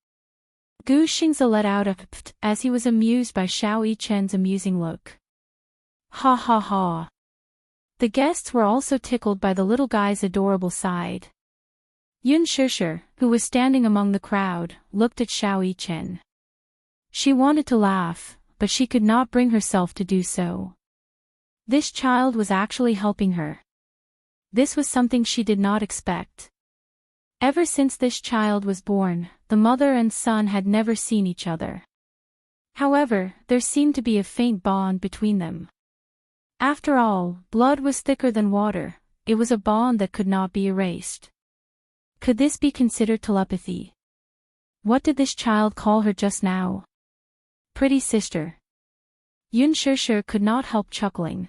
Gu Xingzi let out a pft as he was amused by Xiao Yi Chen's amusing look. Ha ha ha. The guests were also tickled by the little guy's adorable side. Yun Shishir, who was standing among the crowd, looked at Xiao Yi Chen. She wanted to laugh, but she could not bring herself to do so. This child was actually helping her. This was something she did not expect. Ever since this child was born, the mother and son had never seen each other. However, there seemed to be a faint bond between them. After all, blood was thicker than water. It was a bond that could not be erased. Could this be considered telepathy? What did this child call her just now? Pretty sister. Yun Shishir could not help chuckling.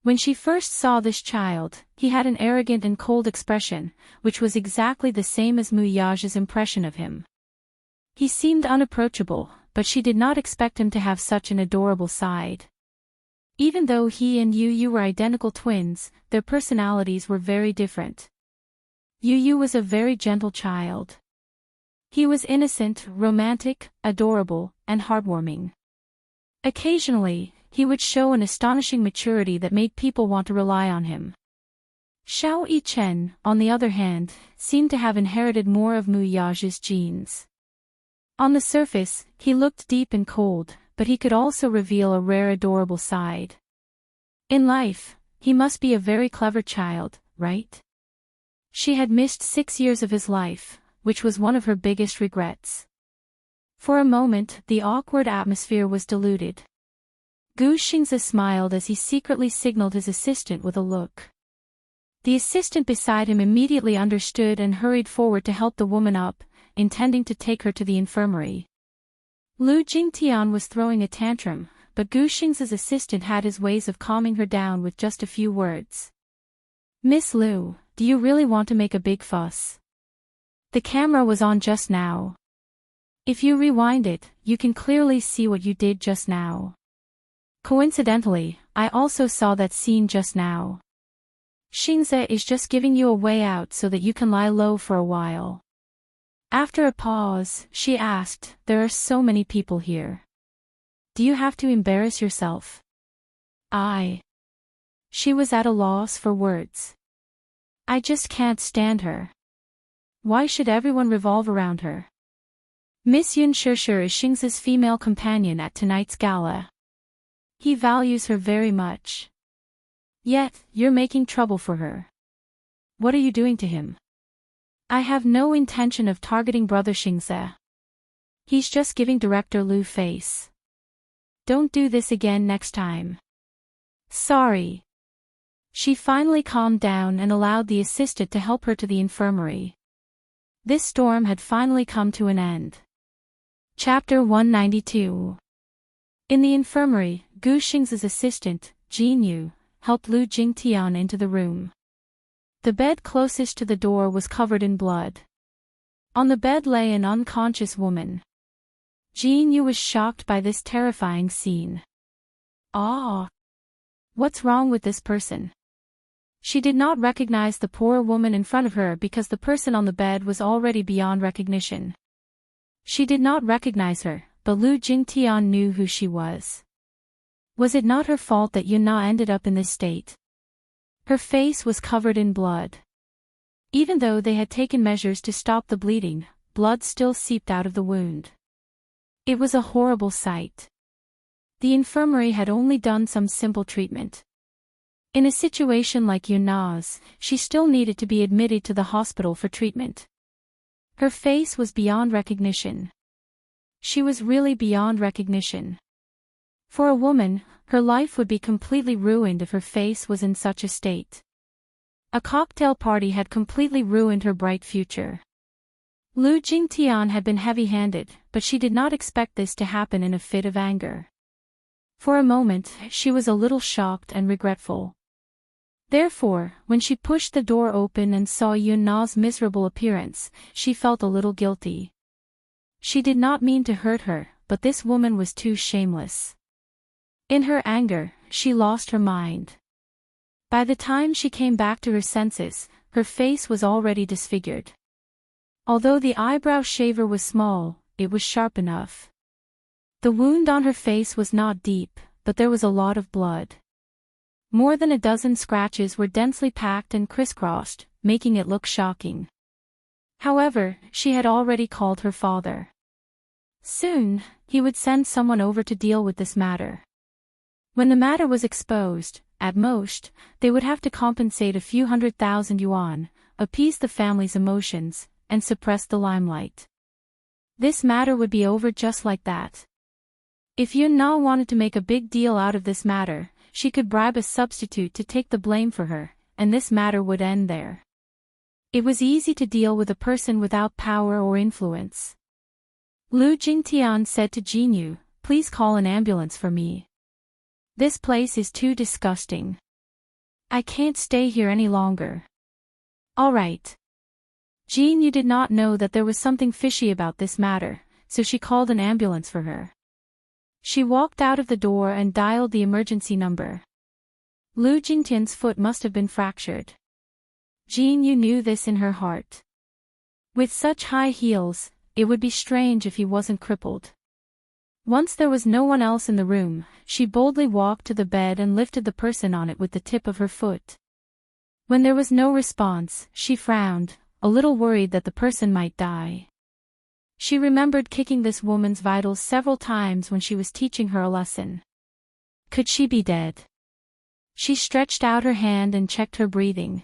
When she first saw this child, he had an arrogant and cold expression, which was exactly the same as Mu Yaja's impression of him. He seemed unapproachable, but she did not expect him to have such an adorable side. Even though he and Yu Yu were identical twins, their personalities were very different. Yu Yu was a very gentle child. He was innocent, romantic, adorable, and heartwarming. Occasionally, he would show an astonishing maturity that made people want to rely on him. Xiao Yichen, on the other hand, seemed to have inherited more of Mu Yaja's genes. On the surface, he looked deep and cold, but he could also reveal a rare adorable side. In life, he must be a very clever child, right? She had missed 6 years of his life, which was one of her biggest regrets. For a moment, the awkward atmosphere was diluted. Gu Xingzi smiled as he secretly signaled his assistant with a look. The assistant beside him immediately understood and hurried forward to help the woman up, intending to take her to the infirmary. Lu Jingtian was throwing a tantrum, but Gu Xingzi's assistant had his ways of calming her down with just a few words. Miss Lu, do you really want to make a big fuss? The camera was on just now. If you rewind it, you can clearly see what you did just now. Coincidentally, I also saw that scene just now. Xingzi is just giving you a way out so that you can lie low for a while. After a pause, she asked, there are so many people here. Do you have to embarrass yourself? She was at a loss for words. I just can't stand her. Why should everyone revolve around her? Miss Yun Shishir is Xingzi's female companion at tonight's gala. He values her very much. Yet, you're making trouble for her. What are you doing to him? I have no intention of targeting Brother Xingzi. He's just giving Director Lu face. Don't do this again next time. Sorry. She finally calmed down and allowed the assistant to help her to the infirmary. This storm had finally come to an end. Chapter 192. In the infirmary, Gu Xingzi's assistant, Jin Yu, helped Lu Jingtian into the room. The bed closest to the door was covered in blood. On the bed lay an unconscious woman. Jin Yu was shocked by this terrifying scene. What's wrong with this person? She did not recognize the poor woman in front of her because the person on the bed was already beyond recognition. She did not recognize her, but Lu Jingtian knew who she was. Was it not her fault that Yuna ended up in this state? Her face was covered in blood. Even though they had taken measures to stop the bleeding, blood still seeped out of the wound. It was a horrible sight. The infirmary had only done some simple treatment. In a situation like Yuna's, she still needed to be admitted to the hospital for treatment. Her face was beyond recognition. She was really beyond recognition. For a woman, her life would be completely ruined if her face was in such a state. A cocktail party had completely ruined her bright future. Lu Jingtian had been heavy-handed, but she did not expect this to happen in a fit of anger. For a moment, she was a little shocked and regretful. Therefore, when she pushed the door open and saw Yuna's miserable appearance, she felt a little guilty. She did not mean to hurt her, but this woman was too shameless. In her anger, she lost her mind. By the time she came back to her senses, her face was already disfigured. Although the eyebrow shaver was small, it was sharp enough. The wound on her face was not deep, but there was a lot of blood. More than a dozen scratches were densely packed and crisscrossed, making it look shocking. However, she had already called her father. Soon, he would send someone over to deal with this matter. When the matter was exposed, at most, they would have to compensate a few 100,000 yuan, appease the family's emotions, and suppress the limelight. This matter would be over just like that. If Yun Na wanted to make a big deal out of this matter, she could bribe a substitute to take the blame for her, and this matter would end there. It was easy to deal with a person without power or influence. Lu Jingtian said to Jinyu, please call an ambulance for me. This place is too disgusting. I can't stay here any longer. All right. Jinyu did not know that there was something fishy about this matter, so she called an ambulance for her. She walked out of the door and dialed the emergency number. Lu Jingtian's foot must have been fractured. Jinyu knew this in her heart. With such high heels, it would be strange if he wasn't crippled. Once there was no one else in the room, she boldly walked to the bed and lifted the person on it with the tip of her foot. When there was no response, she frowned, a little worried that the person might die. She remembered kicking this woman's vitals several times when she was teaching her a lesson. Could she be dead? She stretched out her hand and checked her breathing.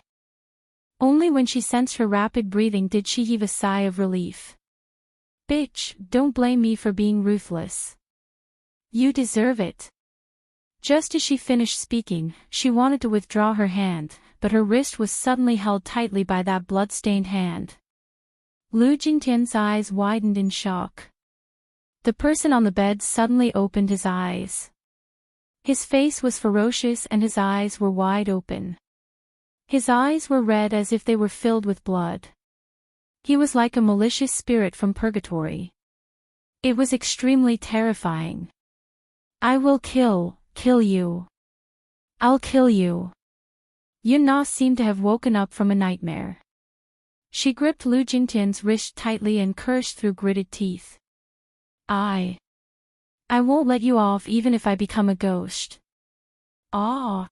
Only when she sensed her rapid breathing did she heave a sigh of relief. Bitch, don't blame me for being ruthless. You deserve it. Just as she finished speaking, she wanted to withdraw her hand, but her wrist was suddenly held tightly by that blood-stained hand. Lu Jingtian's eyes widened in shock. The person on the bed suddenly opened his eyes. His face was ferocious and his eyes were wide open. His eyes were red as if they were filled with blood. He was like a malicious spirit from purgatory. It was extremely terrifying. I will kill you. I'll kill you. Yun Na seemed to have woken up from a nightmare. She gripped Lu Jingtian's wrist tightly and cursed through gritted teeth. I won't let you off even if I become a ghost. Ah.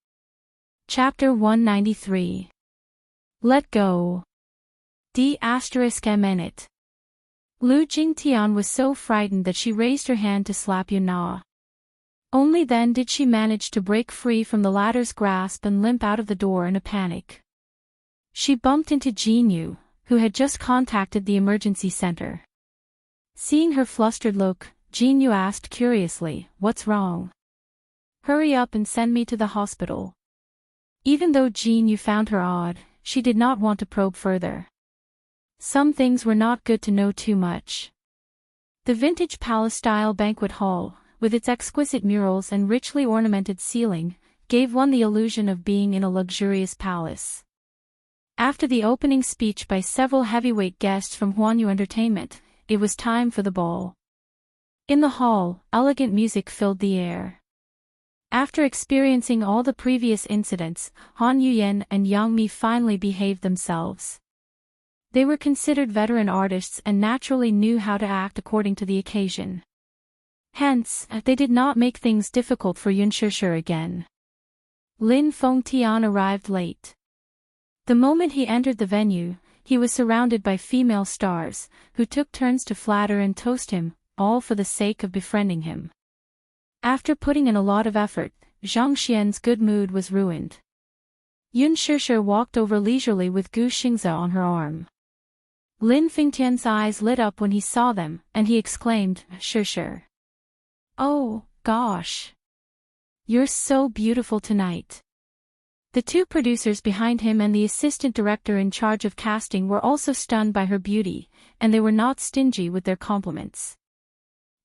Chapter 193. Let go. D****. Lu Jingtian was so frightened that she raised her hand to slap Yun Na. Only then did she manage to break free from the latter's grasp and limp out of the door in a panic. She bumped into Jinyu, who had just contacted the emergency center. Seeing her flustered look, Jinyu asked curiously, "What's wrong? Hurry up and send me to the hospital." Even though Jinyu found her odd, she did not want to probe further. Some things were not good to know too much. The vintage palace-style banquet hall, with its exquisite murals and richly ornamented ceiling, gave one the illusion of being in a luxurious palace. After the opening speech by several heavyweight guests from Huanyu Entertainment, it was time for the ball. In the hall, elegant music filled the air. After experiencing all the previous incidents, Han Yuyen and Yang Mi finally behaved themselves. They were considered veteran artists and naturally knew how to act according to the occasion. Hence, they did not make things difficult for Yun Shishir again. Lin Fengtian arrived late. The moment he entered the venue, he was surrounded by female stars, who took turns to flatter and toast him, all for the sake of befriending him. After putting in a lot of effort, Zhang Xian's good mood was ruined. Yun Shishir walked over leisurely with Gu Xingze on her arm. Lin Fengtian's eyes lit up when he saw them, and he exclaimed, "Shishir. Oh, gosh. You're so beautiful tonight." The two producers behind him and the assistant director in charge of casting were also stunned by her beauty, and they were not stingy with their compliments.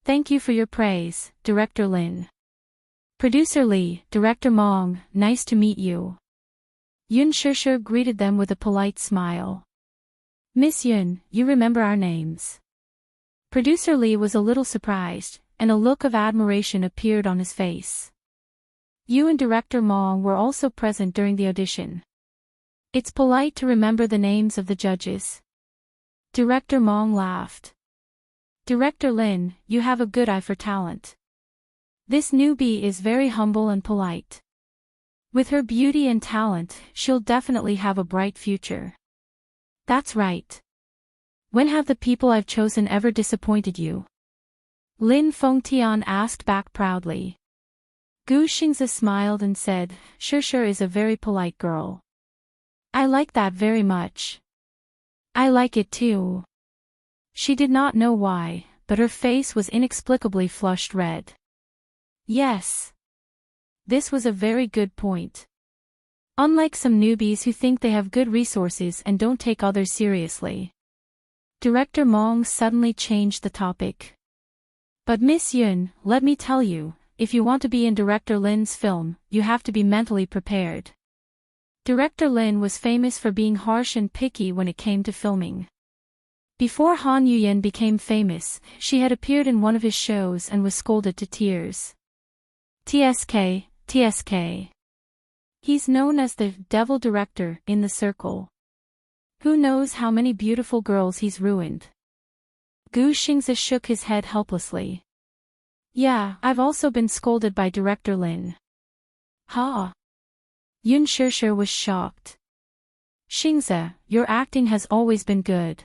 "Thank you for your praise, Director Lin. Producer Li, Director Mong, nice to meet you." Yun Shishir greeted them with a polite smile. "Miss Yun, you remember our names." Producer Li was a little surprised, and a look of admiration appeared on his face. You and Director Mong were also present during the audition. It's polite to remember the names of the judges. Director Mong laughed. "Director Lin, you have a good eye for talent. This newbie is very humble and polite. With her beauty and talent, she'll definitely have a bright future." "That's right. When have the people I've chosen ever disappointed you?" Lin Fengtian asked back proudly. Gu Xingze smiled and said, "Shishir is a very polite girl. I like that very much." "I like it too." She did not know why, but her face was inexplicably flushed red. Yes. This was a very good point. Unlike some newbies who think they have good resources and don't take others seriously. Director Mong suddenly changed the topic. But Miss Yun, let me tell you, if you want to be in Director Lin's film, you have to be mentally prepared. Director Lin was famous for being harsh and picky when it came to filming. Before Han Yuyen became famous, she had appeared in one of his shows and was scolded to tears. TSK. He's known as the devil director in the circle. Who knows how many beautiful girls he's ruined. Gu Xingze shook his head helplessly. Yeah, I've also been scolded by Director Lin. Ha! Yun Shishir was shocked. Xingze, your acting has always been good.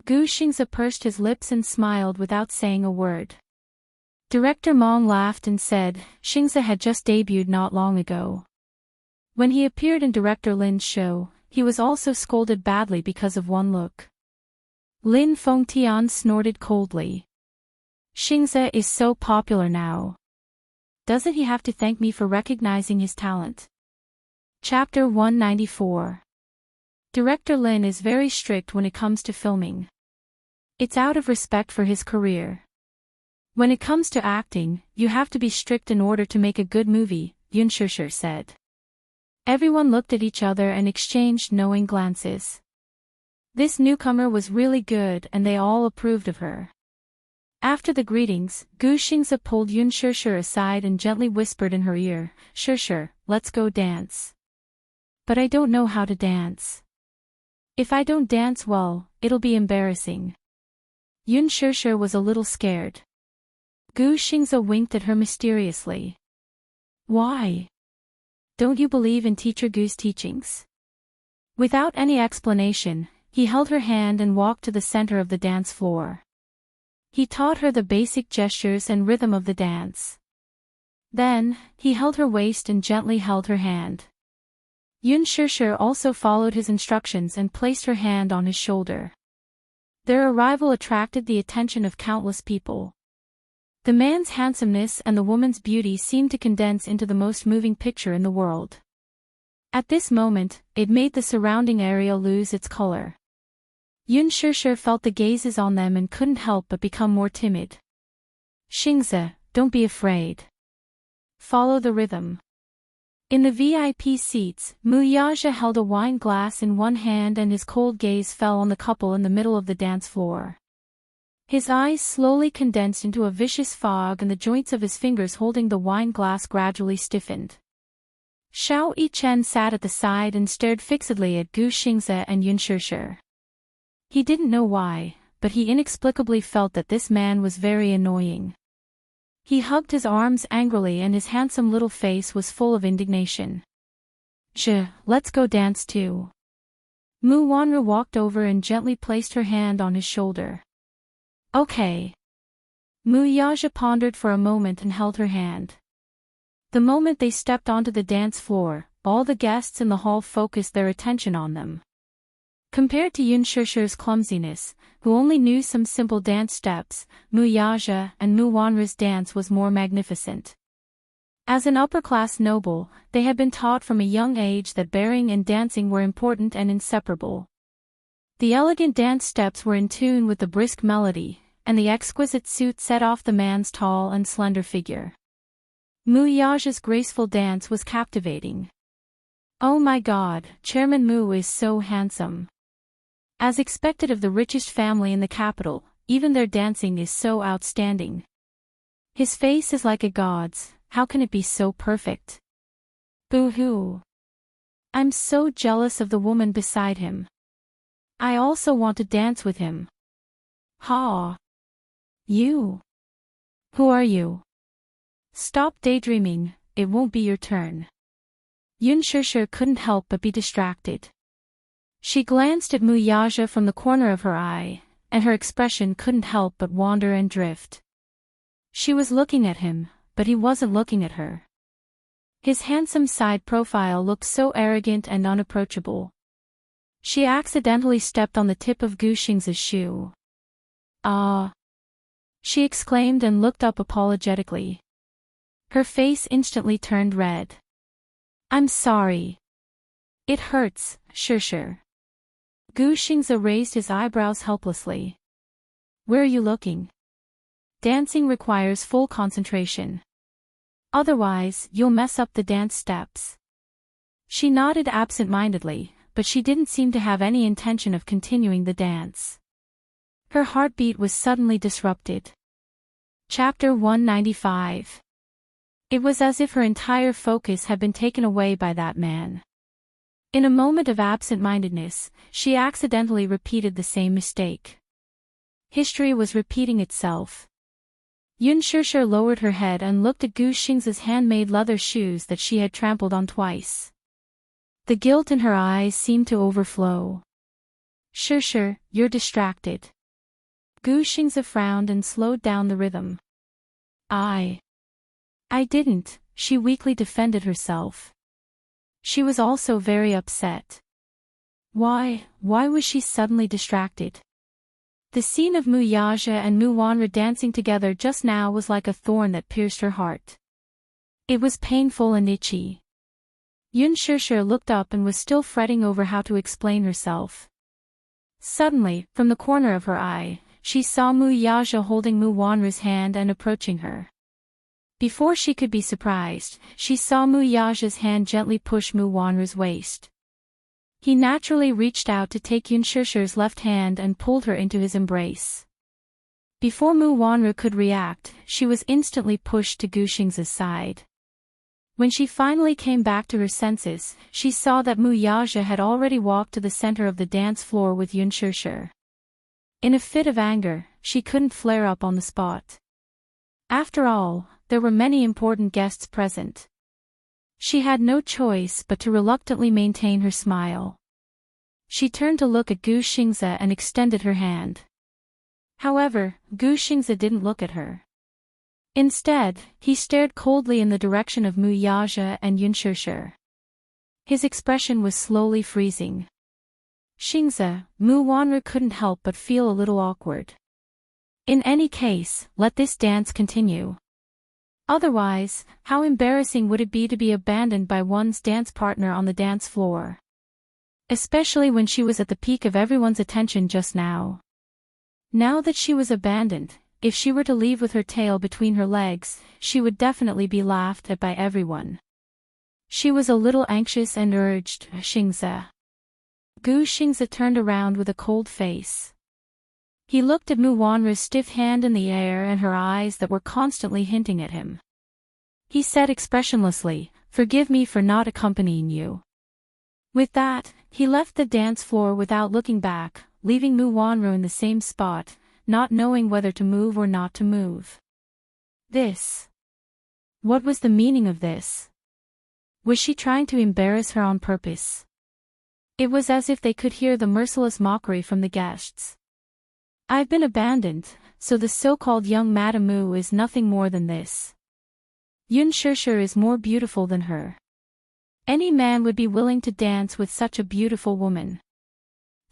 Gu Xingze pursed his lips and smiled without saying a word. Director Mong laughed and said, Xingze had just debuted not long ago. When he appeared in Director Lin's show, he was also scolded badly because of one look. Lin Fengtian snorted coldly. Xingze is so popular now. Doesn't he have to thank me for recognizing his talent? Chapter 194. Director Lin is very strict when it comes to filming. It's out of respect for his career. When it comes to acting, you have to be strict in order to make a good movie, Yun Shishir said. Everyone looked at each other and exchanged knowing glances. This newcomer was really good and they all approved of her. After the greetings, Gu Xingze pulled Yun Shishir aside and gently whispered in her ear, Shishir, let's go dance. But I don't know how to dance. If I don't dance well, it'll be embarrassing. Yun Shishir was a little scared. Gu Xingze winked at her mysteriously. Why? Don't you believe in Teacher Gu's teachings? Without any explanation, he held her hand and walked to the center of the dance floor. He taught her the basic gestures and rhythm of the dance. Then, he held her waist and gently held her hand. Yun Shishir also followed his instructions and placed her hand on his shoulder. Their arrival attracted the attention of countless people. The man's handsomeness and the woman's beauty seemed to condense into the most moving picture in the world. At this moment, it made the surrounding area lose its color. Yun Shishir felt the gazes on them and couldn't help but become more timid. Xingze, don't be afraid. Follow the rhythm. In the VIP seats, Mu Yaja held a wine glass in one hand and his cold gaze fell on the couple in the middle of the dance floor. His eyes slowly condensed into a vicious fog and the joints of his fingers holding the wine glass gradually stiffened. Xiao Yichen sat at the side and stared fixedly at Gu Xingze and Yun Shishir. He didn't know why, but he inexplicably felt that this man was very annoying. He hugged his arms angrily and his handsome little face was full of indignation. Let's go dance too. Mu Wanru walked over and gently placed her hand on his shoulder. Okay. Mu Yaja pondered for a moment and held her hand. The moment they stepped onto the dance floor, all the guests in the hall focused their attention on them. Compared to Yun Shishir's clumsiness, who only knew some simple dance steps, Mu Yaja and Mu Wanru's dance was more magnificent. As an upper-class noble, they had been taught from a young age that bearing and dancing were important and inseparable. The elegant dance steps were in tune with the brisk melody, and the exquisite suit set off the man's tall and slender figure. Mu Yaja's graceful dance was captivating. Oh my God, Chairman Mu is so handsome. As expected of the richest family in the capital, even their dancing is so outstanding. His face is like a god's, how can it be so perfect? Boo-hoo. I'm so jealous of the woman beside him. I also want to dance with him. Ha! You? Who are you? Stop daydreaming, it won't be your turn. Yun Shishir couldn't help but be distracted. She glanced at Mu Yaja from the corner of her eye, and her expression couldn't help but wander and drift. She was looking at him, but he wasn't looking at her. His handsome side profile looked so arrogant and unapproachable. She accidentally stepped on the tip of Gu Xingze's shoe. Ah! She exclaimed and looked up apologetically. Her face instantly turned red. I'm sorry. It hurts, Shishir. Gu Xingze raised his eyebrows helplessly. Where are you looking? dancing requires full concentration. Otherwise, you'll mess up the dance steps. She nodded absent-mindedly, but she didn't seem to have any intention of continuing the dance. Her heartbeat was suddenly disrupted. Chapter 195. It was as if her entire focus had been taken away by that man. In a moment of absent-mindedness, she accidentally repeated the same mistake. History was repeating itself. Yun Shishir lowered her head and looked at Gu Xing's handmade leather shoes that she had trampled on twice. The guilt in her eyes seemed to overflow. Shishir, you're distracted. Gu Xingze frowned and slowed down the rhythm. I didn't, she weakly defended herself. She was also very upset. Why was she suddenly distracted? The scene of Mu Yaja and Mu Wanra dancing together just now was like a thorn that pierced her heart. It was painful and itchy. Yun Shishir looked up and was still fretting over how to explain herself. Suddenly, from the corner of her eye, she saw Mu Yaja holding Mu Wanra's hand and approaching her. Before she could be surprised, she saw Mu Yaja's hand gently push Mu Wanra's waist. He naturally reached out to take Yun Shishir's left hand and pulled her into his embrace. Before Mu Wanra could react, she was instantly pushed to Gu Xing's side. When she finally came back to her senses, she saw that Mu Yaja had already walked to the center of the dance floor with Yun Shishir. In a fit of anger, she couldn't flare up on the spot. After all, there were many important guests present. She had no choice but to reluctantly maintain her smile. She turned to look at Gu Xingze and extended her hand. However, Gu Xingze didn't look at her. Instead, he stared coldly in the direction of Mu Yaja and Yun Shishir. His expression was slowly freezing. Xingze, Mu Wanra couldn't help but feel a little awkward. In any case, let this dance continue. Otherwise, how embarrassing would it be to be abandoned by one's dance partner on the dance floor? Especially when she was at the peak of everyone's attention just now. Now that she was abandoned, if she were to leave with her tail between her legs, she would definitely be laughed at by everyone. She was a little anxious and urged, Xingze. Gu Xingze turned around with a cold face. He looked at Mu Wanra's stiff hand in the air and her eyes that were constantly hinting at him. He said expressionlessly, "Forgive me for not accompanying you." With that, he left the dance floor without looking back, leaving Mu Wanra in the same spot, not knowing whether to move or not to move. What was the meaning of this? Was she trying to embarrass her on purpose? It was as if they could hear the merciless mockery from the guests. I've been abandoned, so the so-called young Madame Mu is nothing more than this. Yun Shishir is more beautiful than her. Any man would be willing to dance with such a beautiful woman.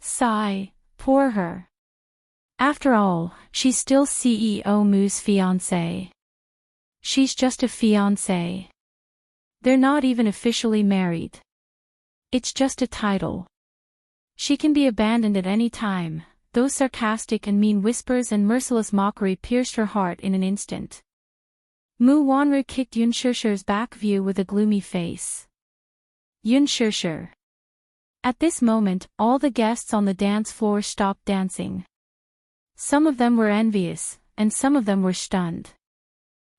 Sigh, poor her. After all, she's still CEO Mu's fiancée. She's just a fiancée. They're not even officially married. It's just a title. She can be abandoned at any time. Those sarcastic and mean whispers and merciless mockery pierced her heart in an instant. Mu Wanra kicked Yun Shishir's back view with a gloomy face. Yun Shishir. At this moment, all the guests on the dance floor stopped dancing. Some of them were envious, and some of them were stunned.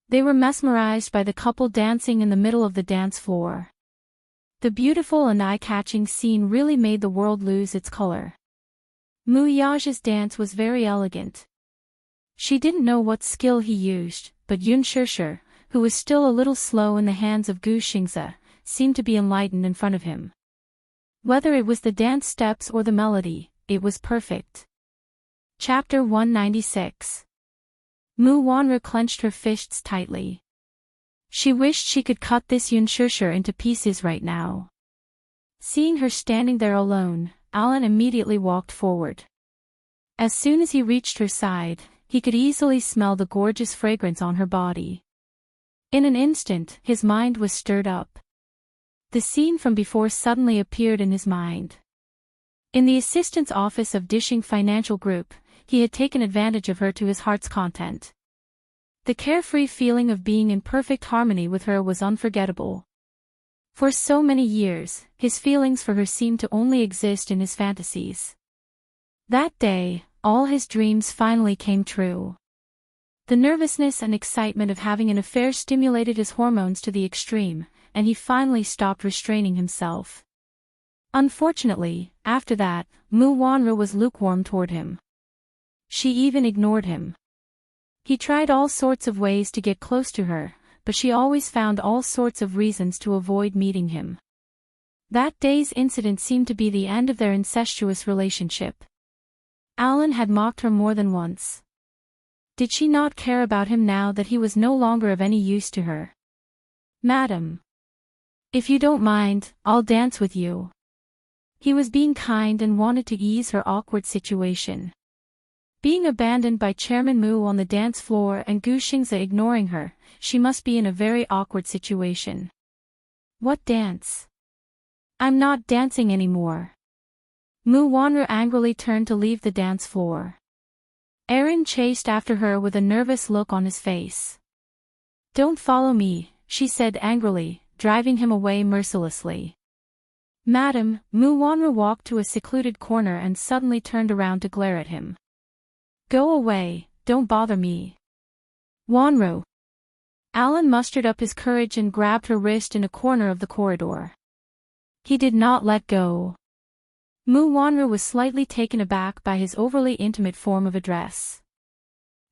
They were mesmerized by the couple dancing in the middle of the dance floor. The beautiful and eye-catching scene really made the world lose its color. Mu Yaja's dance was very elegant. She didn't know what skill he used, but Yun Shishir, who was still a little slow in the hands of Gu Xingze, seemed to be enlightened in front of him. Whether it was the dance steps or the melody, it was perfect. Chapter 196. Mu Wanra clenched her fists tightly. She wished she could cut this Yun Shishir into pieces right now. Seeing her standing there alone, Alan immediately walked forward. As soon as he reached her side, he could easily smell the gorgeous fragrance on her body. In an instant, his mind was stirred up. The scene from before suddenly appeared in his mind. In the assistant's office of Dishing Financial Group, he had taken advantage of her to his heart's content. The carefree feeling of being in perfect harmony with her was unforgettable. For so many years, his feelings for her seemed to only exist in his fantasies. That day, all his dreams finally came true. The nervousness and excitement of having an affair stimulated his hormones to the extreme, and he finally stopped restraining himself. Unfortunately, after that, Mu Wanru was lukewarm toward him. She even ignored him. He tried all sorts of ways to get close to her, but she always found all sorts of reasons to avoid meeting him. That day's incident seemed to be the end of their incestuous relationship. Alan had mocked her more than once. Did she not care about him now that he was no longer of any use to her? "Madam, if you don't mind, I'll dance with you." He was being kind and wanted to ease her awkward situation. Being abandoned by Chairman Mu on the dance floor and Gu Xingzi ignoring her, she must be in a very awkward situation. "What dance? I'm not dancing anymore." Mu Wanru angrily turned to leave the dance floor. Aaron chased after her with a nervous look on his face. "Don't follow me," she said angrily, driving him away mercilessly. "Madam," Mu Wanru walked to a secluded corner and suddenly turned around to glare at him. "Go away, don't bother me." "Wanru." Alan mustered up his courage and grabbed her wrist in a corner of the corridor. He did not let go. Mu Wanru was slightly taken aback by his overly intimate form of address.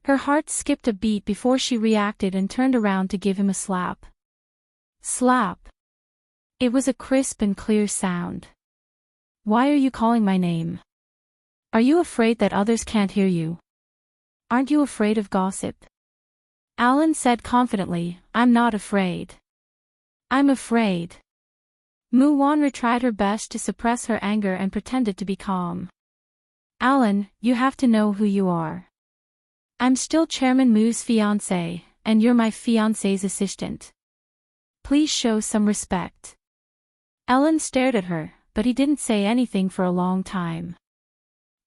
Her heart skipped a beat before she reacted and turned around to give him a slap. Slap. It was a crisp and clear sound. "Why are you calling my name? Are you afraid that others can't hear you? Aren't you afraid of gossip?" Alan said confidently, "I'm not afraid. I'm afraid." Mu Wanru tried her best to suppress her anger and pretended to be calm. "Alan, you have to know who you are. I'm still Chairman Mu's fiancé, and you're my fiancé's assistant. Please show some respect." Alan stared at her, but he didn't say anything for a long time.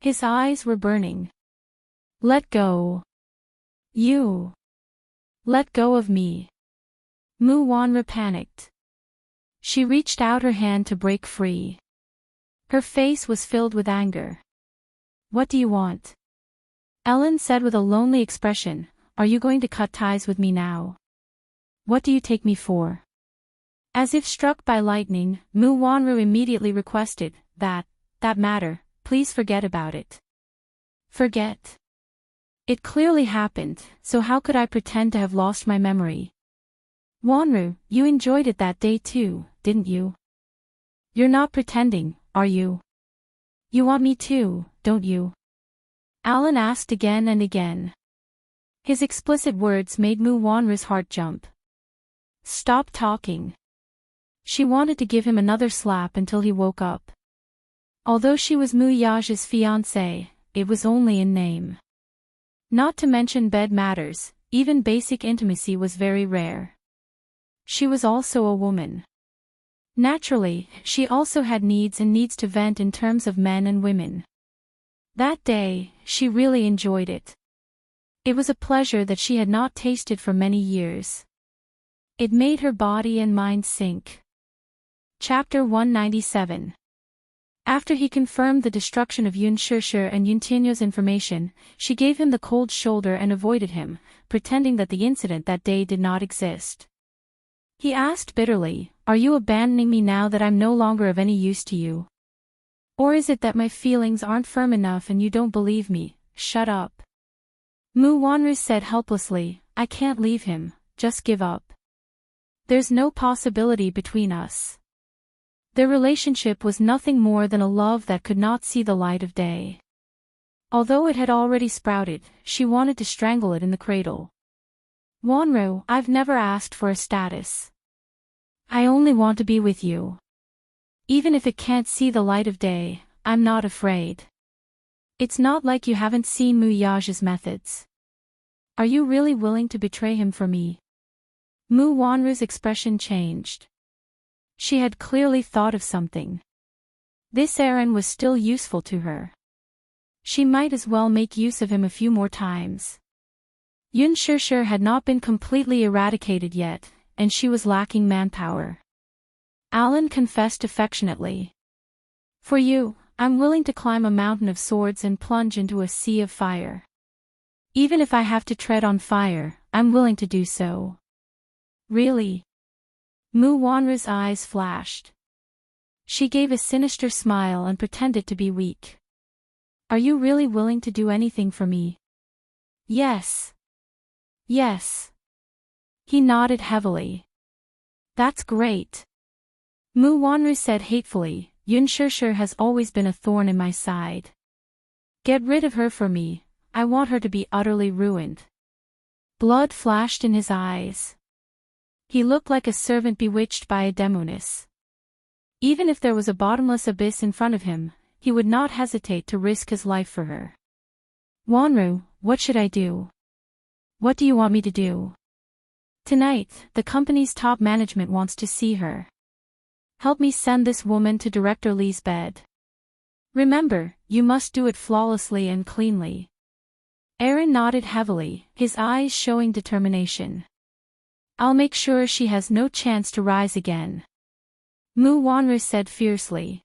His eyes were burning. "Let go. You. Let go of me." Mu Wanru panicked. She reached out her hand to break free. Her face was filled with anger. "What do you want?" Ellen said with a lonely expression, "Are you going to cut ties with me now? What do you take me for?" As if struck by lightning, Mu Wanru immediately requested, that matter, please forget about it." "Forget? It clearly happened, so how could I pretend to have lost my memory?" "Wanru, you enjoyed it that day too, didn't you? You're not pretending, are you? You want me too, don't you?" Alan asked again and again. His explicit words made Mu Wanru's heart jump. "Stop talking." She wanted to give him another slap until he woke up. Although she was Mu Yaja's fiancée, it was only in name. Not to mention bed matters, even basic intimacy was very rare. She was also a woman. Naturally, she also had needs and needs to vent in terms of men and women. That day, she really enjoyed it. It was a pleasure that she had not tasted for many years. It made her body and mind sink. Chapter 197. After he confirmed the destruction of Yun Shishir and Yun Tianyo's information, she gave him the cold shoulder and avoided him, pretending that the incident that day did not exist. He asked bitterly, "Are you abandoning me now that I'm no longer of any use to you? Or is it that my feelings aren't firm enough and you don't believe me?" "Shut up." Mu Wanru said helplessly, "I can't leave him, just give up. There's no possibility between us." Their relationship was nothing more than a love that could not see the light of day. Although it had already sprouted, she wanted to strangle it in the cradle. "Wanru, I've never asked for a status. I only want to be with you. Even if it can't see the light of day, I'm not afraid. It's not like you haven't seen Mu Yaja's methods. Are you really willing to betray him for me?" Mu Wanru's expression changed. She had clearly thought of something. This Aaron was still useful to her. She might as well make use of him a few more times. Yun Shishir had not been completely eradicated yet, and she was lacking manpower. Alan confessed affectionately. For you, I'm willing to climb a mountain of swords and plunge into a sea of fire. Even if I have to tread on fire, I'm willing to do so. Really? Mu Wanra's eyes flashed. She gave a sinister smile and pretended to be weak. Are you really willing to do anything for me? Yes. Yes. He nodded heavily. That's great. Mu Wanru said hatefully, Yun Shishir has always been a thorn in my side. Get rid of her for me, I want her to be utterly ruined. Blood flashed in his eyes. He looked like a servant bewitched by a demoness. Even if there was a bottomless abyss in front of him, he would not hesitate to risk his life for her. Wanru, what should I do? What do you want me to do? Tonight, the company's top management wants to see her. Help me send this woman to Director Lee's bed. Remember, you must do it flawlessly and cleanly. Aaron nodded heavily, his eyes showing determination. I'll make sure she has no chance to rise again. Mu Wanru said fiercely.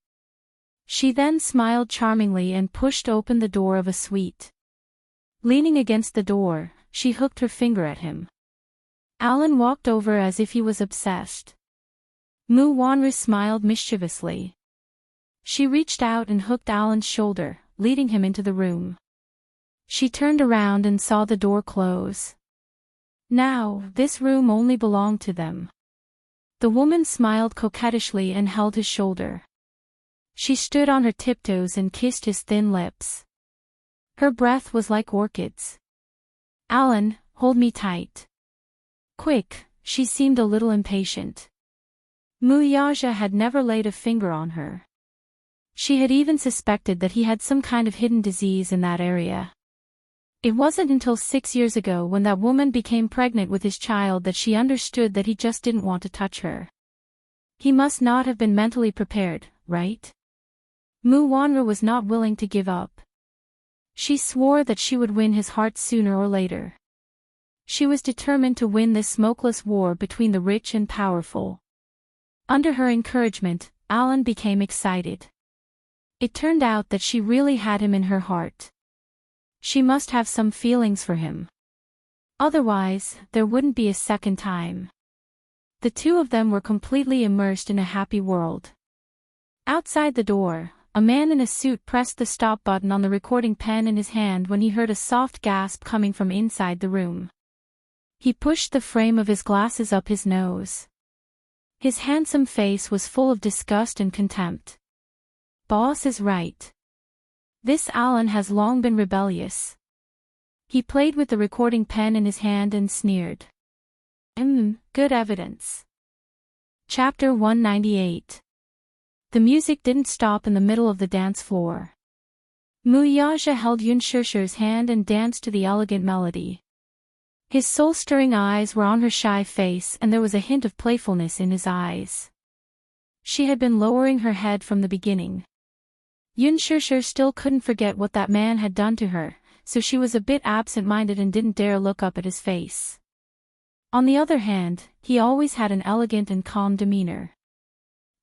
She then smiled charmingly and pushed open the door of a suite. Leaning against the door, she hooked her finger at him. Alan walked over as if he was obsessed. Mu Wanru smiled mischievously. She reached out and hooked Alan's shoulder, leading him into the room. She turned around and saw the door close. Now, this room only belonged to them. The woman smiled coquettishly and held his shoulder. She stood on her tiptoes and kissed his thin lips. Her breath was like orchids. Alan, hold me tight. Quick, she seemed a little impatient. Muyaja had never laid a finger on her. She had even suspected that he had some kind of hidden disease in that area. It wasn't until 6 years ago when that woman became pregnant with his child that she understood that he just didn't want to touch her. He must not have been mentally prepared, right? Mu Wanru was not willing to give up. She swore that she would win his heart sooner or later. She was determined to win this smokeless war between the rich and powerful. Under her encouragement, Alan became excited. It turned out that she really had him in her heart. She must have some feelings for him. Otherwise, there wouldn't be a second time. The two of them were completely immersed in a happy world. Outside the door, a man in a suit pressed the stop button on the recording pen in his hand when he heard a soft gasp coming from inside the room. He pushed the frame of his glasses up his nose. His handsome face was full of disgust and contempt. Boss is right. This Alan has long been rebellious. He played with the recording pen in his hand and sneered. Good evidence. Chapter 198. The music didn't stop in the middle of the dance floor. Muyaja held Yun Shishir's hand and danced to the elegant melody. His soul-stirring eyes were on her shy face and there was a hint of playfulness in his eyes. She had been lowering her head from the beginning. Yun Shishir still couldn't forget what that man had done to her, so she was a bit absent-minded and didn't dare look up at his face. On the other hand, he always had an elegant and calm demeanor.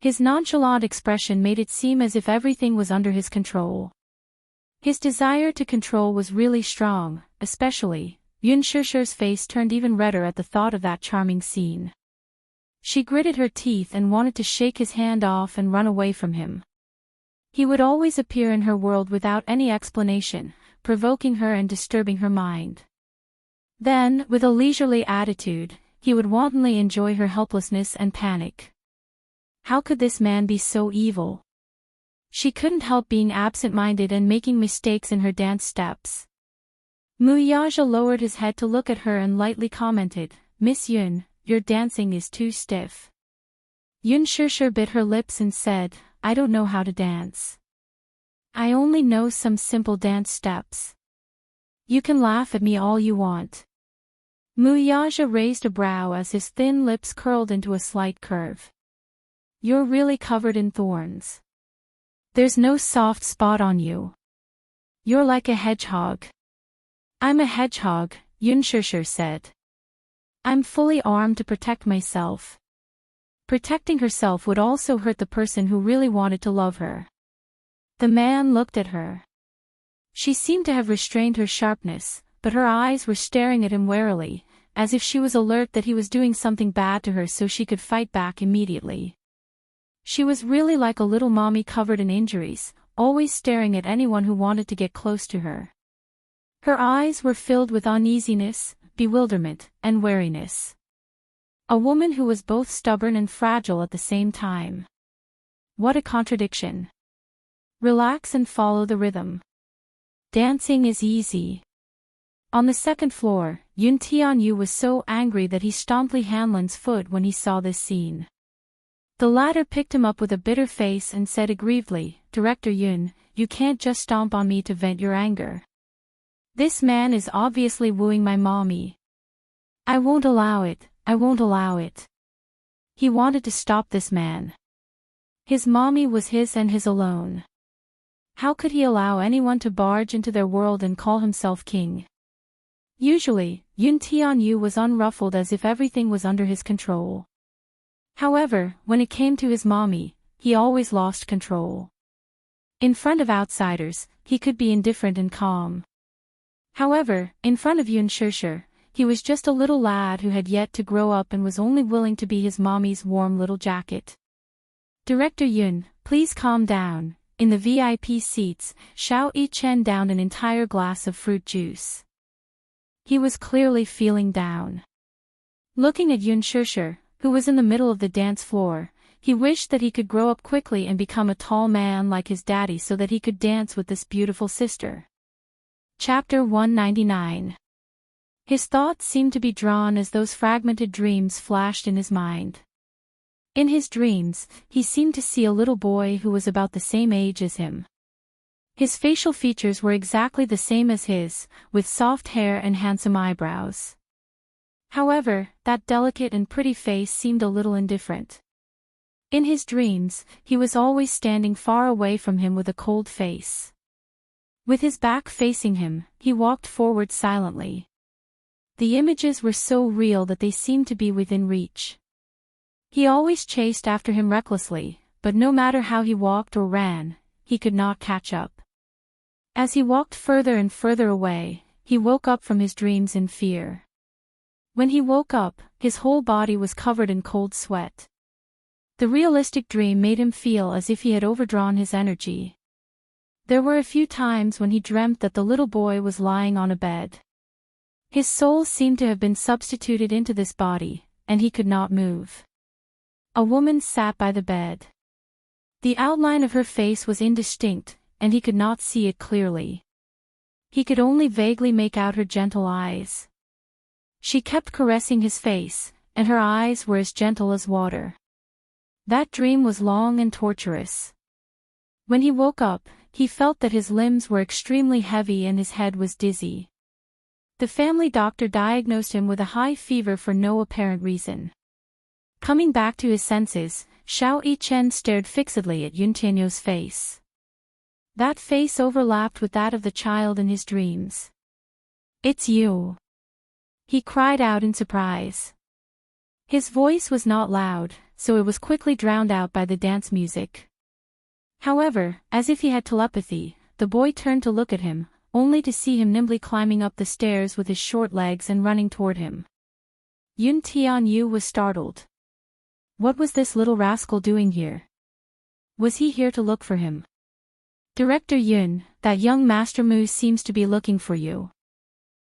His nonchalant expression made it seem as if everything was under his control. His desire to control was really strong, especially. Yun Shishir's face turned even redder at the thought of that charming scene. She gritted her teeth and wanted to shake his hand off and run away from him. He would always appear in her world without any explanation, provoking her and disturbing her mind. Then, with a leisurely attitude, he would wantonly enjoy her helplessness and panic. How could this man be so evil? She couldn't help being absent-minded and making mistakes in her dance steps. Muyaja lowered his head to look at her and lightly commented, Miss Yun, your dancing is too stiff. Yun Shishir bit her lips and said, I don't know how to dance. I only know some simple dance steps. You can laugh at me all you want. Muyaja raised a brow as his thin lips curled into a slight curve. You're really covered in thorns. There's no soft spot on you. You're like a hedgehog. I'm a hedgehog, Yun Shishir said. I'm fully armed to protect myself. Protecting herself would also hurt the person who really wanted to love her. The man looked at her. She seemed to have restrained her sharpness, but her eyes were staring at him warily, as if she was alert that he was doing something bad to her so she could fight back immediately. She was really like a little mommy covered in injuries, always staring at anyone who wanted to get close to her. Her eyes were filled with uneasiness, bewilderment, and wariness. A woman who was both stubborn and fragile at the same time. What a contradiction. Relax and follow the rhythm. Dancing is easy. On the second floor, Yun Tianyu was so angry that he stomped Li Hanlan's foot when he saw this scene. The latter picked him up with a bitter face and said aggrievedly, Director Yun, you can't just stomp on me to vent your anger. This man is obviously wooing my mommy. I won't allow it, I won't allow it. He wanted to stop this man. His mommy was his and his alone. How could he allow anyone to barge into their world and call himself king? Usually, Yun Tianyu was unruffled as if everything was under his control. However, when it came to his mommy, he always lost control. In front of outsiders, he could be indifferent and calm. However, in front of Yun Shishir, he was just a little lad who had yet to grow up and was only willing to be his mommy's warm little jacket. Director Yun, please calm down. In the VIP seats, Xiao Yichen downed an entire glass of fruit juice. He was clearly feeling down. Looking at Yun Shishir, who was in the middle of the dance floor, he wished that he could grow up quickly and become a tall man like his daddy so that he could dance with this beautiful sister. Chapter 199. His thoughts seemed to be drawn as those fragmented dreams flashed in his mind. In his dreams, he seemed to see a little boy who was about the same age as him. His facial features were exactly the same as his, with soft hair and handsome eyebrows. However, that delicate and pretty face seemed a little indifferent. In his dreams, he was always standing far away from him with a cold face. With his back facing him, he walked forward silently. The images were so real that they seemed to be within reach. He always chased after him recklessly, but no matter how he walked or ran, he could not catch up. As he walked further and further away, he woke up from his dreams in fear. When he woke up, his whole body was covered in cold sweat. The realistic dream made him feel as if he had overdrawn his energy. There were a few times when he dreamt that the little boy was lying on a bed. His soul seemed to have been substituted into this body, and he could not move. A woman sat by the bed. The outline of her face was indistinct, and he could not see it clearly. He could only vaguely make out her gentle eyes. She kept caressing his face, and her eyes were as gentle as water. That dream was long and torturous. When he woke up, he felt that his limbs were extremely heavy and his head was dizzy. The family doctor diagnosed him with a high fever for no apparent reason. Coming back to his senses, Xiao Yichen stared fixedly at Yun Tianyu's face. That face overlapped with that of the child in his dreams. It's you. He cried out in surprise. His voice was not loud, so it was quickly drowned out by the dance music. However, as if he had telepathy, the boy turned to look at him, only to see him nimbly climbing up the stairs with his short legs and running toward him. Yun Tianyu was startled. What was this little rascal doing here? Was he here to look for him? Director Yun, that young Master Mu seems to be looking for you.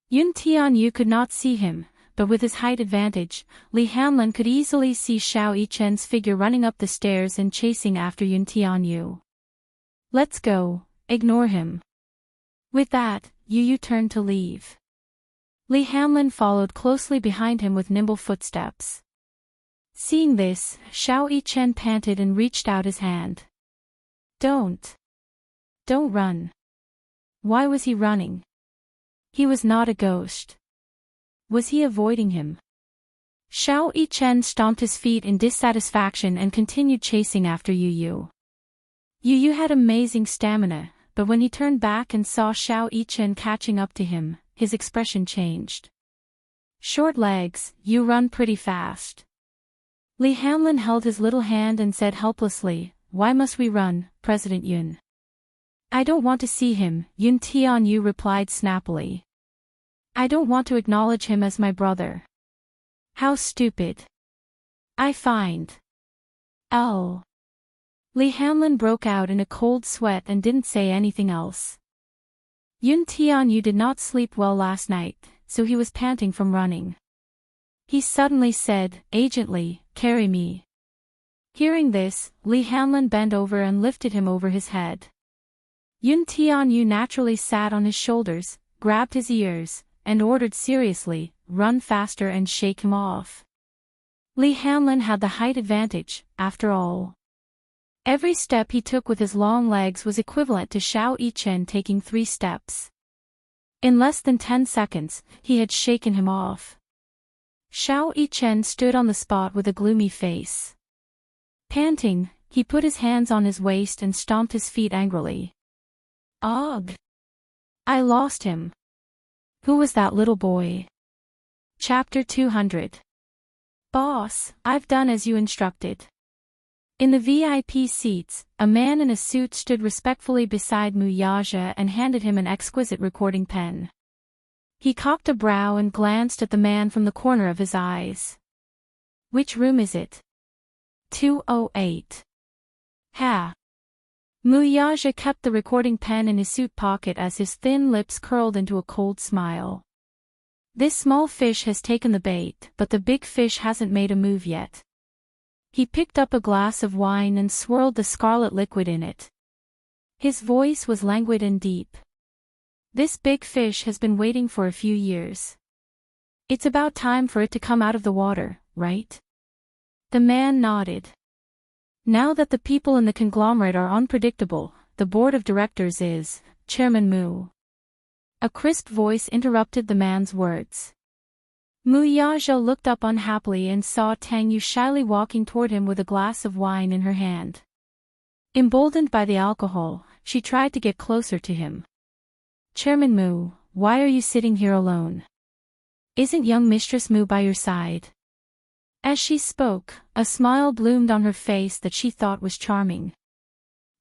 Yun Tianyu could not see him, but with his height advantage, Li Hanlan could easily see Xiao Yichen's figure running up the stairs and chasing after Yun Tianyu. Let's go, ignore him. With that, Yu turned to leave. Li Hanlan followed closely behind him with nimble footsteps. Seeing this, Xiao Yichen panted and reached out his hand. Don't run. Why was he running? He was not a ghost. Was he avoiding him? Xiao Yichen stomped his feet in dissatisfaction and continued chasing after Yu. Yu had amazing stamina, but when he turned back and saw Xiao Yichen catching up to him, his expression changed. Short legs, you run pretty fast. Lee Hanlon held his little hand and said helplessly, why must we run, President Yun? I don't want to see him, Yun Tianyu replied snappily. I don't want to acknowledge him as my brother. How stupid. I find. Oh. Lee Hanlon broke out in a cold sweat and didn't say anything else. Yun Tianyu did not sleep well last night, so he was panting from running. He suddenly said, Agent Lee, carry me. Hearing this, Lee Hanlon bent over and lifted him over his head. Yun Tianyu naturally sat on his shoulders, grabbed his ears, and ordered seriously, run faster and shake him off. Lee Hanlon had the height advantage, after all. Every step he took with his long legs was equivalent to Xiao Yichen taking 3 steps. In less than 10 seconds, he had shaken him off. Xiao Yichen stood on the spot with a gloomy face. Panting, he put his hands on his waist and stomped his feet angrily. Ugh! I lost him. Who was that little boy? Chapter 200. Boss, I've done as you instructed. In the VIP seats, a man in a suit stood respectfully beside Mu Yaja and handed him an exquisite recording pen. He cocked a brow and glanced at the man from the corner of his eyes. Which room is it? 208. Ha! Mu Yaja kept the recording pen in his suit pocket as his thin lips curled into a cold smile. This small fish has taken the bait, but the big fish hasn't made a move yet. He picked up a glass of wine and swirled the scarlet liquid in it. His voice was languid and deep. This big fish has been waiting for a few years. It's about time for it to come out of the water, right? The man nodded. Now that the people in the conglomerate are unpredictable, the board of directors is, Chairman Mu. A crisp voice interrupted the man's words. Mu Yaja looked up unhappily and saw Tang Yu shyly walking toward him with a glass of wine in her hand. Emboldened by the alcohol, she tried to get closer to him. Chairman Mu, why are you sitting here alone? Isn't young Mistress Mu by your side? As she spoke, a smile bloomed on her face that she thought was charming.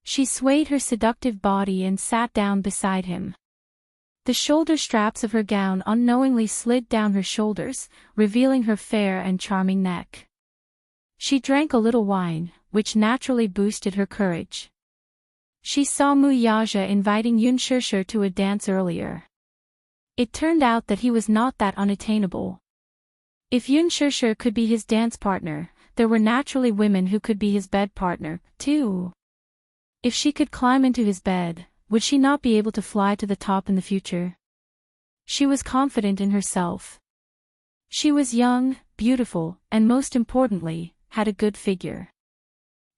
She swayed her seductive body and sat down beside him. The shoulder straps of her gown unknowingly slid down her shoulders, revealing her fair and charming neck. She drank a little wine, which naturally boosted her courage. She saw Mu Yaja inviting Yun Shishir to a dance earlier. It turned out that he was not that unattainable. If Yun Shishir could be his dance partner, there were naturally women who could be his bed partner, too. If she could climb into his bed, would she not be able to fly to the top in the future? She was confident in herself. She was young, beautiful, and most importantly, had a good figure.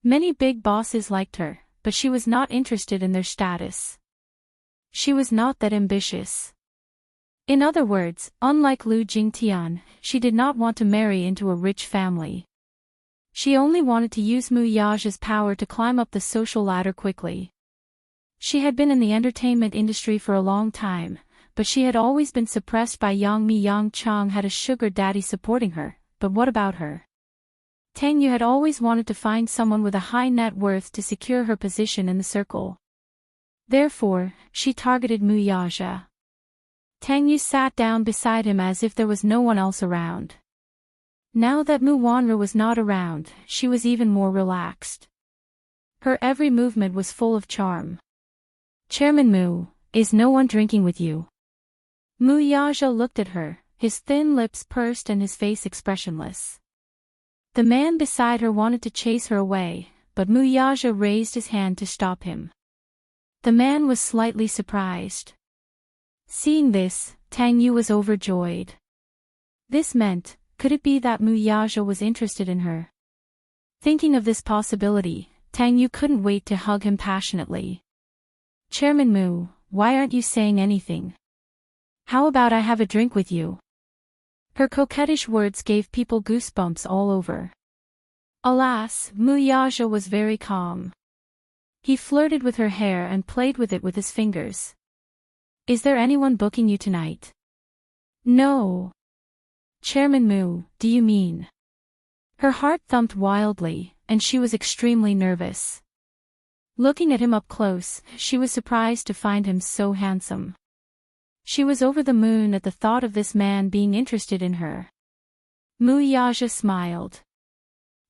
Many big bosses liked her, but she was not interested in their status. She was not that ambitious. In other words, unlike Lu Jingtian, she did not want to marry into a rich family. She only wanted to use Mu Yaja's power to climb up the social ladder quickly. She had been in the entertainment industry for a long time, but she had always been suppressed by Yang Mi. Yang Chang had a sugar daddy supporting her, but what about her? Tang Yu had always wanted to find someone with a high net worth to secure her position in the circle. Therefore, she targeted Mu Yaja. Tang Yu sat down beside him as if there was no one else around. Now that Mu Wanra was not around, she was even more relaxed. Her every movement was full of charm. Chairman Mu, is no one drinking with you? Mu Yaja looked at her, his thin lips pursed and his face expressionless. The man beside her wanted to chase her away, but Mu Yaja raised his hand to stop him. The man was slightly surprised. Seeing this, Tang Yu was overjoyed. This meant, could it be that Mu Yaja was interested in her? Thinking of this possibility, Tang Yu couldn't wait to hug him passionately. Chairman Mu, why aren't you saying anything? How about I have a drink with you? Her coquettish words gave people goosebumps all over. Alas, Mu Yaja was very calm. He flirted with her hair and played with it with his fingers. Is there anyone booking you tonight? No. Chairman Mu, do you mean? Her heart thumped wildly, and she was extremely nervous. Looking at him up close, she was surprised to find him so handsome. She was over the moon at the thought of this man being interested in her. Mu Yaja smiled.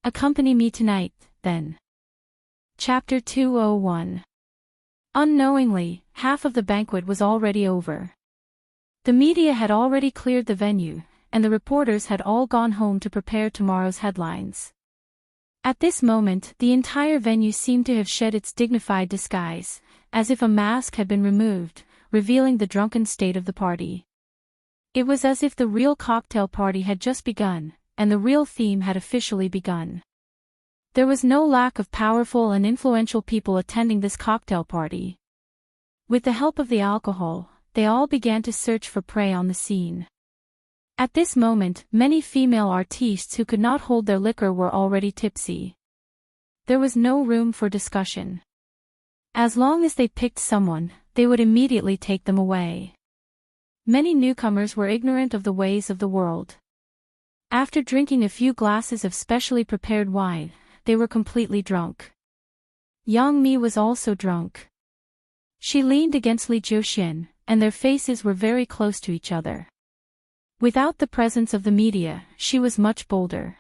Accompany me tonight, then. Chapter 201. Unknowingly, half of the banquet was already over. The media had already cleared the venue, and the reporters had all gone home to prepare tomorrow's headlines. At this moment, the entire venue seemed to have shed its dignified disguise, as if a mask had been removed, revealing the drunken state of the party. It was as if the real cocktail party had just begun, and the real theme had officially begun. There was no lack of powerful and influential people attending this cocktail party. With the help of the alcohol, they all began to search for prey on the scene. At this moment, many female artistes who could not hold their liquor were already tipsy. There was no room for discussion. As long as they picked someone, they would immediately take them away. Many newcomers were ignorant of the ways of the world. After drinking a few glasses of specially prepared wine, they were completely drunk. Yang Mi was also drunk. She leaned against Li Jiuxian, and their faces were very close to each other. Without the presence of the media, she was much bolder.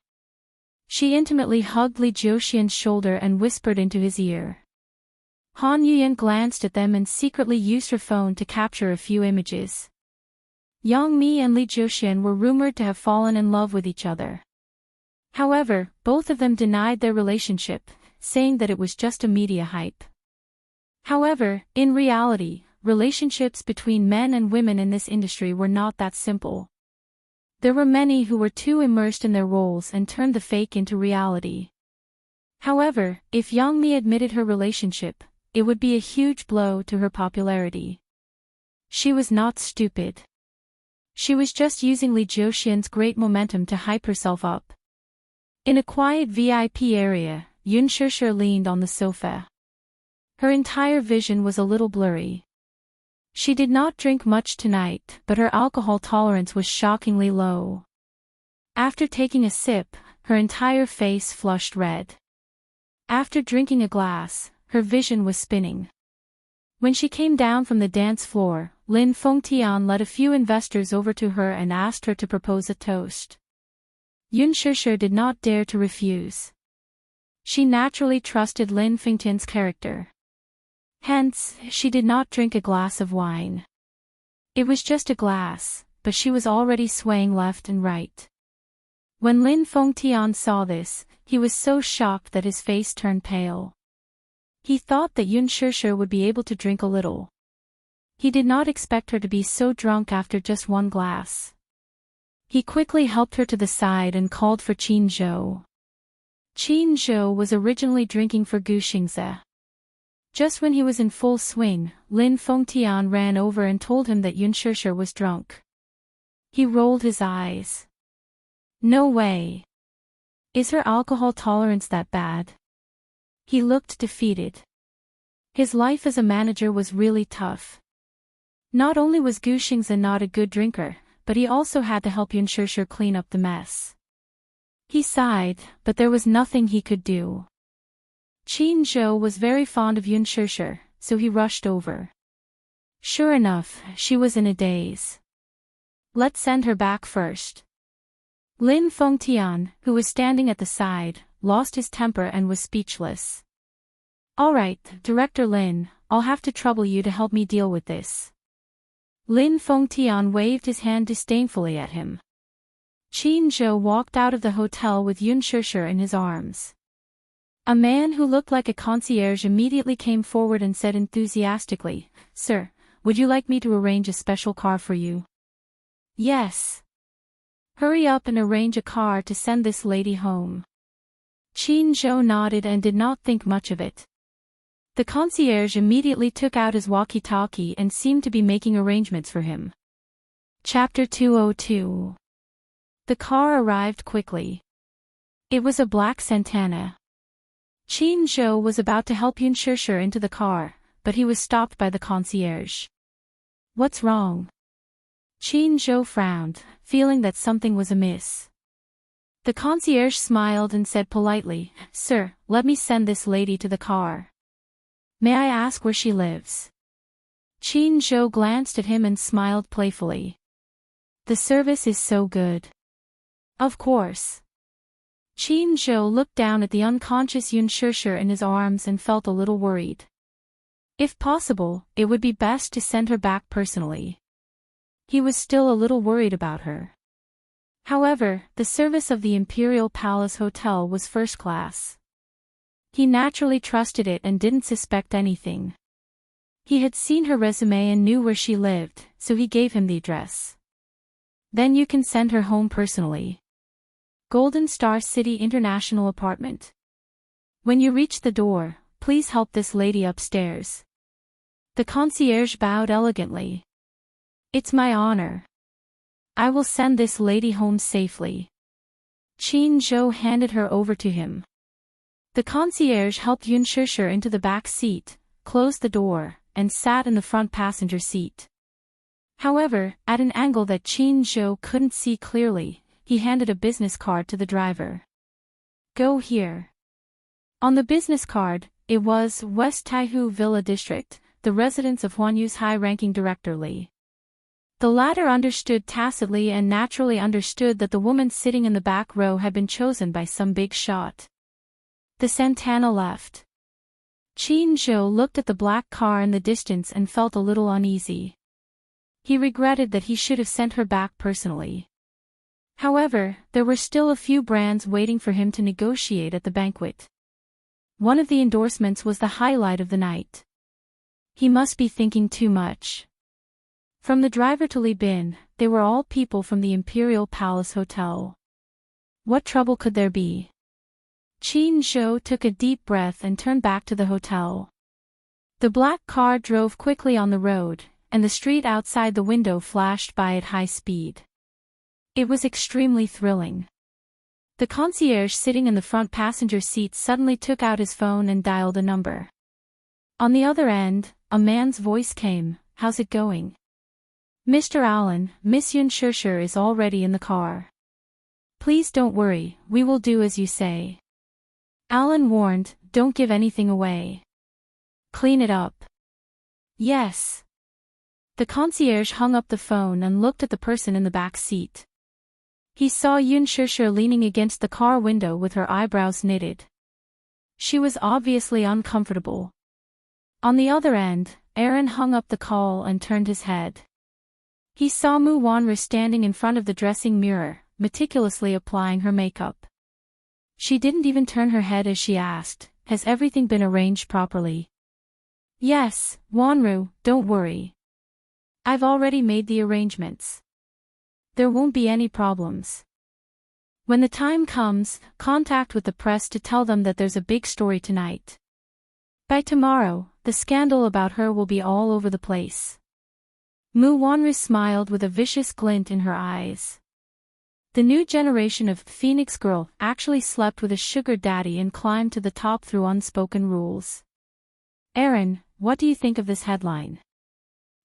She intimately hugged Li Jiuxian's shoulder and whispered into his ear. Han Yuyan glanced at them and secretly used her phone to capture a few images. Yang Mi and Li Jiuxian were rumored to have fallen in love with each other. However, both of them denied their relationship, saying that it was just a media hype. However, in reality, relationships between men and women in this industry were not that simple. There were many who were too immersed in their roles and turned the fake into reality. However, if Yang Mi admitted her relationship, it would be a huge blow to her popularity. She was not stupid. She was just using Li Jiuxian's great momentum to hype herself up. In a quiet VIP area, Yun Shishir leaned on the sofa. Her entire vision was a little blurry. She did not drink much tonight, but her alcohol tolerance was shockingly low. After taking a sip, her entire face flushed red. After drinking a glass, her vision was spinning. When she came down from the dance floor, Lin Fengtian led a few investors over to her and asked her to propose a toast. Yun Shishir did not dare to refuse. She naturally trusted Lin Fengtian's character. Hence, she did not drink a glass of wine. It was just a glass, but she was already swaying left and right. When Lin Fengtian saw this, he was so shocked that his face turned pale. He thought that Yun Shishir would be able to drink a little. He did not expect her to be so drunk after just one glass. He quickly helped her to the side and called for Qin Zhou. Qin Zhou was originally drinking for Gu Xingze. Just when he was in full swing, Lin Fengtian ran over and told him that Yun Shishir was drunk. He rolled his eyes. No way. Is her alcohol tolerance that bad? He looked defeated. His life as a manager was really tough. Not only was Gu Xingze not a good drinker, but he also had to help Yun Shishir clean up the mess. He sighed, but there was nothing he could do. Qin Zhou was very fond of Yun Shishir, so he rushed over. Sure enough, she was in a daze. Let's send her back first. Lin Fengtian, who was standing at the side, lost his temper and was speechless. All right, Director Lin, I'll have to trouble you to help me deal with this. Lin Fengtian waved his hand disdainfully at him. Qin Zhou walked out of the hotel with Yun Shishir in his arms. A man who looked like a concierge immediately came forward and said enthusiastically, "Sir, would you like me to arrange a special car for you?" "Yes. Hurry up and arrange a car to send this lady home." Qin Zhou nodded and did not think much of it. The concierge immediately took out his walkie-talkie and seemed to be making arrangements for him. Chapter 202. The car arrived quickly. It was a black Santana. Qin Zhou was about to help Yun Shishir into the car, but he was stopped by the concierge. "What's wrong?" Qin Zhou frowned, feeling that something was amiss. The concierge smiled and said politely, "Sir, let me send this lady to the car. May I ask where she lives?" Qin Zhou glanced at him and smiled playfully. "The service is so good." "Of course." Qin Zhou looked down at the unconscious Yun Shishir in his arms and felt a little worried. If possible, it would be best to send her back personally. He was still a little worried about her. However, the service of the Imperial Palace Hotel was first class. He naturally trusted it and didn't suspect anything. He had seen her resume and knew where she lived, so he gave him the address. "Then you can send her home personally. Golden Star City International Apartment. When you reach the door, please help this lady upstairs." The concierge bowed elegantly. "It's my honor. I will send this lady home safely." Qin Zhou handed her over to him. The concierge helped Yun Shishir into the back seat, closed the door, and sat in the front passenger seat. However, at an angle that Qin Zhou couldn't see clearly, he handed a business card to the driver. "Go here." On the business card, it was West Taihu Villa District, the residence of Huanyu's high-ranking director Li. The latter understood tacitly and naturally understood that the woman sitting in the back row had been chosen by some big shot. The Santana left. Qin Zhou looked at the black car in the distance and felt a little uneasy. He regretted that he should have sent her back personally. However, there were still a few brands waiting for him to negotiate at the banquet. One of the endorsements was the highlight of the night. He must be thinking too much. From the driver to Li Bin, they were all people from the Imperial Palace Hotel. What trouble could there be? Qin Zhou took a deep breath and turned back to the hotel. The black car drove quickly on the road, and the street outside the window flashed by at high speed. It was extremely thrilling. The concierge sitting in the front passenger seat suddenly took out his phone and dialed a number. On the other end, a man's voice came, "How's it going?" "Mr. Allen, Miss Yun Shishir is already in the car. Please don't worry, we will do as you say." Allen warned, "Don't give anything away. Clean it up." "Yes." The concierge hung up the phone and looked at the person in the back seat. He saw Yun Shishir leaning against the car window with her eyebrows knitted. She was obviously uncomfortable. On the other end, Aaron hung up the call and turned his head. He saw Mu Wanru standing in front of the dressing mirror, meticulously applying her makeup. She didn't even turn her head as she asked, "Has everything been arranged properly?" "Yes, Wanru, don't worry. I've already made the arrangements. There won't be any problems. When the time comes, contact with the press to tell them that there's a big story tonight. By tomorrow, the scandal about her will be all over the place." Mu Wanru smiled with a vicious glint in her eyes. The new generation of Phoenix Girl actually slept with a sugar daddy and climbed to the top through unspoken rules. "Aaron, what do you think of this headline?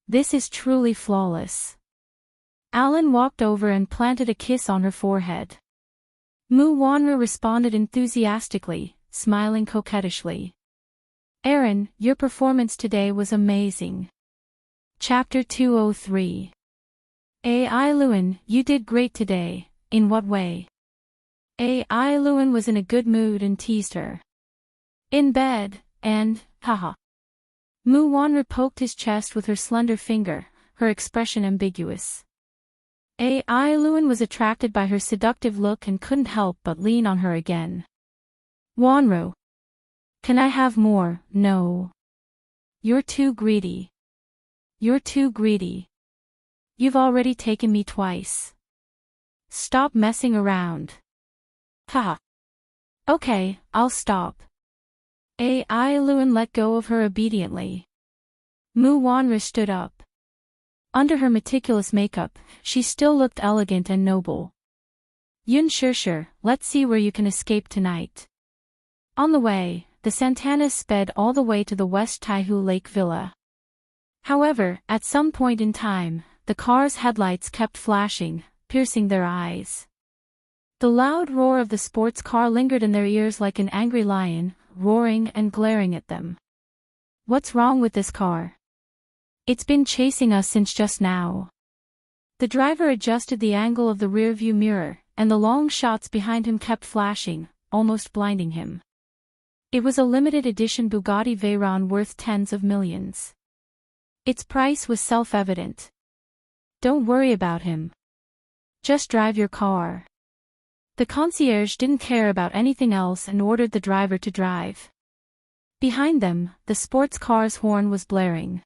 This is truly flawless." Alan walked over and planted a kiss on her forehead. Mu Wanru responded enthusiastically, smiling coquettishly. "Aaron, your performance today was amazing." Chapter 203. Ai Luan, you did great today. In what way? Ai Luan was in a good mood and teased her. "In bed, and, haha." Mu Wanru poked his chest with her slender finger, her expression ambiguous. Ai Luan was attracted by her seductive look and couldn't help but lean on her again. "Wanru. Can I have more?" "No. You're too greedy. You're too greedy. You've already taken me twice. Stop messing around." "Haha. Okay, I'll stop." Ai Luan let go of her obediently. Mu Wanru stood up. Under her meticulous makeup, she still looked elegant and noble. "Yun Shishir, let's see where you can escape tonight." On the way, the Santanas sped all the way to the West Taihu Lake Villa. However, at some point in time, the car's headlights kept flashing, piercing their eyes. The loud roar of the sports car lingered in their ears like an angry lion, roaring and glaring at them. What's wrong with this car? It's been chasing us since just now. The driver adjusted the angle of the rearview mirror, and the long shots behind him kept flashing, almost blinding him. It was a limited edition Bugatti Veyron worth tens of millions. Its price was self-evident. Don't worry about him. Just drive your car. The concierge didn't care about anything else and ordered the driver to drive. Behind them, the sports car's horn was blaring.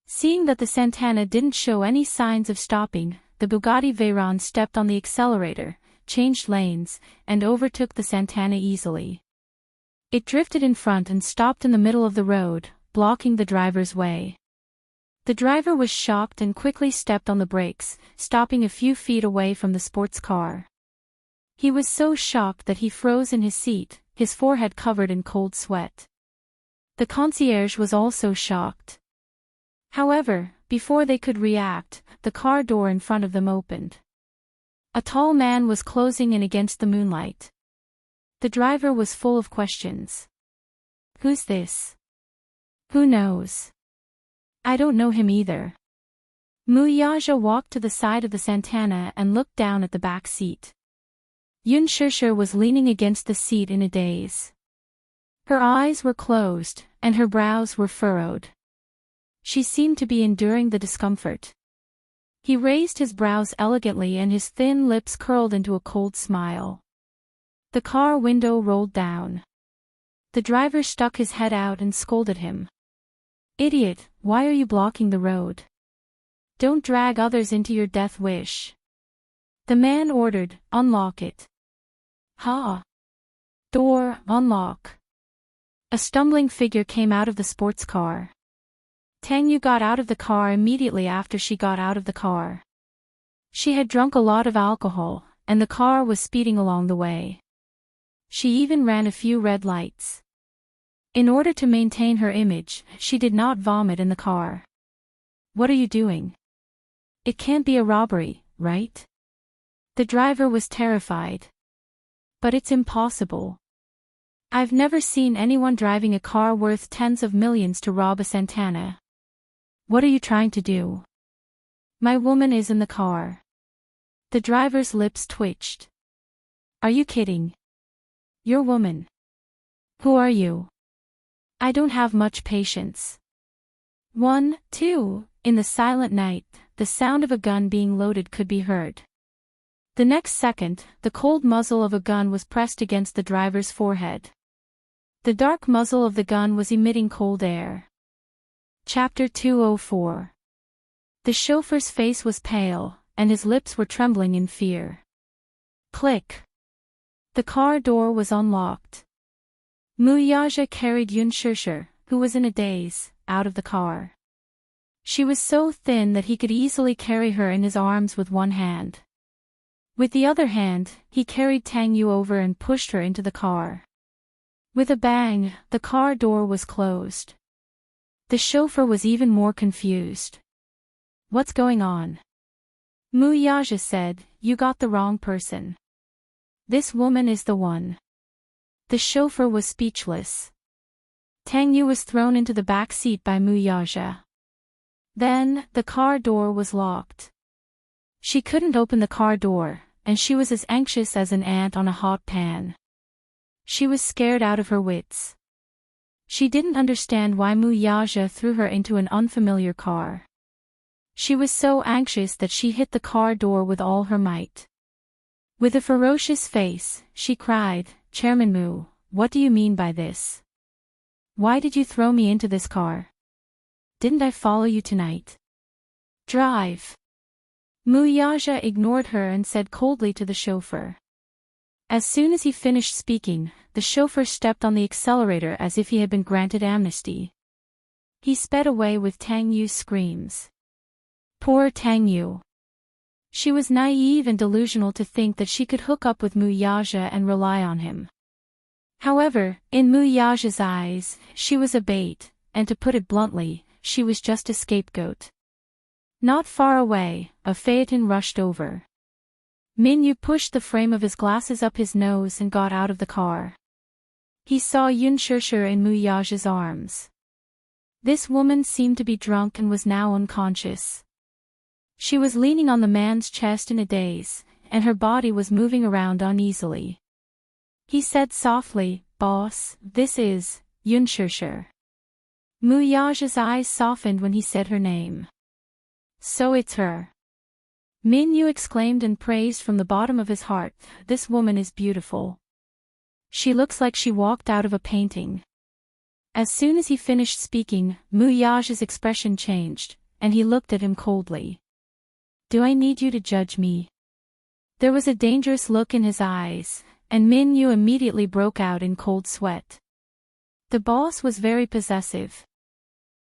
Seeing that the Santana didn't show any signs of stopping, the Bugatti Veyron stepped on the accelerator, changed lanes, and overtook the Santana easily. It drifted in front and stopped in the middle of the road, blocking the driver's way. The driver was shocked and quickly stepped on the brakes, stopping a few feet away from the sports car. He was so shocked that he froze in his seat, his forehead covered in cold sweat. The concierge was also shocked. However, before they could react, the car door in front of them opened. A tall man was closing in against the moonlight. The driver was full of questions. Who's this? Who knows? I don't know him either. Muyaja walked to the side of the Santana and looked down at the back seat. Yun Shishir was leaning against the seat in a daze. Her eyes were closed, and her brows were furrowed. She seemed to be enduring the discomfort. He raised his brows elegantly and his thin lips curled into a cold smile. The car window rolled down. The driver stuck his head out and scolded him. Idiot, why are you blocking the road? Don't drag others into your death wish. The man ordered, unlock it. Ha! Door, unlock. A stumbling figure came out of the sports car. Tang Yu got out of the car immediately after she got out of the car. She had drunk a lot of alcohol, and the car was speeding along the way. She even ran a few red lights. In order to maintain her image, she did not vomit in the car. What are you doing? It can't be a robbery, right? The driver was terrified. But it's impossible. I've never seen anyone driving a car worth tens of millions to rob a Santana. What are you trying to do? My woman is in the car. The driver's lips twitched. Are you kidding? Your woman. Who are you? I don't have much patience. 1, 2, in the silent night, the sound of a gun being loaded could be heard. The next second, the cold muzzle of a gun was pressed against the driver's forehead. The dark muzzle of the gun was emitting cold air. Chapter 204. The chauffeur's face was pale, and his lips were trembling in fear. Click. The car door was unlocked. Muyaja carried Yun Shishir, who was in a daze, out of the car. She was so thin that he could easily carry her in his arms with one hand. With the other hand, he carried Tang Yu over and pushed her into the car. With a bang, the car door was closed. The chauffeur was even more confused. What's going on? Muyaja said, You got the wrong person. This woman is the one. The chauffeur was speechless. Tang Yu was thrown into the back seat by Muyaja. Then, the car door was locked. She couldn't open the car door, and she was as anxious as an ant on a hot pan. She was scared out of her wits. She didn't understand why Muyaja threw her into an unfamiliar car. She was so anxious that she hit the car door with all her might. With a ferocious face, she cried, Chairman Mu, what do you mean by this? Why did you throw me into this car? Didn't I follow you tonight? Drive. Muyaja ignored her and said coldly to the chauffeur. As soon as he finished speaking, the chauffeur stepped on the accelerator as if he had been granted amnesty. He sped away with Tang Yu's screams. Poor Tang Yu. She was naive and delusional to think that she could hook up with Muyaja and rely on him. However, in Muyaja's eyes, she was a bait, and to put it bluntly, she was just a scapegoat. Not far away, a phaeton rushed over. Min-yu pushed the frame of his glasses up his nose and got out of the car. He saw Yun Shirshir in Muyaja's arms. This woman seemed to be drunk and was now unconscious. She was leaning on the man's chest in a daze, and her body was moving around uneasily. He said softly, "Boss, this is Yun Shirshir." Muyaja's eyes softened when he said her name. "So it's her." Min-yu exclaimed and praised from the bottom of his heart, "This woman is beautiful. She looks like she walked out of a painting." As soon as he finished speaking, Muyaja's expression changed, and he looked at him coldly. "Do I need you to judge me?" There was a dangerous look in his eyes, and Min-yu immediately broke out in cold sweat. The boss was very possessive.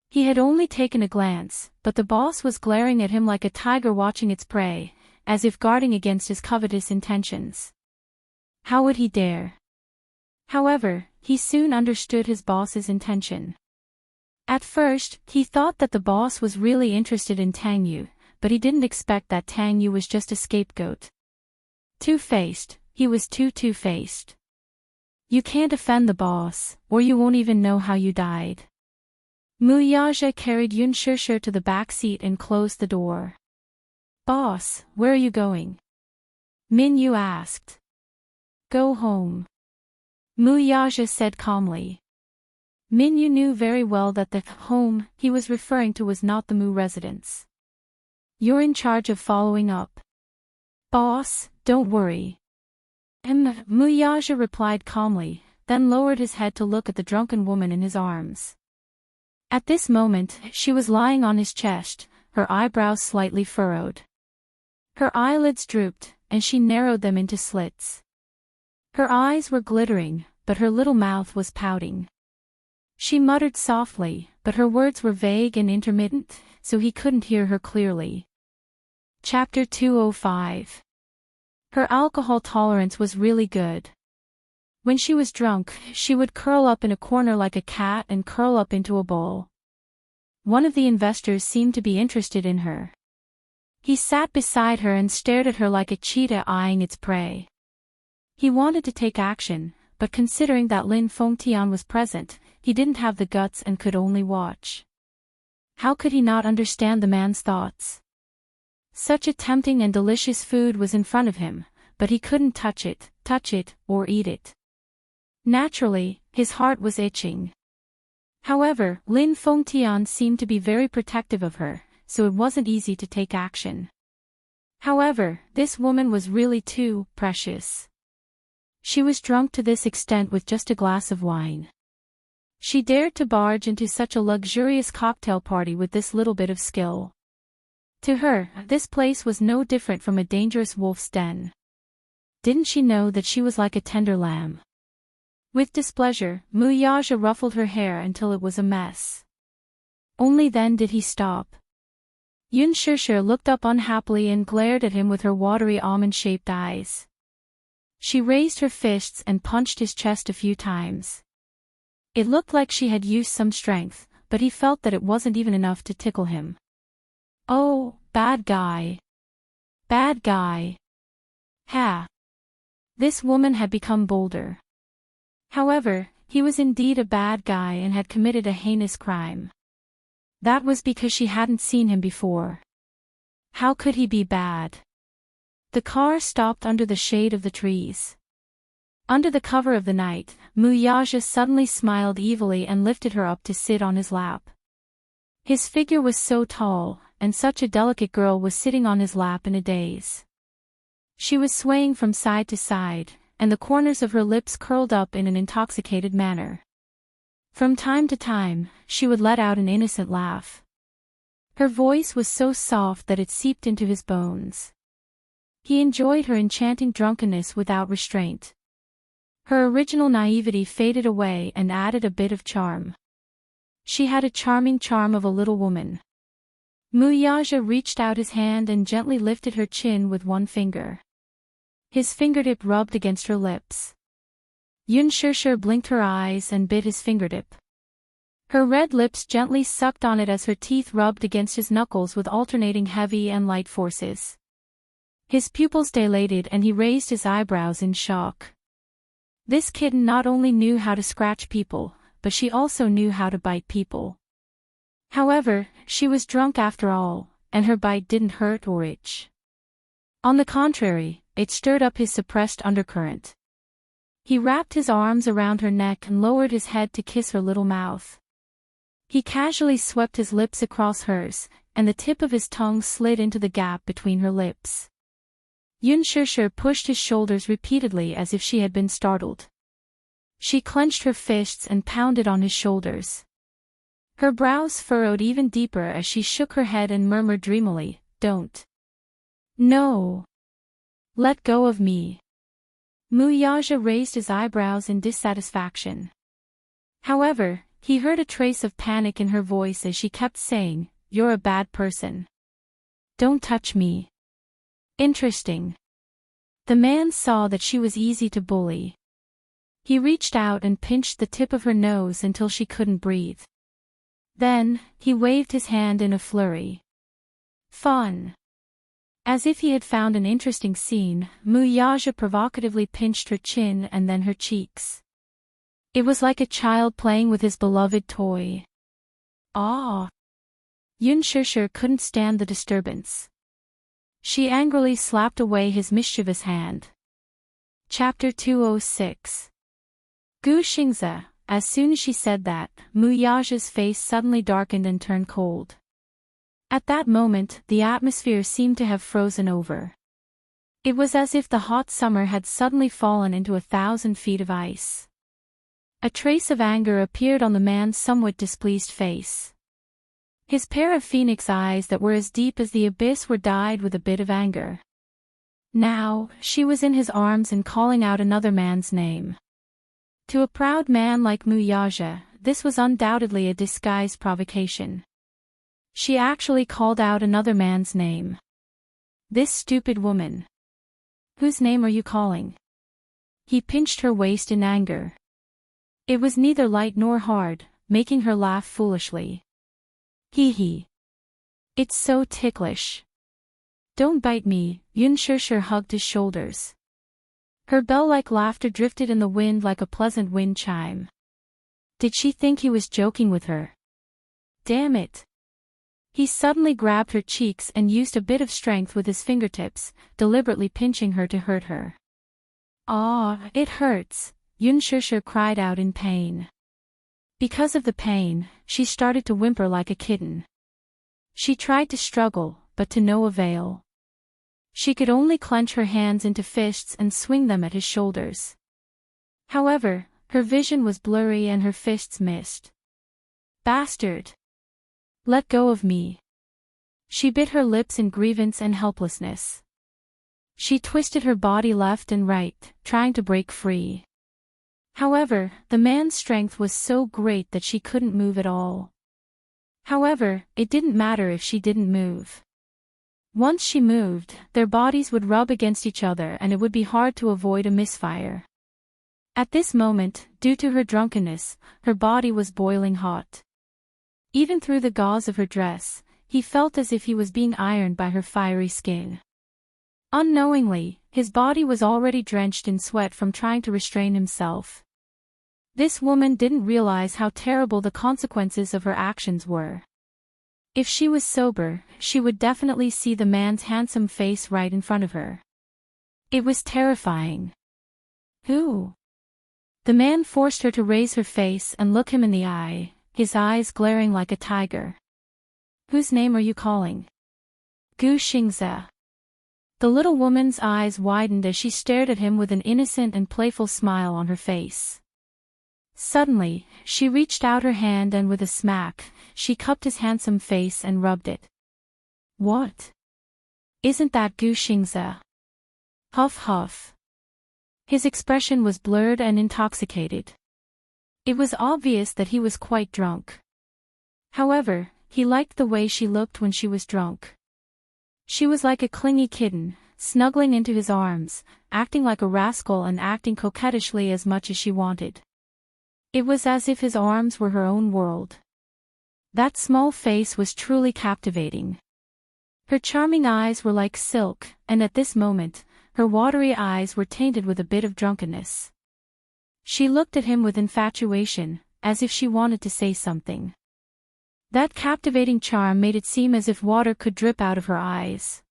He had only taken a glance, but the boss was glaring at him like a tiger watching its prey, as if guarding against his covetous intentions. How would he dare? However, he soon understood his boss's intention. At first, he thought that the boss was really interested in Tangyu, but he didn't expect that Tangyu was just a scapegoat. Two-faced, he was too two-faced. You can't offend the boss, or you won't even know how you died. Muyaja carried Yun Shirshir to the back seat and closed the door. "Boss, where are you going?" Min-yu asked. "Go home," Muyaja said calmly. Min-yu knew very well that the home he was referring to was not the Mu residence. "You're in charge of following up." "Boss, don't worry." Muyaja replied calmly, then lowered his head to look at the drunken woman in his arms. At this moment, she was lying on his chest, her eyebrows slightly furrowed. Her eyelids drooped, and she narrowed them into slits. Her eyes were glittering, but her little mouth was pouting. She muttered softly, but her words were vague and intermittent, so he couldn't hear her clearly. Chapter 205. Her alcohol tolerance was really good. When she was drunk, she would curl up in a corner like a cat and curl up into a ball. One of the investors seemed to be interested in her. He sat beside her and stared at her like a cheetah eyeing its prey. He wanted to take action, but considering that Lin Fengtian was present, he didn't have the guts and could only watch. How could he not understand the man's thoughts? Such a tempting and delicious food was in front of him, but he couldn't touch it, or eat it. Naturally, his heart was itching. However, Lin Fengtian seemed to be very protective of her, so it wasn't easy to take action. However, this woman was really too precious. She was drunk to this extent with just a glass of wine. She dared to barge into such a luxurious cocktail party with this little bit of skill. To her, this place was no different from a dangerous wolf's den. Didn't she know that she was like a tender lamb? With displeasure, Muyaja ruffled her hair until it was a mess. Only then did he stop. Yun Shirshir looked up unhappily and glared at him with her watery almond-shaped eyes. She raised her fists and punched his chest a few times. It looked like she had used some strength, but he felt that it wasn't even enough to tickle him. Oh, bad guy. Bad guy. Ha. This woman had become bolder. However, he was indeed a bad guy and had committed a heinous crime. That was because she hadn't seen him before. How could he be bad? The car stopped under the shade of the trees. Under the cover of the night, Muyaja suddenly smiled evilly and lifted her up to sit on his lap. His figure was so tall, and such a delicate girl was sitting on his lap in a daze. She was swaying from side to side, and the corners of her lips curled up in an intoxicated manner. From time to time, she would let out an innocent laugh. Her voice was so soft that it seeped into his bones. He enjoyed her enchanting drunkenness without restraint. Her original naivety faded away and added a bit of charm. She had a charming charm of a little woman. Muyaja reached out his hand and gently lifted her chin with one finger. His fingertip rubbed against her lips. Yun Shirshir blinked her eyes and bit his fingertip. Her red lips gently sucked on it as her teeth rubbed against his knuckles with alternating heavy and light forces. His pupils dilated and he raised his eyebrows in shock. This kitten not only knew how to scratch people, but she also knew how to bite people. However, she was drunk after all, and her bite didn't hurt or itch. On the contrary, it stirred up his suppressed undercurrent. He wrapped his arms around her neck and lowered his head to kiss her little mouth. He casually swept his lips across hers, and the tip of his tongue slid into the gap between her lips. Yunshishir pushed his shoulders repeatedly as if she had been startled. She clenched her fists and pounded on his shoulders. Her brows furrowed even deeper as she shook her head and murmured dreamily, "Don't. No. Let go of me." Muyaja raised his eyebrows in dissatisfaction. However, he heard a trace of panic in her voice as she kept saying, "You're a bad person. Don't touch me." Interesting. The man saw that she was easy to bully. He reached out and pinched the tip of her nose until she couldn't breathe. Then, he waved his hand in a flurry. Fun. As if he had found an interesting scene, Muyaja provocatively pinched her chin and then her cheeks. It was like a child playing with his beloved toy. Ah! Yunshishir couldn't stand the disturbance. She angrily slapped away his mischievous hand. Chapter 206. Gu Xingze. As soon as she said that, Muyaja's face suddenly darkened and turned cold. At that moment, the atmosphere seemed to have frozen over. It was as if the hot summer had suddenly fallen into 1,000 feet of ice. A trace of anger appeared on the man's somewhat displeased face. His pair of phoenix eyes that were as deep as the abyss were dyed with a bit of anger. Now, she was in his arms and calling out another man's name. To a proud man like Muyaja, this was undoubtedly a disguised provocation. She actually called out another man's name. This stupid woman. Whose name are you calling? He pinched her waist in anger. It was neither light nor hard, making her laugh foolishly. Hee hee. It's so ticklish. Don't bite me, Yunshishir hugged his shoulders. Her bell-like laughter drifted in the wind like a pleasant wind chime. Did she think he was joking with her? Damn it. He suddenly grabbed her cheeks and used a bit of strength with his fingertips, deliberately pinching her to hurt her. Ah, it hurts, Yunshishir cried out in pain. Because of the pain, she started to whimper like a kitten. She tried to struggle, but to no avail. She could only clench her hands into fists and swing them at his shoulders. However, her vision was blurry and her fists missed. Bastard! Let go of me. She bit her lips in grievance and helplessness. She twisted her body left and right, trying to break free. However, the man's strength was so great that she couldn't move at all. However, it didn't matter if she didn't move. Once she moved, their bodies would rub against each other and it would be hard to avoid a misfire. At this moment, due to her drunkenness, her body was boiling hot. Even through the gauze of her dress, he felt as if he was being ironed by her fiery skin. Unknowingly, his body was already drenched in sweat from trying to restrain himself. This woman didn't realize how terrible the consequences of her actions were. If she was sober, she would definitely see the man's handsome face right in front of her. It was terrifying. Who? The man forced her to raise her face and look him in the eye, his eyes glaring like a tiger. Whose name are you calling? Gu Xingze. The little woman's eyes widened as she stared at him with an innocent and playful smile on her face. Suddenly, she reached out her hand and with a smack, she cupped his handsome face and rubbed it. What? Isn't that Gu Xingze? Huff huff. His expression was blurred and intoxicated. It was obvious that he was quite drunk. However, he liked the way she looked when she was drunk. She was like a clingy kitten, snuggling into his arms, acting like a rascal and acting coquettishly as much as she wanted. It was as if his arms were her own world. That small face was truly captivating. Her charming eyes were like silk, and at this moment, her watery eyes were tainted with a bit of drunkenness. She looked at him with infatuation, as if she wanted to say something. That captivating charm made it seem as if water could drip out of her eyes.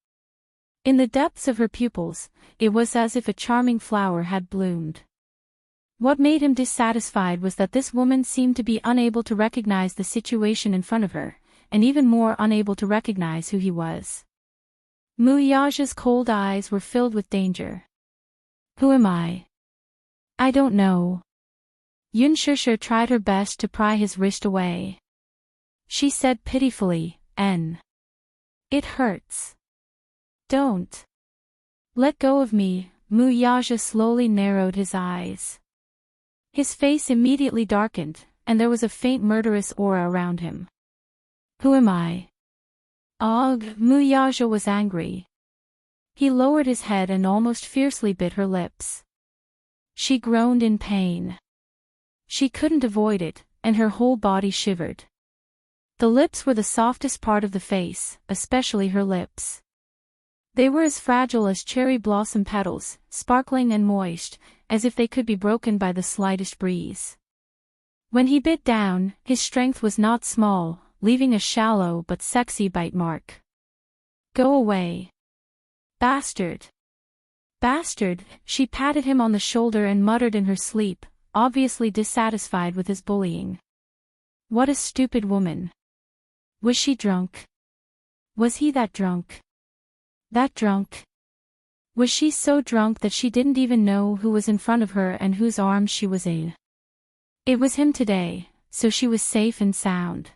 In the depths of her pupils, it was as if a charming flower had bloomed. What made him dissatisfied was that this woman seemed to be unable to recognize the situation in front of her, and even more unable to recognize who he was. Muyaja's cold eyes were filled with danger. Who am I? I don't know. Yun Shusher tried her best to pry his wrist away. She said pitifully, It hurts. Don't. Let go of me. Muyaja slowly narrowed his eyes. His face immediately darkened, and there was a faint murderous aura around him. Who am I? Ugh, Muyaja was angry. He lowered his head and almost fiercely bit her lips. She groaned in pain. She couldn't avoid it, and her whole body shivered. The lips were the softest part of the face, especially her lips. They were as fragile as cherry blossom petals, sparkling and moist, as if they could be broken by the slightest breeze. When he bit down, his strength was not small, leaving a shallow but sexy bite mark. Go away. Bastard. Bastard, she patted him on the shoulder and muttered in her sleep, obviously dissatisfied with his bullying. What a stupid woman. Was she drunk? Was he that drunk? That drunk? Was she so drunk that she didn't even know who was in front of her and whose arms she was in? It was him today, so she was safe and sound.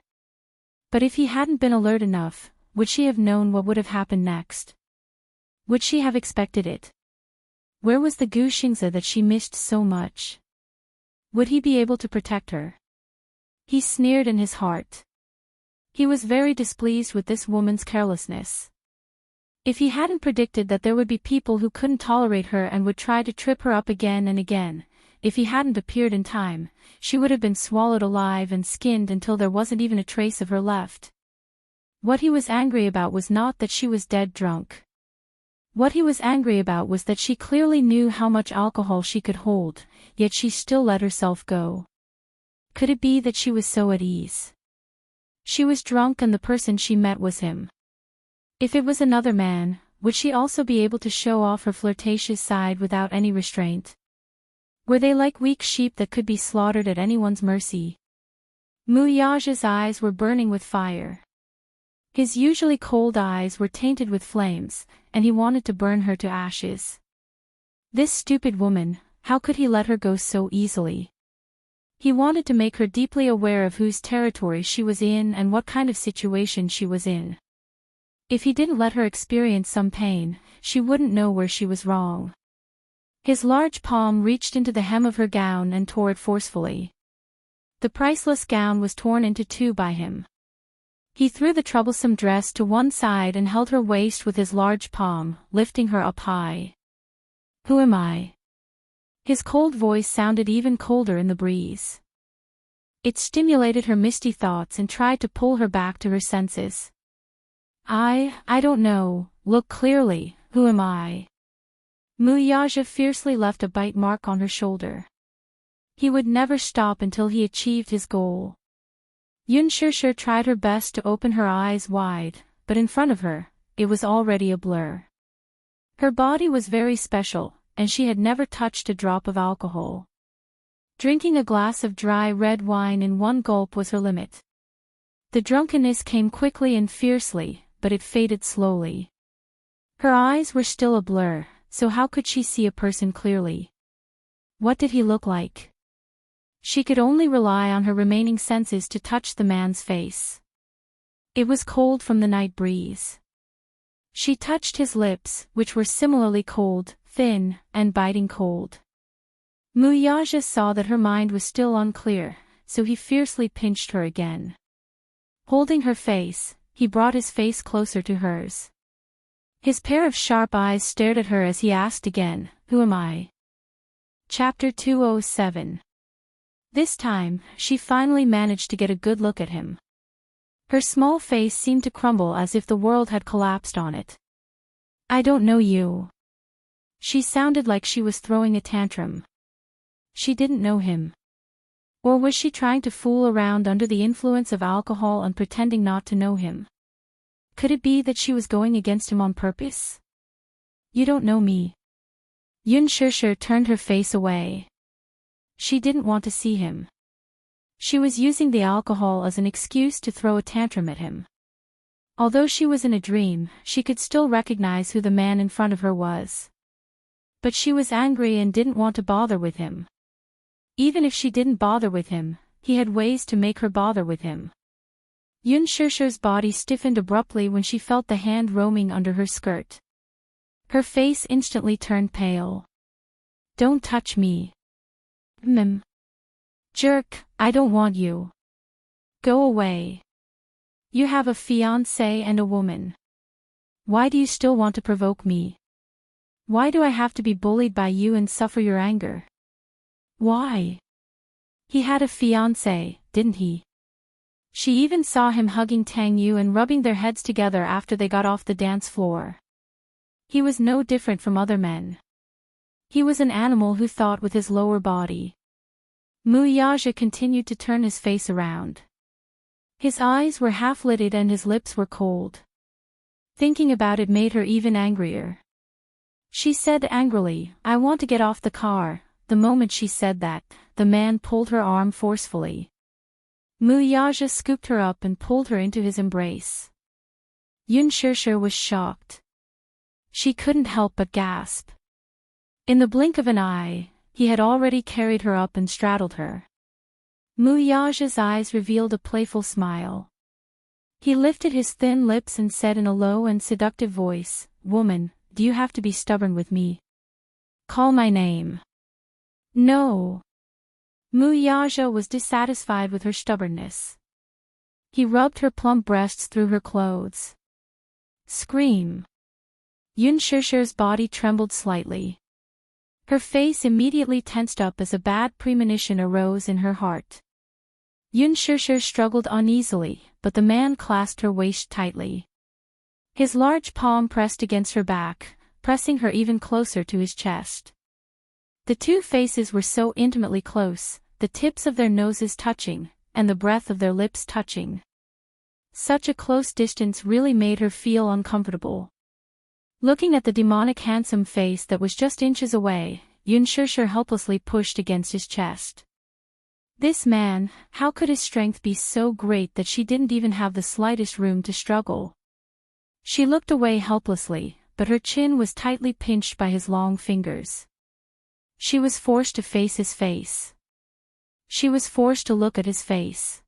But if he hadn't been alert enough, would she have known what would have happened next? Would she have expected it? Where was the Guxingzi that she missed so much? Would he be able to protect her? He sneered in his heart. He was very displeased with this woman's carelessness. If he hadn't predicted that there would be people who couldn't tolerate her and would try to trip her up again and again, if he hadn't appeared in time, she would have been swallowed alive and skinned until there wasn't even a trace of her left. What he was angry about was not that she was dead drunk. What he was angry about was that she clearly knew how much alcohol she could hold, yet she still let herself go. Could it be that she was so at ease? She was drunk and the person she met was him. If it was another man, would she also be able to show off her flirtatious side without any restraint? Were they like weak sheep that could be slaughtered at anyone's mercy? Muyaja's eyes were burning with fire. His usually cold eyes were tainted with flames, and he wanted to burn her to ashes. This stupid woman, how could he let her go so easily? He wanted to make her deeply aware of whose territory she was in and what kind of situation she was in. If he didn't let her experience some pain, she wouldn't know where she was wrong. His large palm reached into the hem of her gown and tore it forcefully. The priceless gown was torn into two by him. He threw the troublesome dress to one side and held her waist with his large palm, lifting her up high. Who am I? His cold voice sounded even colder in the breeze. It stimulated her misty thoughts and tried to pull her back to her senses. I don't know, look clearly, who am I? Muyaja fiercely left a bite mark on her shoulder. He would never stop until he achieved his goal. Yun Shusher tried her best to open her eyes wide, but in front of her, it was already a blur. Her body was very special, and she had never touched a drop of alcohol. Drinking a glass of dry red wine in one gulp was her limit. The drunkenness came quickly and fiercely, but it faded slowly. Her eyes were still a blur, so how could she see a person clearly? What did he look like? She could only rely on her remaining senses to touch the man's face. It was cold from the night breeze. She touched his lips, which were similarly cold, thin, and biting cold. Muyaja saw that her mind was still unclear, so he fiercely pinched her again. Holding her face, he brought his face closer to hers. His pair of sharp eyes stared at her as he asked again, Who am I? Chapter 207. This time, she finally managed to get a good look at him. Her small face seemed to crumble as if the world had collapsed on it. I don't know you. She sounded like she was throwing a tantrum. She didn't know him. Or was she trying to fool around under the influence of alcohol and pretending not to know him? Could it be that she was going against him on purpose? You don't know me. Yun Shishir turned her face away. She didn't want to see him. She was using the alcohol as an excuse to throw a tantrum at him. Although she was in a dream, she could still recognize who the man in front of her was. But she was angry and didn't want to bother with him. Even if she didn't bother with him, he had ways to make her bother with him. Yun Shishir's body stiffened abruptly when she felt the hand roaming under her skirt. Her face instantly turned pale. Don't touch me. Jerk, I don't want you. Go away. You have a fiancé and a woman. Why do you still want to provoke me? Why do I have to be bullied by you and suffer your anger? Why? He had a fiancé, didn't he? She even saw him hugging Tang Yu and rubbing their heads together after they got off the dance floor. He was no different from other men. He was an animal who thought with his lower body. Muyaja continued to turn his face around. His eyes were half-lidded and his lips were cold. Thinking about it made her even angrier. She said angrily, I want to get off the car. The moment she said that, the man pulled her arm forcefully. Muyaja scooped her up and pulled her into his embrace. Yun Shishir was shocked. She couldn't help but gasp. In the blink of an eye, he had already carried her up and straddled her. Muyaja's eyes revealed a playful smile. He lifted his thin lips and said in a low and seductive voice, Woman, do you have to be stubborn with me? Call my name. No. Muyaja was dissatisfied with her stubbornness. He rubbed her plump breasts through her clothes. Scream. Yun Shishir's body trembled slightly. Her face immediately tensed up as a bad premonition arose in her heart. Yun Shishir struggled uneasily, but the man clasped her waist tightly. His large palm pressed against her back, pressing her even closer to his chest. The two faces were so intimately close, the tips of their noses touching, and the breath of their lips touching. Such a close distance really made her feel uncomfortable. Looking at the demonic handsome face that was just inches away, Yun Shishir helplessly pushed against his chest. This man, how could his strength be so great that she didn't even have the slightest room to struggle? She looked away helplessly, but her chin was tightly pinched by his long fingers. She was forced to face his face. She was forced to look at his face.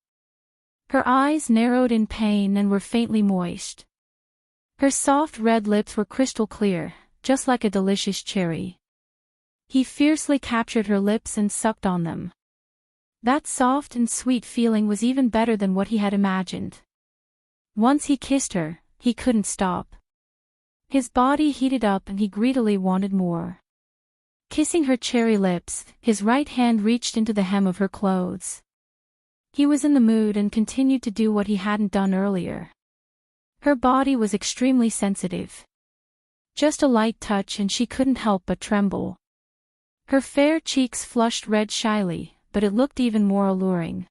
Her eyes narrowed in pain and were faintly moist. Her soft red lips were crystal clear, just like a delicious cherry. He fiercely captured her lips and sucked on them. That soft and sweet feeling was even better than what he had imagined. Once he kissed her, he couldn't stop. His body heated up and he greedily wanted more. Kissing her cherry lips, his right hand reached into the hem of her clothes. He was in the mood and continued to do what he hadn't done earlier. Her body was extremely sensitive. Just a light touch and she couldn't help but tremble. Her fair cheeks flushed red shyly, but it looked even more alluring.